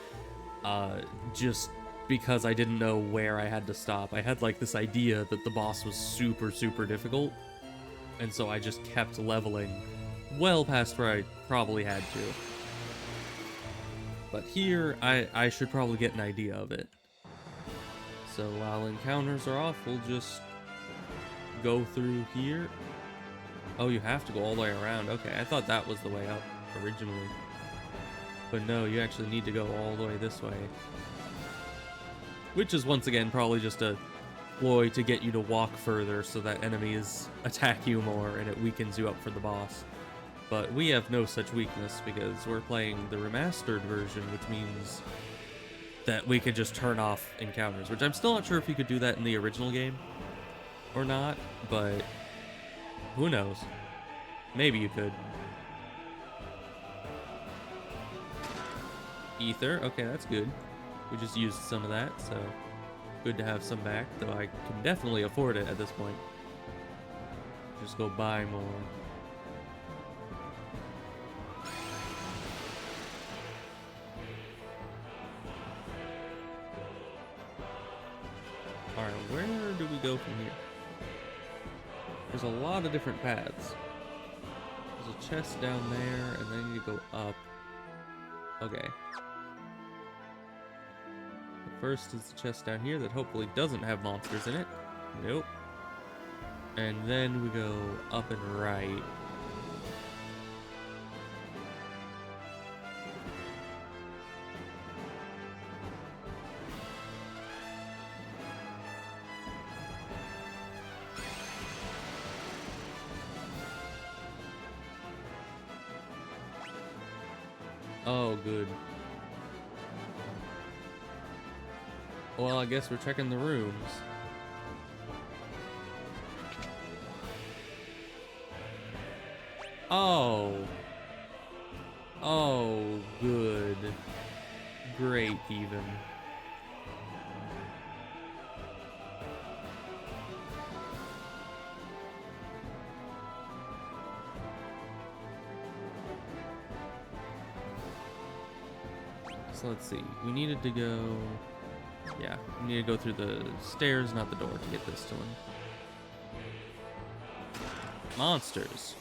Just because I didn't know where I had to stop. I had like this idea that the boss was super, super difficult. And so I just kept leveling well past where I probably had to. But here, I should probably get an idea of it. So while encounters are off, we'll just go through here. Oh, you have to go all the way around. Okay, I thought that was the way up originally. But no, you actually need to go all the way this way. Which is, once again, probably just a ploy to get you to walk further so that enemies attack you more and it weakens you up for the boss. But we have no such weakness because we're playing the remastered version, which means that we could just turn off encounters, which I'm still not sure if you could do that in the original game or not, but who knows? Maybe you could. Ether, okay, that's good. We just used some of that, so good to have some back, though I can definitely afford it at this point. Just go buy more. Alright, where do we go from here? There's a lot of different paths. There's a chest down there, and then you go up. Okay. First is the chest down here that hopefully doesn't have monsters in it. Nope. And then we go up and right. Oh, good. Well, I guess we're checking the rooms. Oh. Oh, good. Great, even. So let's see. We needed to go... Yeah, we need to go through the stairs, not the door, to get this to him. Monsters.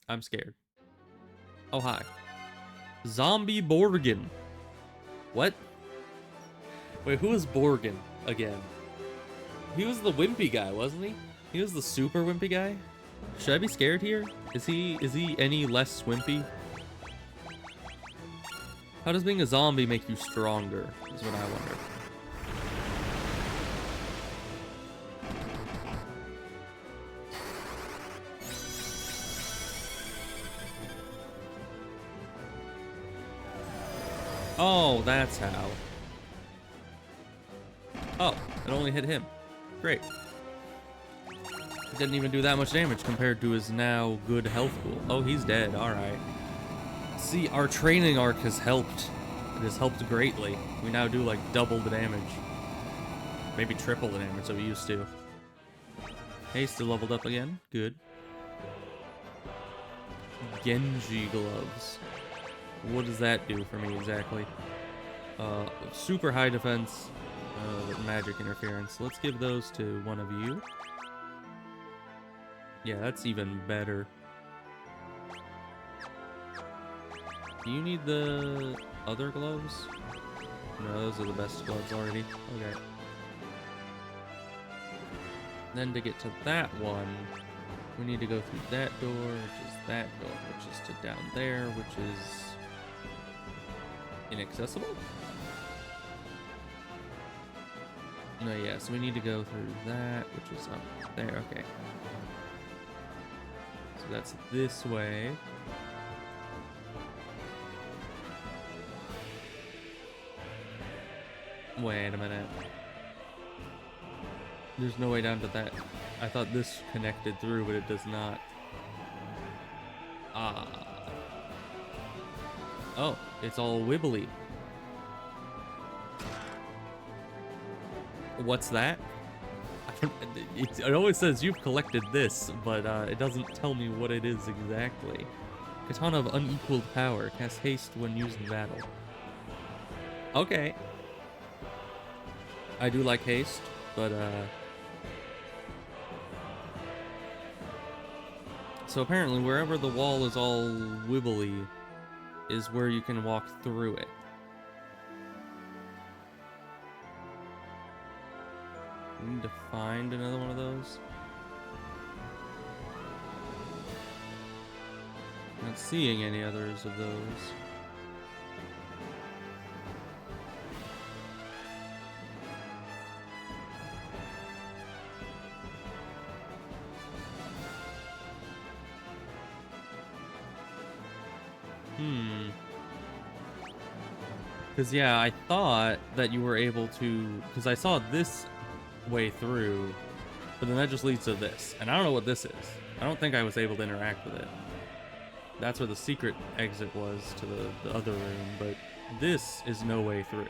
I'm scared. Oh, hi. Zombie Borgin. What? Wait, who is Borgin again? He was the wimpy guy, wasn't he? He was the super wimpy guy? Should I be scared here? Is he any less wimpy? How does being a zombie make you stronger, is what I wonder. Oh, that's how. Oh, it only hit him. Great. It didn't even do that much damage compared to his now good health pool. Oh, he's dead. Alright. See, our training arc has helped. It has helped greatly. We now do like double the damage. Maybe triple the damage that we used to. Haste leveled up again. Good. Genji gloves. What does that do for me exactly? Super high defense, magic interference. Let's give those to one of you. Yeah, that's even better. Do you need the other gloves? No, those are the best gloves already. Okay. Then to get to that one, we need to go through that door, which is that door, which is to down there, which is inaccessible? No, yeah, so we need to go through that, which is up there. Okay. So that's this way. Wait a minute. There's no way down to that. I thought this connected through, but it does not. Ah. Oh, it's all wibbly. What's that? It always says you've collected this, but it doesn't tell me what it is exactly. Katana of unequaled power. Cast haste when used in battle. Okay. I do like haste, but so apparently wherever the wall is all wibbly is where you can walk through it. We need to find another one of those. Not seeing any others of those. Because, yeah, I thought that you were able to... Because I saw this way through, but then that just leads to this. And I don't know what this is. I don't think I was able to interact with it. That's where the secret exit was to the other room, but this is no way through.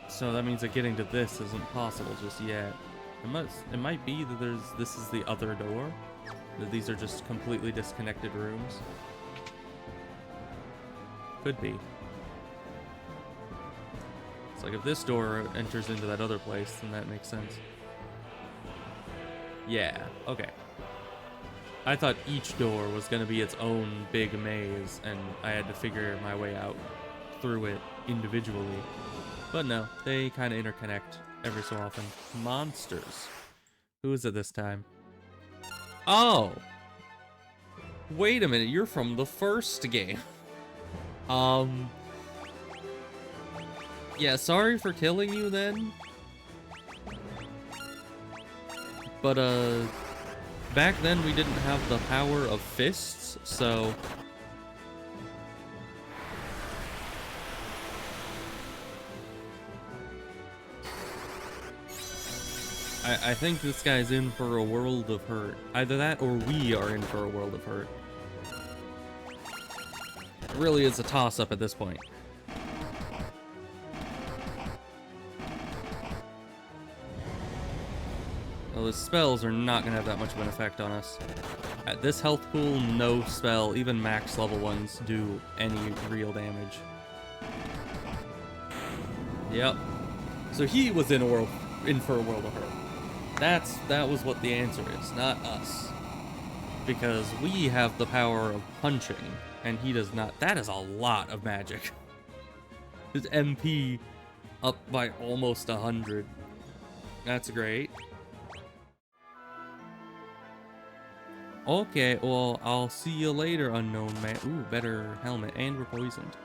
So that means that getting to this isn't possible just yet. It might be that this is the other door. That these are just completely disconnected rooms. Could be. It's like if this door enters into that other place, then that makes sense. Yeah, okay. I thought each door was going to be its own big maze, and I had to figure my way out through it individually. But no, they kind of interconnect every so often. Monsters. Who is it this time? Oh! Wait a minute, you're from the first game. Yeah, sorry for killing you then. But, back then we didn't have the power of fists, so... I think this guy's in for a world of hurt. Either that or we are in for a world of hurt. It really is a toss-up at this point. Well, the spells are not going to have that much of an effect on us. At this health pool, no spell, even max level ones, do any real damage. Yep. So he was in for a world of hurt. That was what the answer is, not us. Because we have the power of punching, and he does not. That is a lot of magic. His MP up by almost 100. That's great. Okay, well, I'll see you later, unknown man. Ooh, better helmet, and we're poisoned.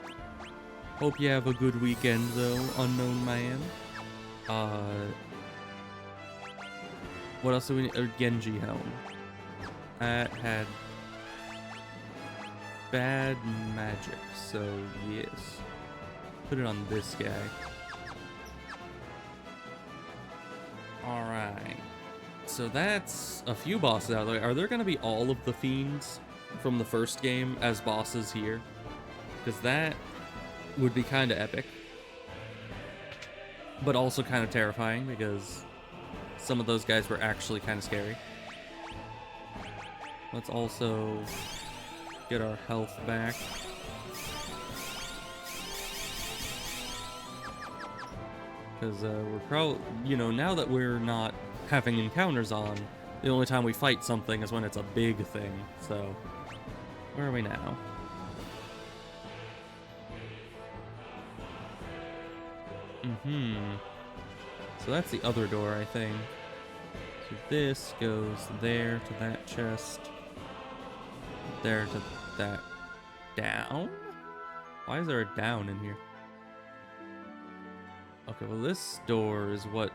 Hope you have a good weekend, though, unknown man. What else do we need? A Genji helm. That had bad magic, so yes. Put it on this guy. Alright. So that's a few bosses out there. Are there going to be all of the fiends from the first game as bosses here? Because that would be kind of epic. But also kind of terrifying because some of those guys were actually kind of scary. Let's also get our health back. Because we're probably, you know, now that we're not having encounters on, the only time we fight something is when it's a big thing. So, where are we now? So that's the other door, I think. So this goes there to that chest. There to that. Down? Why is there a down in here? Okay, well this door is what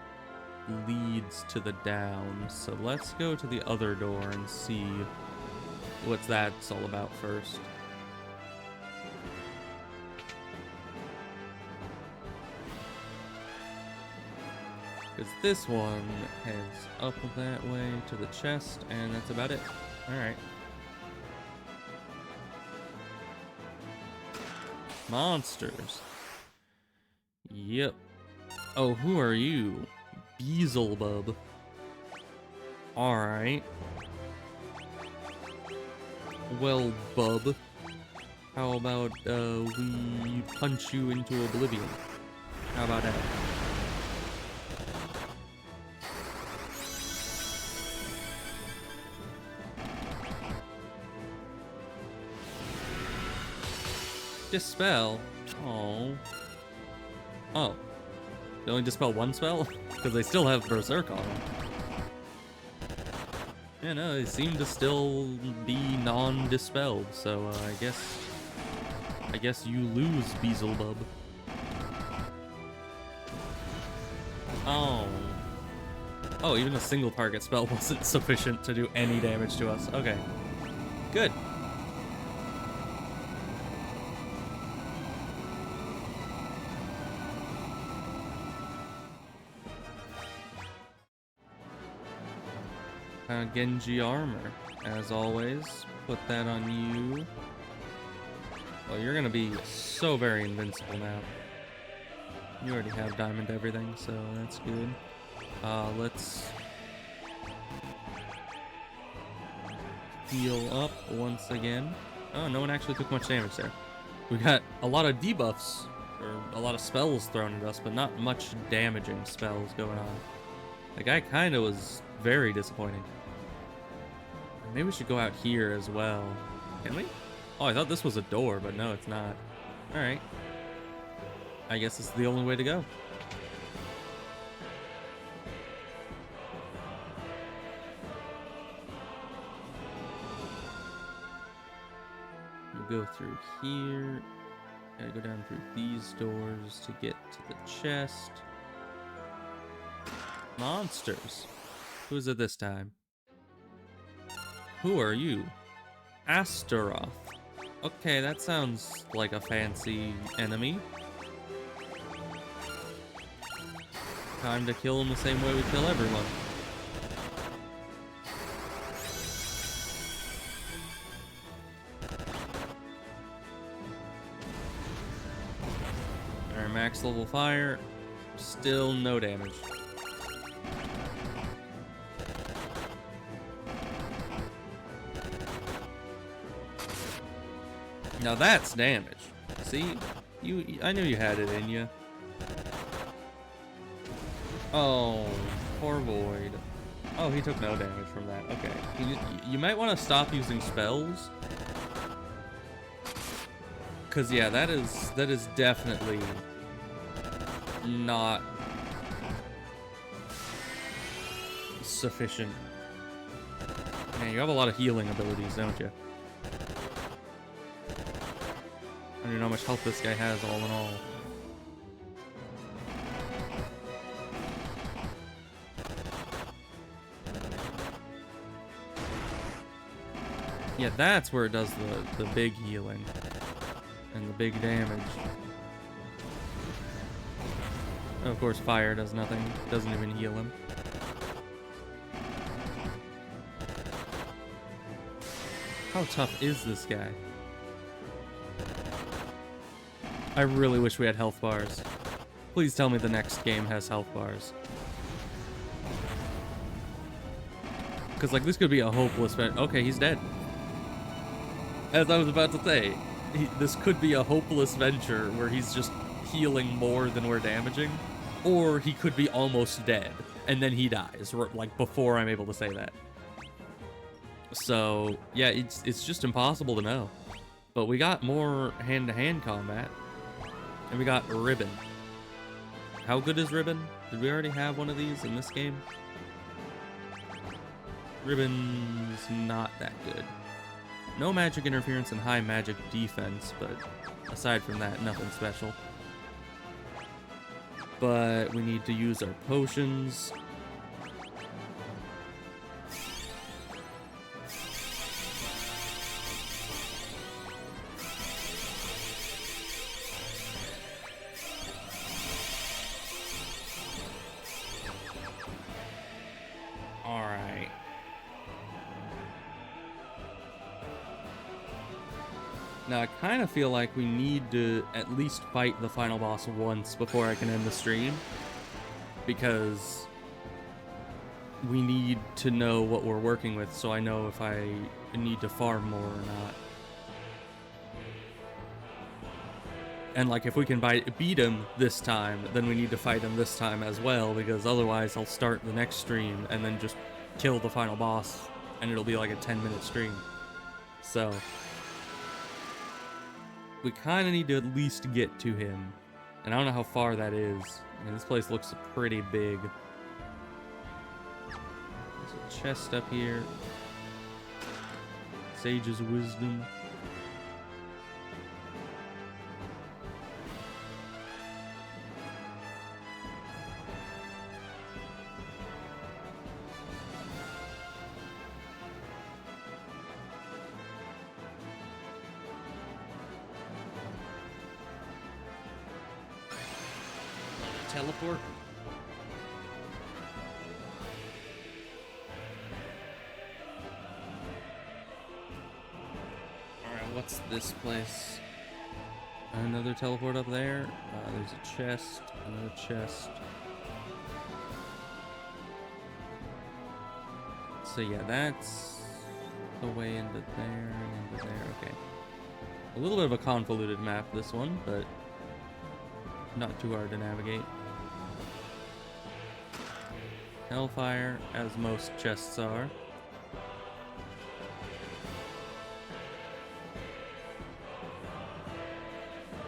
leads to the down. So let's go to the other door and see what that's all about first. Because this one heads up that way to the chest, and that's about it. Alright. Monsters. Yep. Oh, who are you? Beelzebub. Alright. Well, bub. How about, we punch you into oblivion? How about that? Dispel? Oh. Oh. They only dispel one spell? Because they still have Berserk on them. Yeah, no, they seem to still be non-dispelled, so I guess you lose, Beelzebub. Oh. Oh, even a single target spell wasn't sufficient to do any damage to us. Okay. Good. Genji armor, as always. Put that on you. Well, you're gonna be so very invincible now. You already have diamond everything, so that's good. Let's heal up once again. Oh, no one actually took much damage there. We got a lot of debuffs, or a lot of spells thrown at us, but not much damaging spells going on. The guy kinda was very disappointing. Maybe we should go out here as well. Can we? Oh, I thought this was a door, but no, it's not. Alright. I guess this is the only way to go. We'll go through here. Gotta go down through these doors to get to the chest. Monsters. Who's it this time? Who are you? Astaroth. Okay, that sounds like a fancy enemy. Time to kill him the same way we kill everyone. Alright, max level fire. Still no damage. Now that's damage. See? I knew you had it in you. Oh, poor Void. Oh, he took no damage from that. Okay. You might want to stop using spells. Cause yeah, that is definitely not sufficient Man, you have a lot of healing abilities, don't you? I don't even know how much health this guy has, all in all. Yeah, that's where it does the big healing and the big damage. And of course, fire does nothing. Doesn't even heal him. How tough is this guy? I really wish we had health bars. Please tell me the next game has health bars. Because, like, this could be a hopeless bet. Okay, he's dead. As I was about to say, this could be a hopeless venture where he's just healing more than we're damaging. Or he could be almost dead, and then he dies, like, before I'm able to say that. So, yeah, it's just impossible to know. But we got more hand-to-hand combat. And we got Ribbon. How good is Ribbon? Did we already have one of these in this game? Ribbon's not that good. No magic interference and high magic defense, but aside from that, nothing special. But we need to use our potions. Alright. Now, I kind of feel like we need to at least fight the final boss once before I can end the stream. Because we need to know what we're working with so I know if I need to farm more or not. And, like, if we can beat him this time, then we need to fight him this time as well, because otherwise I'll start the next stream and then just kill the final boss, and it'll be like a 10-minute stream. So we kind of need to at least get to him. And I don't know how far that is. I mean, this place looks pretty big. There's a chest up here. Sage's Wisdom. Teleport. Alright, what's this place? Another teleport up there. There's a chest. Another chest. So yeah, that's the way into there and into there. Okay. A little bit of a convoluted map, this one, but not too hard to navigate. Hellfire, as most chests are.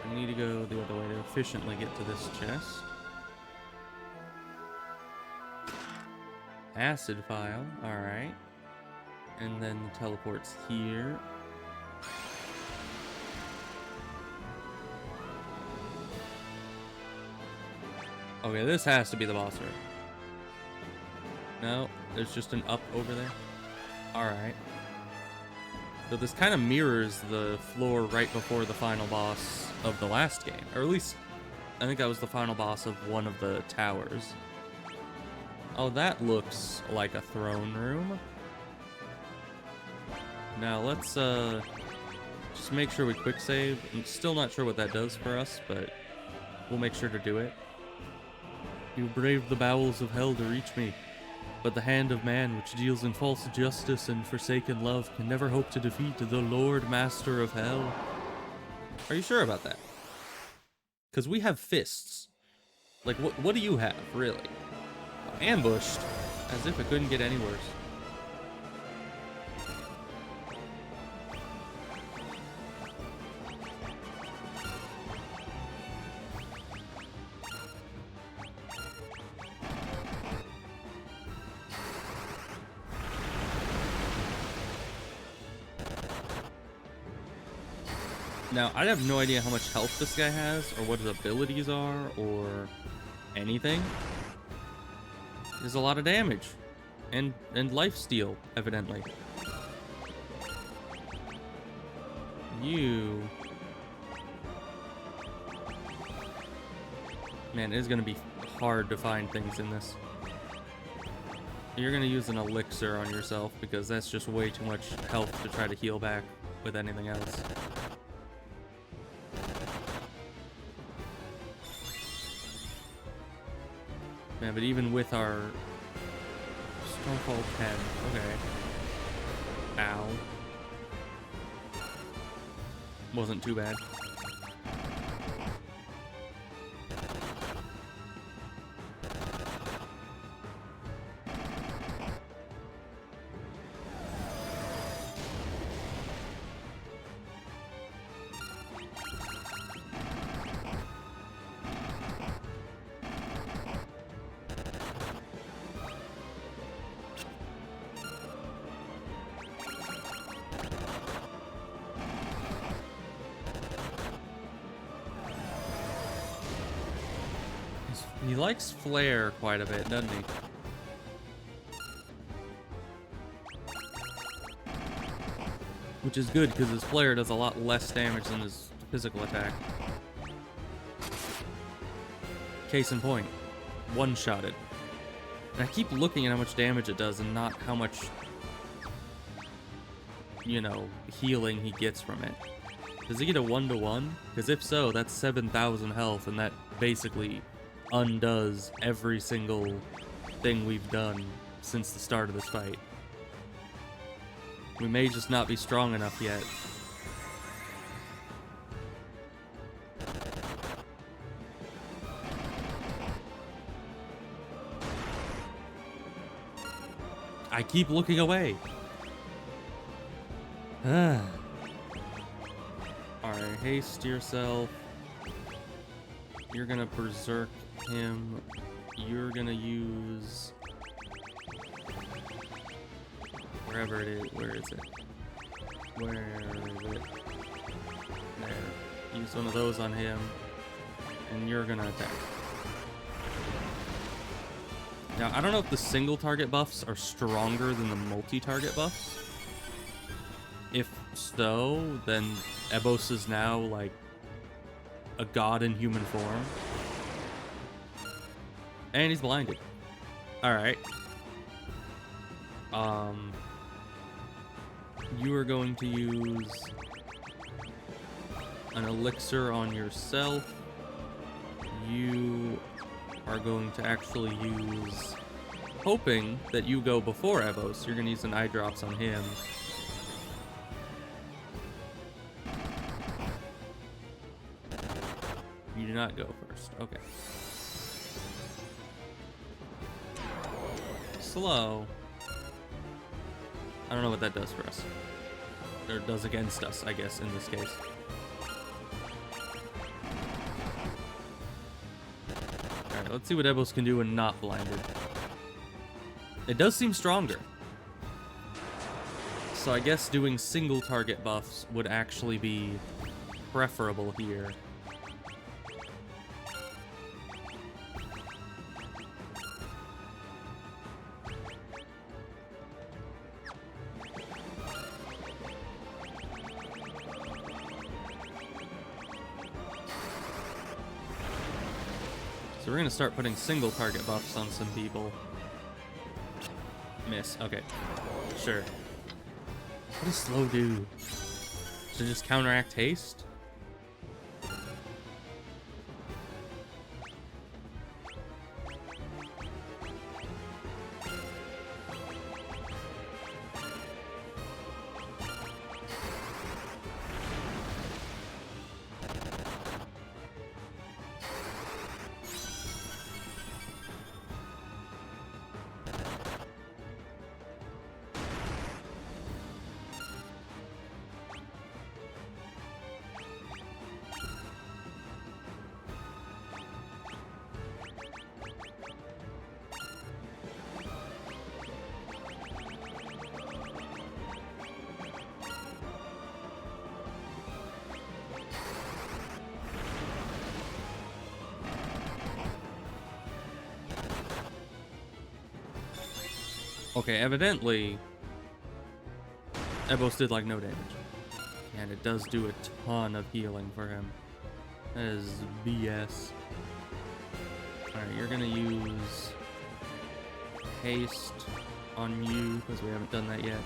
I need to go the other way to efficiently get to this chest. Acid Vial, alright. And then the teleport's here. Okay, this has to be the boss room. No, there's just an up over there. Alright. So this kind of mirrors the floor right before the final boss of the last game. Or at least, I think that was the final boss of one of the towers. Oh, that looks like a throne room. Now let's just make sure we quick save. I'm still not sure what that does for us, but we'll make sure to do it. You braved the bowels of hell to reach me, but the hand of man, which deals in false justice and forsaken love, can never hope to defeat the Lord Master of Hell. Are you sure about that? Because we have fists. Like, what do you have, really? Ambushed, as if it couldn't get any worse. Now, I have no idea how much health this guy has, or what his abilities are, or anything. There's a lot of damage. And lifesteal, evidently. You... Man, it is going to be hard to find things in this. You're going to use an elixir on yourself, because that's just way too much health to try to heal back with anything else. Man, but even with our Stormfall 10, okay. Ow. Wasn't too bad. He likes flare quite a bit, doesn't he? Which is good, because his flare does a lot less damage than his physical attack. Case in point, one-shotted. And I keep looking at how much damage it does and not how much, you know, healing he gets from it. Does he get a 1-to-1? Because if so, that's 7,000 health, and that basically undoes every single thing we've done since the start of this fight. We may just not be strong enough yet. I keep looking away. Alright, haste yourself. You're gonna berserk him. You're gonna use wherever it is. Where is it? Where is it? There. Use one of those on him, and you're gonna attack. Now, I don't know if the single target buffs are stronger than the multi-target buffs. If so, then Ebos is now like a god in human form. And he's blinded. Alright. You are going to use an elixir on yourself. You are going to actually use... Hoping that you go before Evos, you're going to use an eye drops on him. You do not go first. Okay. Slow. I don't know what that does for us. Or does against us, I guess, in this case. Alright, let's see what Ebos can do when not blinded. It does seem stronger. So I guess doing single target buffs would actually be preferable here. So we're gonna start putting single target buffs on some people. Miss. Okay. Sure. What does slow do? Should it just counteract haste? Okay, evidently, Ebos did like no damage. And it does do a ton of healing for him. That is BS. Alright, you're gonna use haste on you, because we haven't done that yet.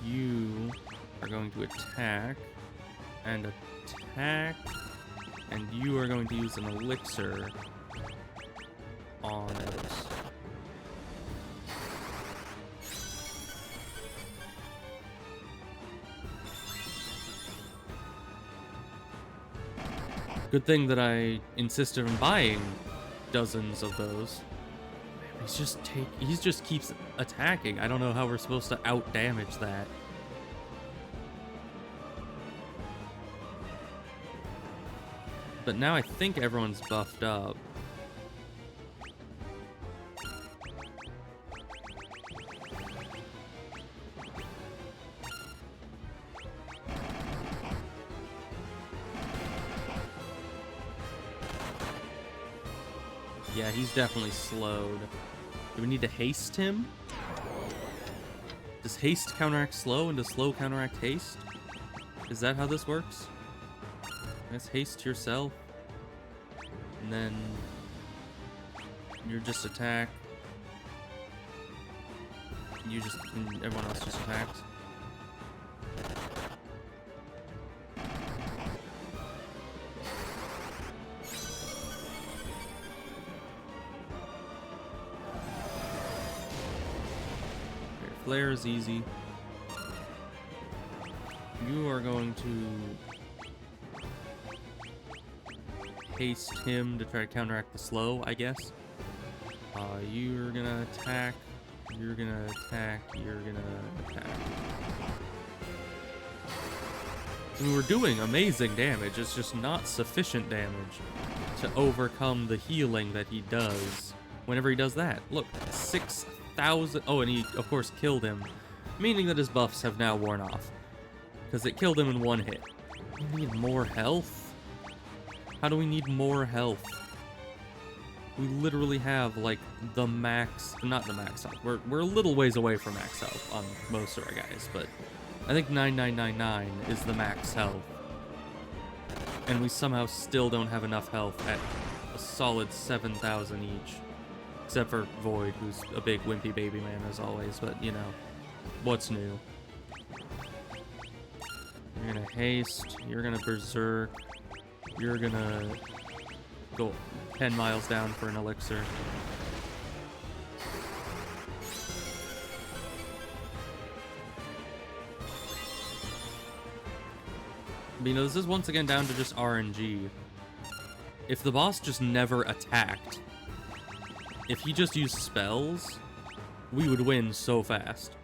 You are going to attack, and attack, and you are going to use an elixir on Ebos. Good thing that I insisted on buying dozens of those. Man, he just keeps attacking. I don't know how we're supposed to out damage that. But now I think everyone's buffed up. Yeah, he's definitely slowed. Do we need to haste him? Does haste counteract slow and does slow counteract haste? Is that how this works? Let's haste yourself. And then you just attack. And everyone else just attacks. Flare is easy. You are going to haste him to try to counteract the slow, I guess. You're gonna attack. You're gonna attack. You're gonna attack. And we're doing amazing damage. It's just not sufficient damage to overcome the healing that he does whenever he does that. Look, 6,000. Oh, and he, of course, killed him, meaning that his buffs have now worn off. Because it killed him in one hit. We need more health? How do we need more health? We literally have, like, the max... Not the max health. We're a little ways away from max health on most of our guys, but I think 9999 is the max health. And we somehow still don't have enough health at a solid 7,000 each. Except for Void, who's a big wimpy baby man as always, but, you know, what's new? You're gonna haste, you're gonna berserk, you're gonna go 10 miles down for an elixir. But, you know, this is once again down to just RNG. If the boss just never attacked, if he just used spells, we would win so fast.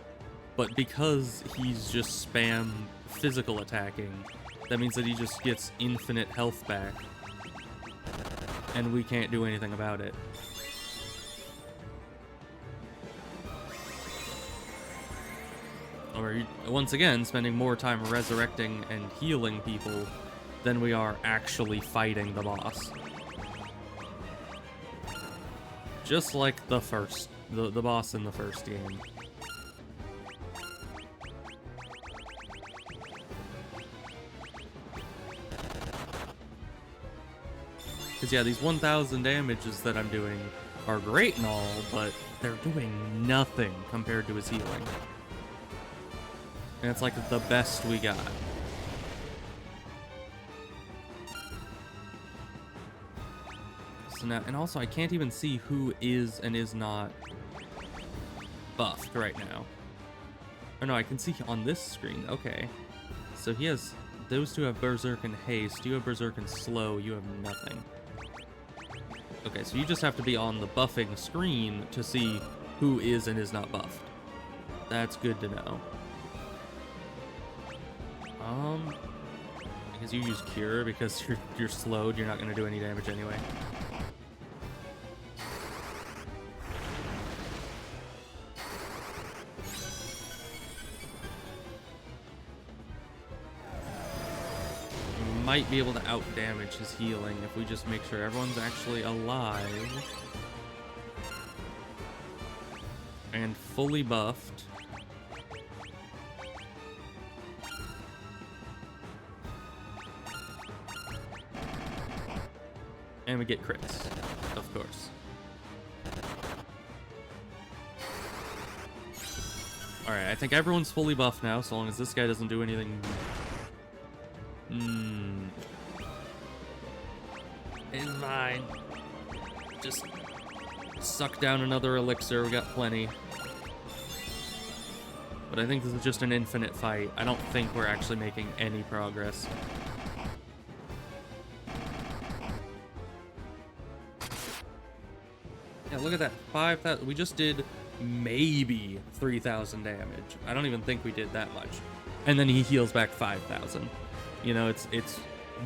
But because he's just spam physical attacking, that means that he just gets infinite health back. And we can't do anything about it. Or, once again, spending more time resurrecting and healing people than we are actually fighting the boss. Just like the boss in the first game. Because yeah, these 1,000 damages that I'm doing are great and all, but they're doing nothing compared to his healing. And it's like the best we got. So now, and also I can't even see who is and is not buffed right now. Oh no, I can see on this screen. Okay. So he has, those two have Berserk and Haste. You have Berserk and Slow. You have nothing. Okay, so you just have to be on the buffing screen to see who is and is not buffed. That's good to know. I guess you use Cure because you're slowed. You're not going to do any damage anyway. We might be able to out damage his healing if we just make sure everyone's actually alive. And fully buffed. And we get crits, of course. Alright, I think everyone's fully buffed now, so long as this guy doesn't do anything... It's fine. Just suck down another elixir, we got plenty. But I think this is just an infinite fight. I don't think we're actually making any progress. Yeah, look at that. 5,000. We just did maybe 3,000 damage. I don't even think we did that much. And then he heals back 5,000. You know, it's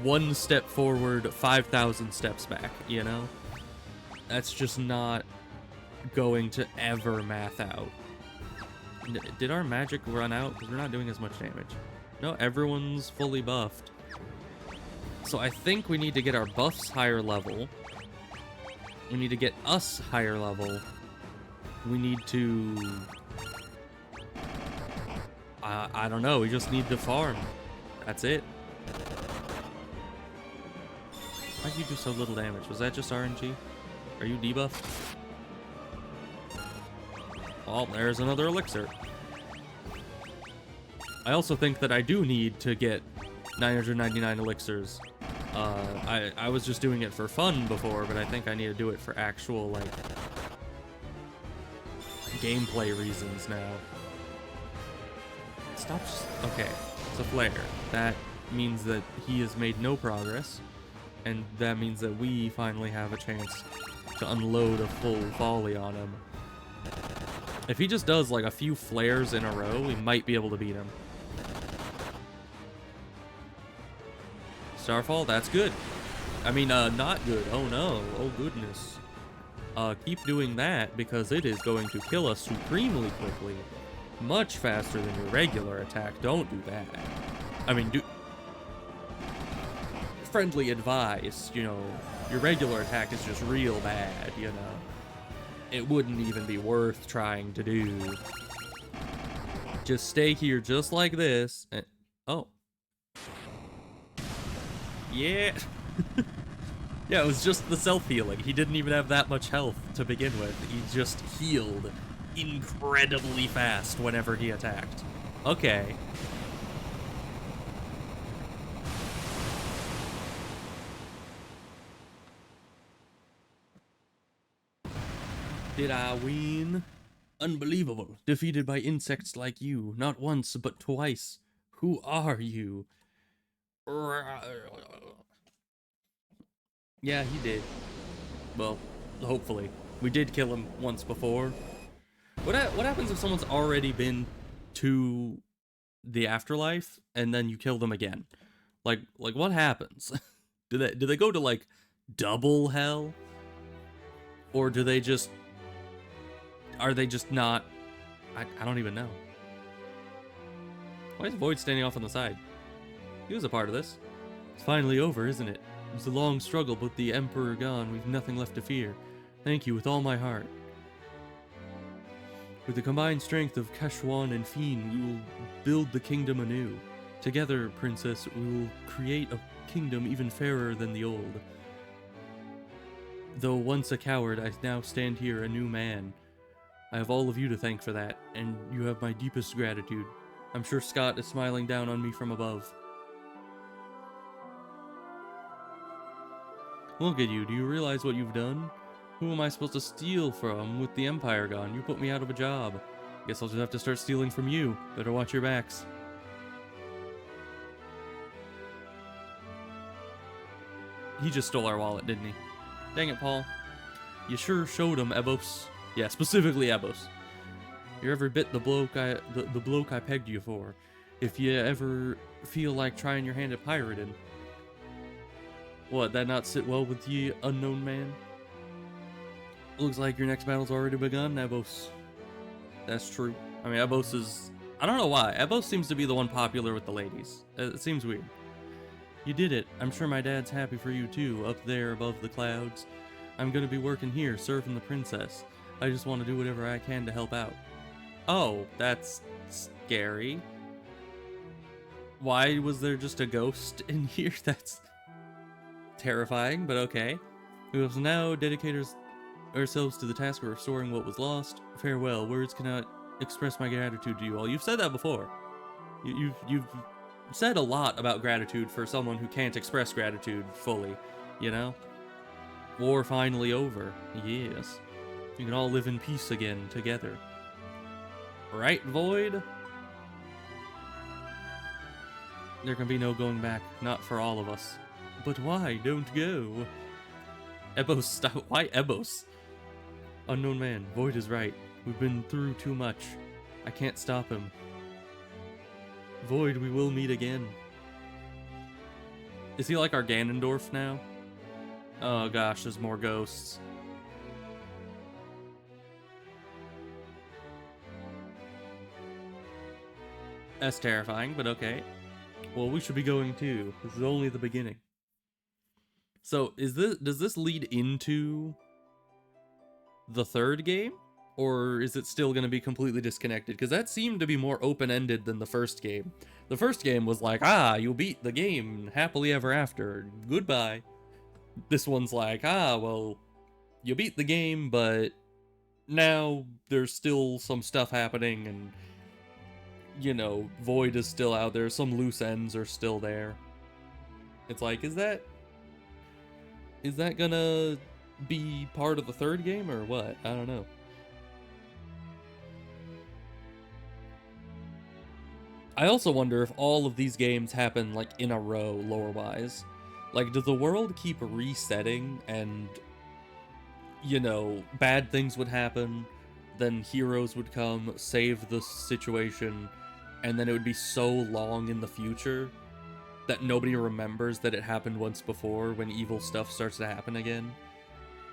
one step forward, 5,000 steps back, you know? That's just not going to ever math out. Did our magic run out? Because we're not doing as much damage. No, everyone's fully buffed. So I think we need to get our buffs higher level. We need to get us higher level. We need to... I don't know. We just need to farm. That's it. Why'd you do so little damage? Was that just RNG? Are you debuffed? Oh, there's another elixir. I also think that I do need to get 999 elixirs. I was just doing it for fun before, but I think I need to do it for actual, like, gameplay reasons now. Stop. Okay, it's a flare. That means that he has made no progress, and that means that we finally have a chance to unload a full volley on him. If he just does like a few flares in a row, we might be able to beat him. Starfall, that's good. I mean, not good. Oh no. Oh goodness. Keep doing that because it is going to kill us supremely quickly. Much faster than your regular attack. Don't do that. I mean, do... Friendly advice, you know, your regular attack is just real bad, you know. It wouldn't even be worth trying to do. Just stay here just like this. And, oh. Yeah. Yeah, it was just the self-healing. He didn't even have that much health to begin with. He just healed incredibly fast whenever he attacked. Okay. Did I win? Unbelievable. Defeated by insects like you. Not once, but twice. Who are you? Yeah, he did. Well, hopefully. We did kill him once before. What happens if someone's already been to the afterlife and then you kill them again? Like what happens? do they go to like double hell? Or do they just... Are they just not... I don't even know. Why is Void standing off on the side? He was a part of this. It's finally over, isn't it? It was a long struggle, but the Emperor gone, we've nothing left to fear. Thank you with all my heart. With the combined strength of Keshwan and Fiend, we will build the kingdom anew. Together, Princess, we will create a kingdom even fairer than the old. Though once a coward, I now stand here a new man. I have all of you to thank for that, and you have my deepest gratitude. I'm sure Scott is smiling down on me from above. Look at you, do you realize what you've done? Who am I supposed to steal from with the Empire gone? You put me out of a job. Guess I'll just have to start stealing from you. Better watch your backs. He just stole our wallet, didn't he? Dang it, Paul. You sure showed him, Ebos. Yeah, specifically Ebos. You're every bit the bloke I pegged you for. If you ever feel like trying your hand at pirating. What, that not sit well with you, unknown man? Looks like your next battle's already begun, Ebos. That's true. I mean, Ebos is... I don't know why. Ebos seems to be the one popular with the ladies. It seems weird. You did it. I'm sure my dad's happy for you too, up there above the clouds. I'm gonna be working here, serving the princess. I just want to do whatever I can to help out. Oh, that's scary. Why was there just a ghost in here? That's terrifying, but okay. We must now dedicate ourselves to the task of restoring what was lost. Farewell. Words cannot express my gratitude to you all. You've said that before. You've said a lot about gratitude for someone who can't express gratitude fully, you know? War finally over. Yes. You can all live in peace again together. Right, Void? There can be no going back, not for all of us. But why? Don't go. Ebos, stop. Why Ebos? Unknown man, Void is right. We've been through too much. I can't stop him. Void, we will meet again. Is he like our Ganondorf now? Oh gosh, there's more ghosts. That's terrifying, but okay. Well, we should be going too. This is only the beginning. So, does this lead into the third game? Or is it still going to be completely disconnected? Because that seemed to be more open-ended than the first game. The first game was like, you beat the game, happily ever after, goodbye. This one's like, well, you beat the game, but now there's still some stuff happening, and, you know, Void is still out there, some loose ends are still there. It's like, is that gonna be part of the third game, or what? I don't know. I also wonder if all of these games happen, like, in a row, lore-wise. Like, does the world keep resetting, and, you know, bad things would happen, then heroes would come, save the situation, and then it would be so long in the future that nobody remembers that it happened once before when evil stuff starts to happen again.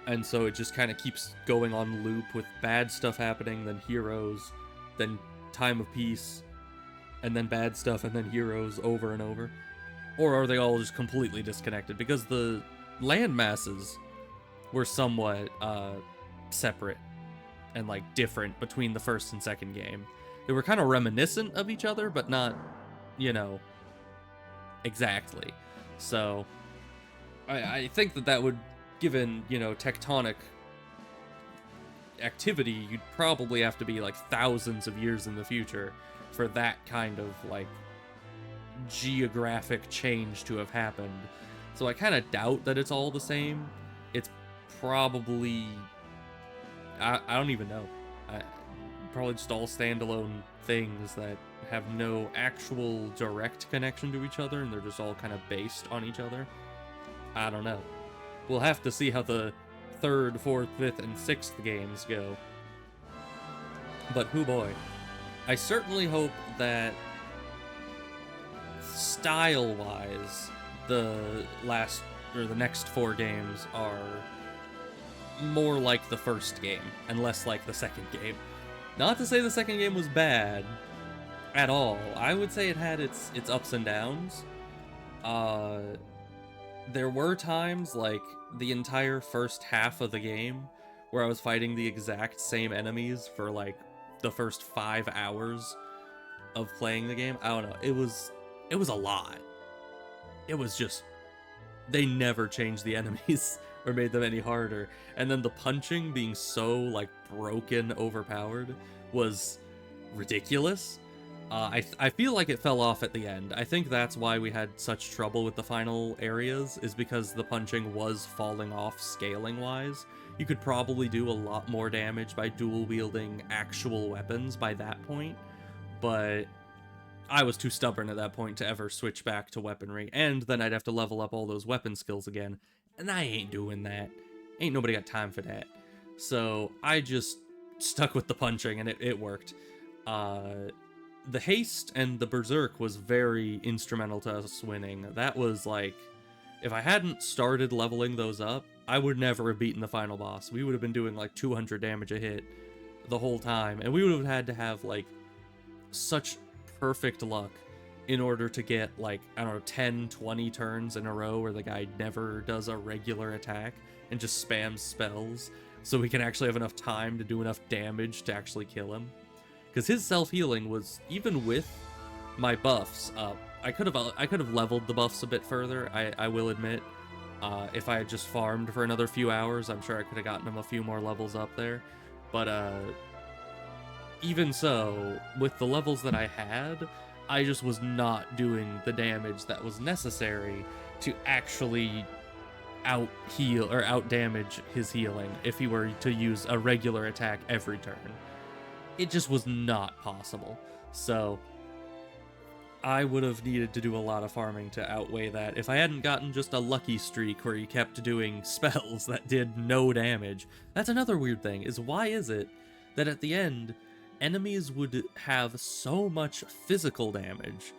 And so it just kind of keeps going on loop with bad stuff happening, then heroes, then time of peace, and then bad stuff, and then heroes over and over? Or are they all just completely disconnected? Because the land masses were somewhat separate and like different between the first and second game. They were kind of reminiscent of each other, but not, you know, exactly. So I think that would, given, you know, tectonic activity, you'd probably have to be like thousands of years in the future for that kind of, like, geographic change to have happened. So I kind of doubt that it's all the same. It's probably... I don't even know. Probably just all standalone things that have no actual direct connection to each other, and they're just all kind of based on each other. I don't know. We'll have to see how the third, fourth, fifth, and sixth games go. But hoo boy. I certainly hope that style-wise, the next four games are more like the first game and less like the second game. Not to say the second game was bad at all. I would say it had its ups and downs. There were times, like the entire first half of the game, where I was fighting the exact same enemies for like the first 5 hours of playing the game. I don't know. It was a lot. It was just, they never changed the enemies or made them any harder. And then the punching being so like broken, overpowered was ridiculous. I feel like it fell off at the end. I think that's why we had such trouble with the final areas, is because the punching was falling off scaling-wise. You could probably do a lot more damage by dual-wielding actual weapons by that point, but I was too stubborn at that point to ever switch back to weaponry, and then I'd have to level up all those weapon skills again, and I ain't doing that. Ain't nobody got time for that. So I just stuck with the punching, and it worked. The haste and the berserk was very instrumental to us winning. That was like, if I hadn't started leveling those up, I would never have beaten the final boss. We would have been doing like 200 damage a hit the whole time, and we would have had to have like such perfect luck in order to get like, I don't know, 10, 20 turns in a row where the guy never does a regular attack and just spams spells, so we can actually have enough time to do enough damage to actually kill him. Because his self-healing was, even with my buffs up, I could have leveled the buffs a bit further, I will admit. If I had just farmed for another few hours, I'm sure I could have gotten him a few more levels up there. But even so, with the levels that I had, I just was not doing the damage that was necessary to actually out-heal or out-damage his healing if he were to use a regular attack every turn. It just was not possible. So I would have needed to do a lot of farming to outweigh that. If I hadn't gotten just a lucky streak where he kept doing spells that did no damage. That's another weird thing, is why is it that at the end, enemies would have so much physical damage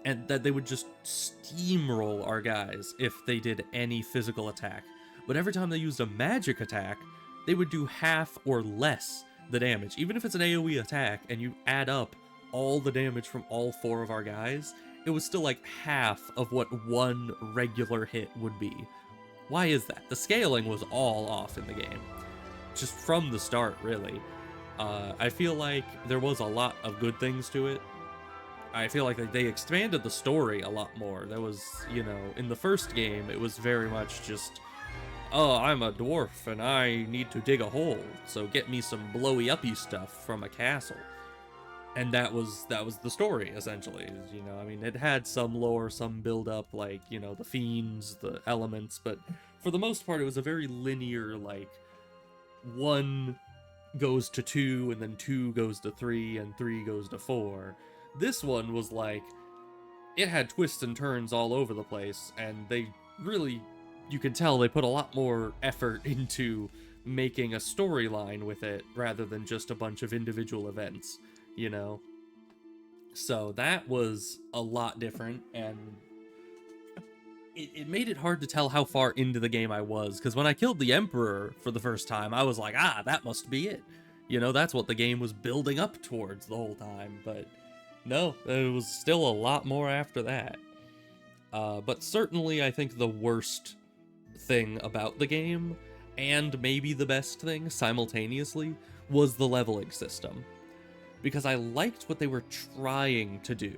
and that they would just steamroll our guys if they did any physical attack. But every time they used a magic attack, they would do half or less the damage. Even if it's an AoE attack and you add up all the damage from all 4 of our guys, it was still like half of what one regular hit would be. Why is that? The scaling was all off in the game. Just from the start, really. I feel like there was a lot of good things to it. I feel like they expanded the story a lot more. There was, you know, in the first game, it was very much just, oh, I'm a dwarf and I need to dig a hole, so get me some blowy-uppy stuff from a castle. And that was the story, essentially. You know, I mean, it had some lore, some build-up, like, you know, the fiends, the elements, but for the most part, it was a very linear, like, 1 goes to 2, and then 2 goes to 3, and 3 goes to 4. This one was like, it had twists and turns all over the place, and they really, you can tell they put a lot more effort into making a storyline with it, rather than just a bunch of individual events. You know, so that was a lot different, and it made it hard to tell how far into the game I was, because when I killed the Emperor for the first time, I was like, ah, that must be it. You know, that's what the game was building up towards the whole time, but no, there was still a lot more after that. But certainly I think the worst thing about the game, and maybe the best thing simultaneously, was the leveling system. Because I liked what they were trying to do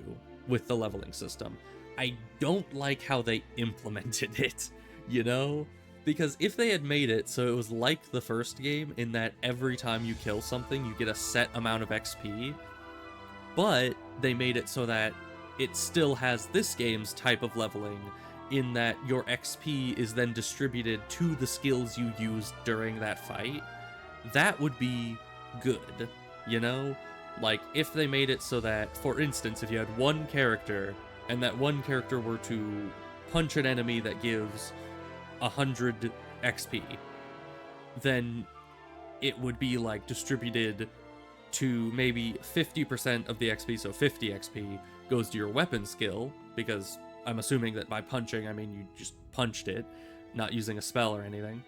with the leveling system. I don't like how they implemented it, you know? Because if they had made it so it was like the first game, in that every time you kill something, you get a set amount of XP, but they made it so that it still has this game's type of leveling, in that your XP is then distributed to the skills you used during that fight, that would be good, you know? Like, if they made it so that, for instance, if you had one character, and that one character were to punch an enemy that gives 100 XP, then it would be, like, distributed to maybe 50% of the XP, so 50 XP, goes to your weapon skill, because I'm assuming that by punching, I mean you just punched it, not using a spell or anything.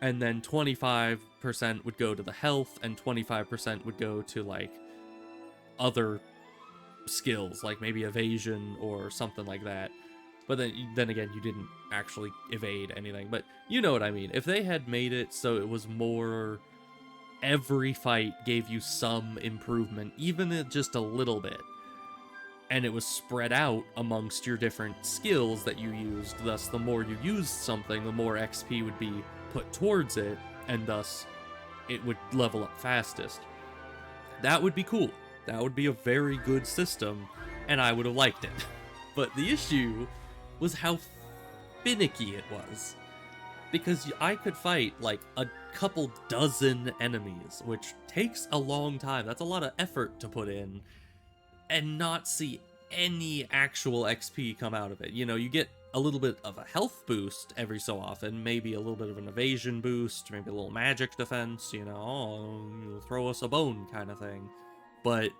And then 25% would go to the health, and 25% would go to, like, other skills, like maybe evasion or something like that. But then again, you didn't actually evade anything. But you know what I mean. If they had made it so it was more, every fight gave you some improvement, even just a little bit, and it was spread out amongst your different skills that you used, thus the more you used something, the more XP would be put towards it, and thus it would level up fastest. That would be cool. That would be a very good system, and I would have liked it. But the issue was how finicky it was. Because I could fight, like, a couple dozen enemies, which takes a long time. That's a lot of effort to put in, and not see any actual XP come out of it. You know, you get a little bit of a health boost every so often, maybe a little bit of an evasion boost, maybe a little magic defense, you know, oh, throw us a bone kind of thing. But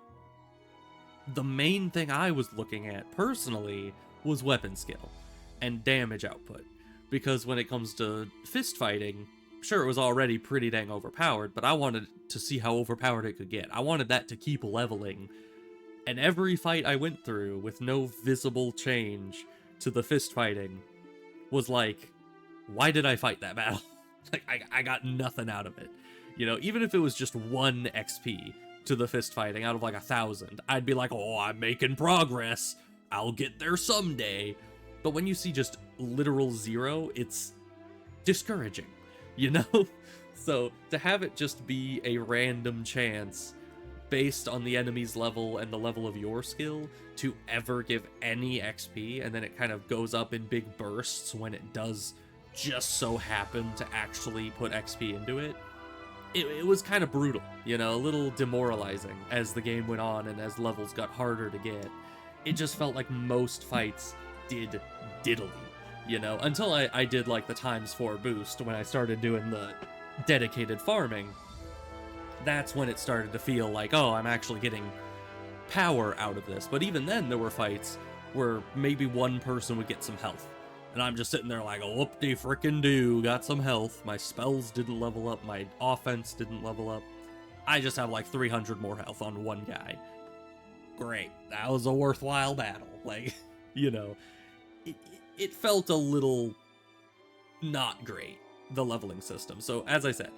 the main thing I was looking at, personally, was weapon skill and damage output. Because when it comes to fist fighting, sure, it was already pretty dang overpowered, but I wanted to see how overpowered it could get. I wanted that to keep leveling. And every fight I went through with no visible change to the fist fighting was like, why did I fight that battle? Like, I got nothing out of it. You know, even if it was just 1 XP to the fist fighting out of like 1,000, I'd be like, oh, I'm making progress. I'll get there someday. But when you see just literal 0, it's discouraging, you know? So to have it just be a random chance based on the enemy's level and the level of your skill to ever give any XP, and then it kind of goes up in big bursts when it does just so happen to actually put XP into it, it was kind of brutal, you know, a little demoralizing as the game went on and as levels got harder to get. It just felt like most fights did diddly, you know, until I did like the ×4 boost when I started doing the dedicated farming. That's when it started to feel like, oh, I'm actually getting power out of this. But even then, there were fights where maybe one person would get some health. And I'm just sitting there like, whoop-de-frickin-do, got some health. My spells didn't level up, my offense didn't level up. I just have like 300 more health on one guy. Great, that was a worthwhile battle. Like, you know, it felt a little not great, the leveling system. So, as I said,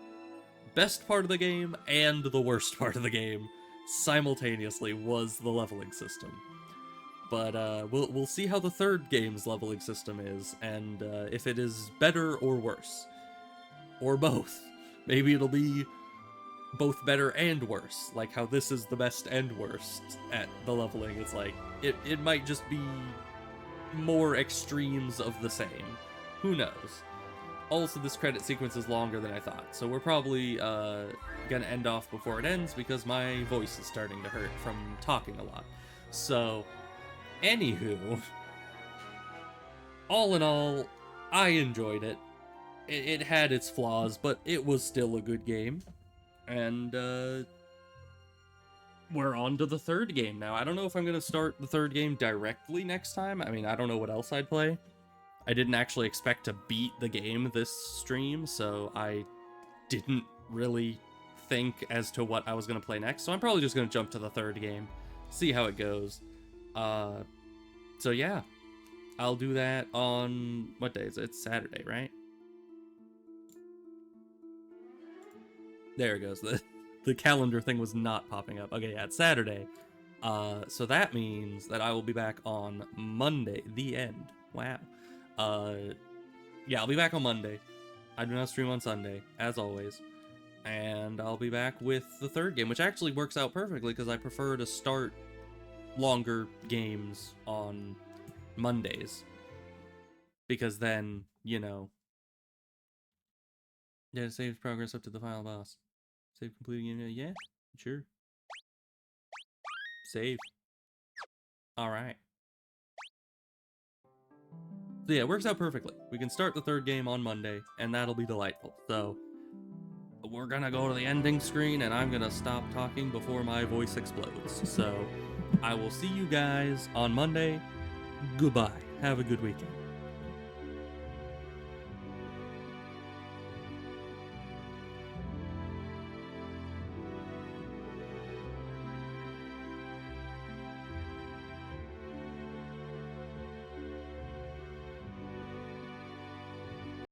best part of the game and the worst part of the game simultaneously was the leveling system. But we'll see how the third game's leveling system is, and if it is better or worse. Or both. Maybe it'll be both better and worse, like how this is the best and worst at the leveling. It's like, it might just be more extremes of the same. Who knows? Also, this credit sequence is longer than I thought, so we're probably gonna end off before it ends because my voice is starting to hurt from talking a lot. So, anywho, all in all, I enjoyed it. It had its flaws, but it was still a good game. And we're on to the third game now. I don't know if I'm gonna start the third game directly next time. I mean, I don't know what else I'd play. I didn't actually expect to beat the game this stream, so I didn't really think as to what I was going to play next. So I'm probably just going to jump to the third game, see how it goes. So yeah, I'll do that on, what day is it? It's Saturday, right? There it goes. The calendar thing was not popping up. Okay, yeah, it's Saturday. So that means that I will be back on Monday, the end. Wow. Yeah, I'll be back on Monday. I do not stream on Sunday, as always. And I'll be back with the third game, which actually works out perfectly because I prefer to start longer games on Mondays. Because then, you know... Yeah, it saves progress up to the final boss. Save completing game, yeah, sure. Save. Alright. So yeah, it works out perfectly. We can start the third game on Monday, and that'll be delightful. So, we're gonna go to the ending screen, and I'm gonna stop talking before my voice explodes. So, I will see you guys on Monday. Goodbye. Have a good weekend.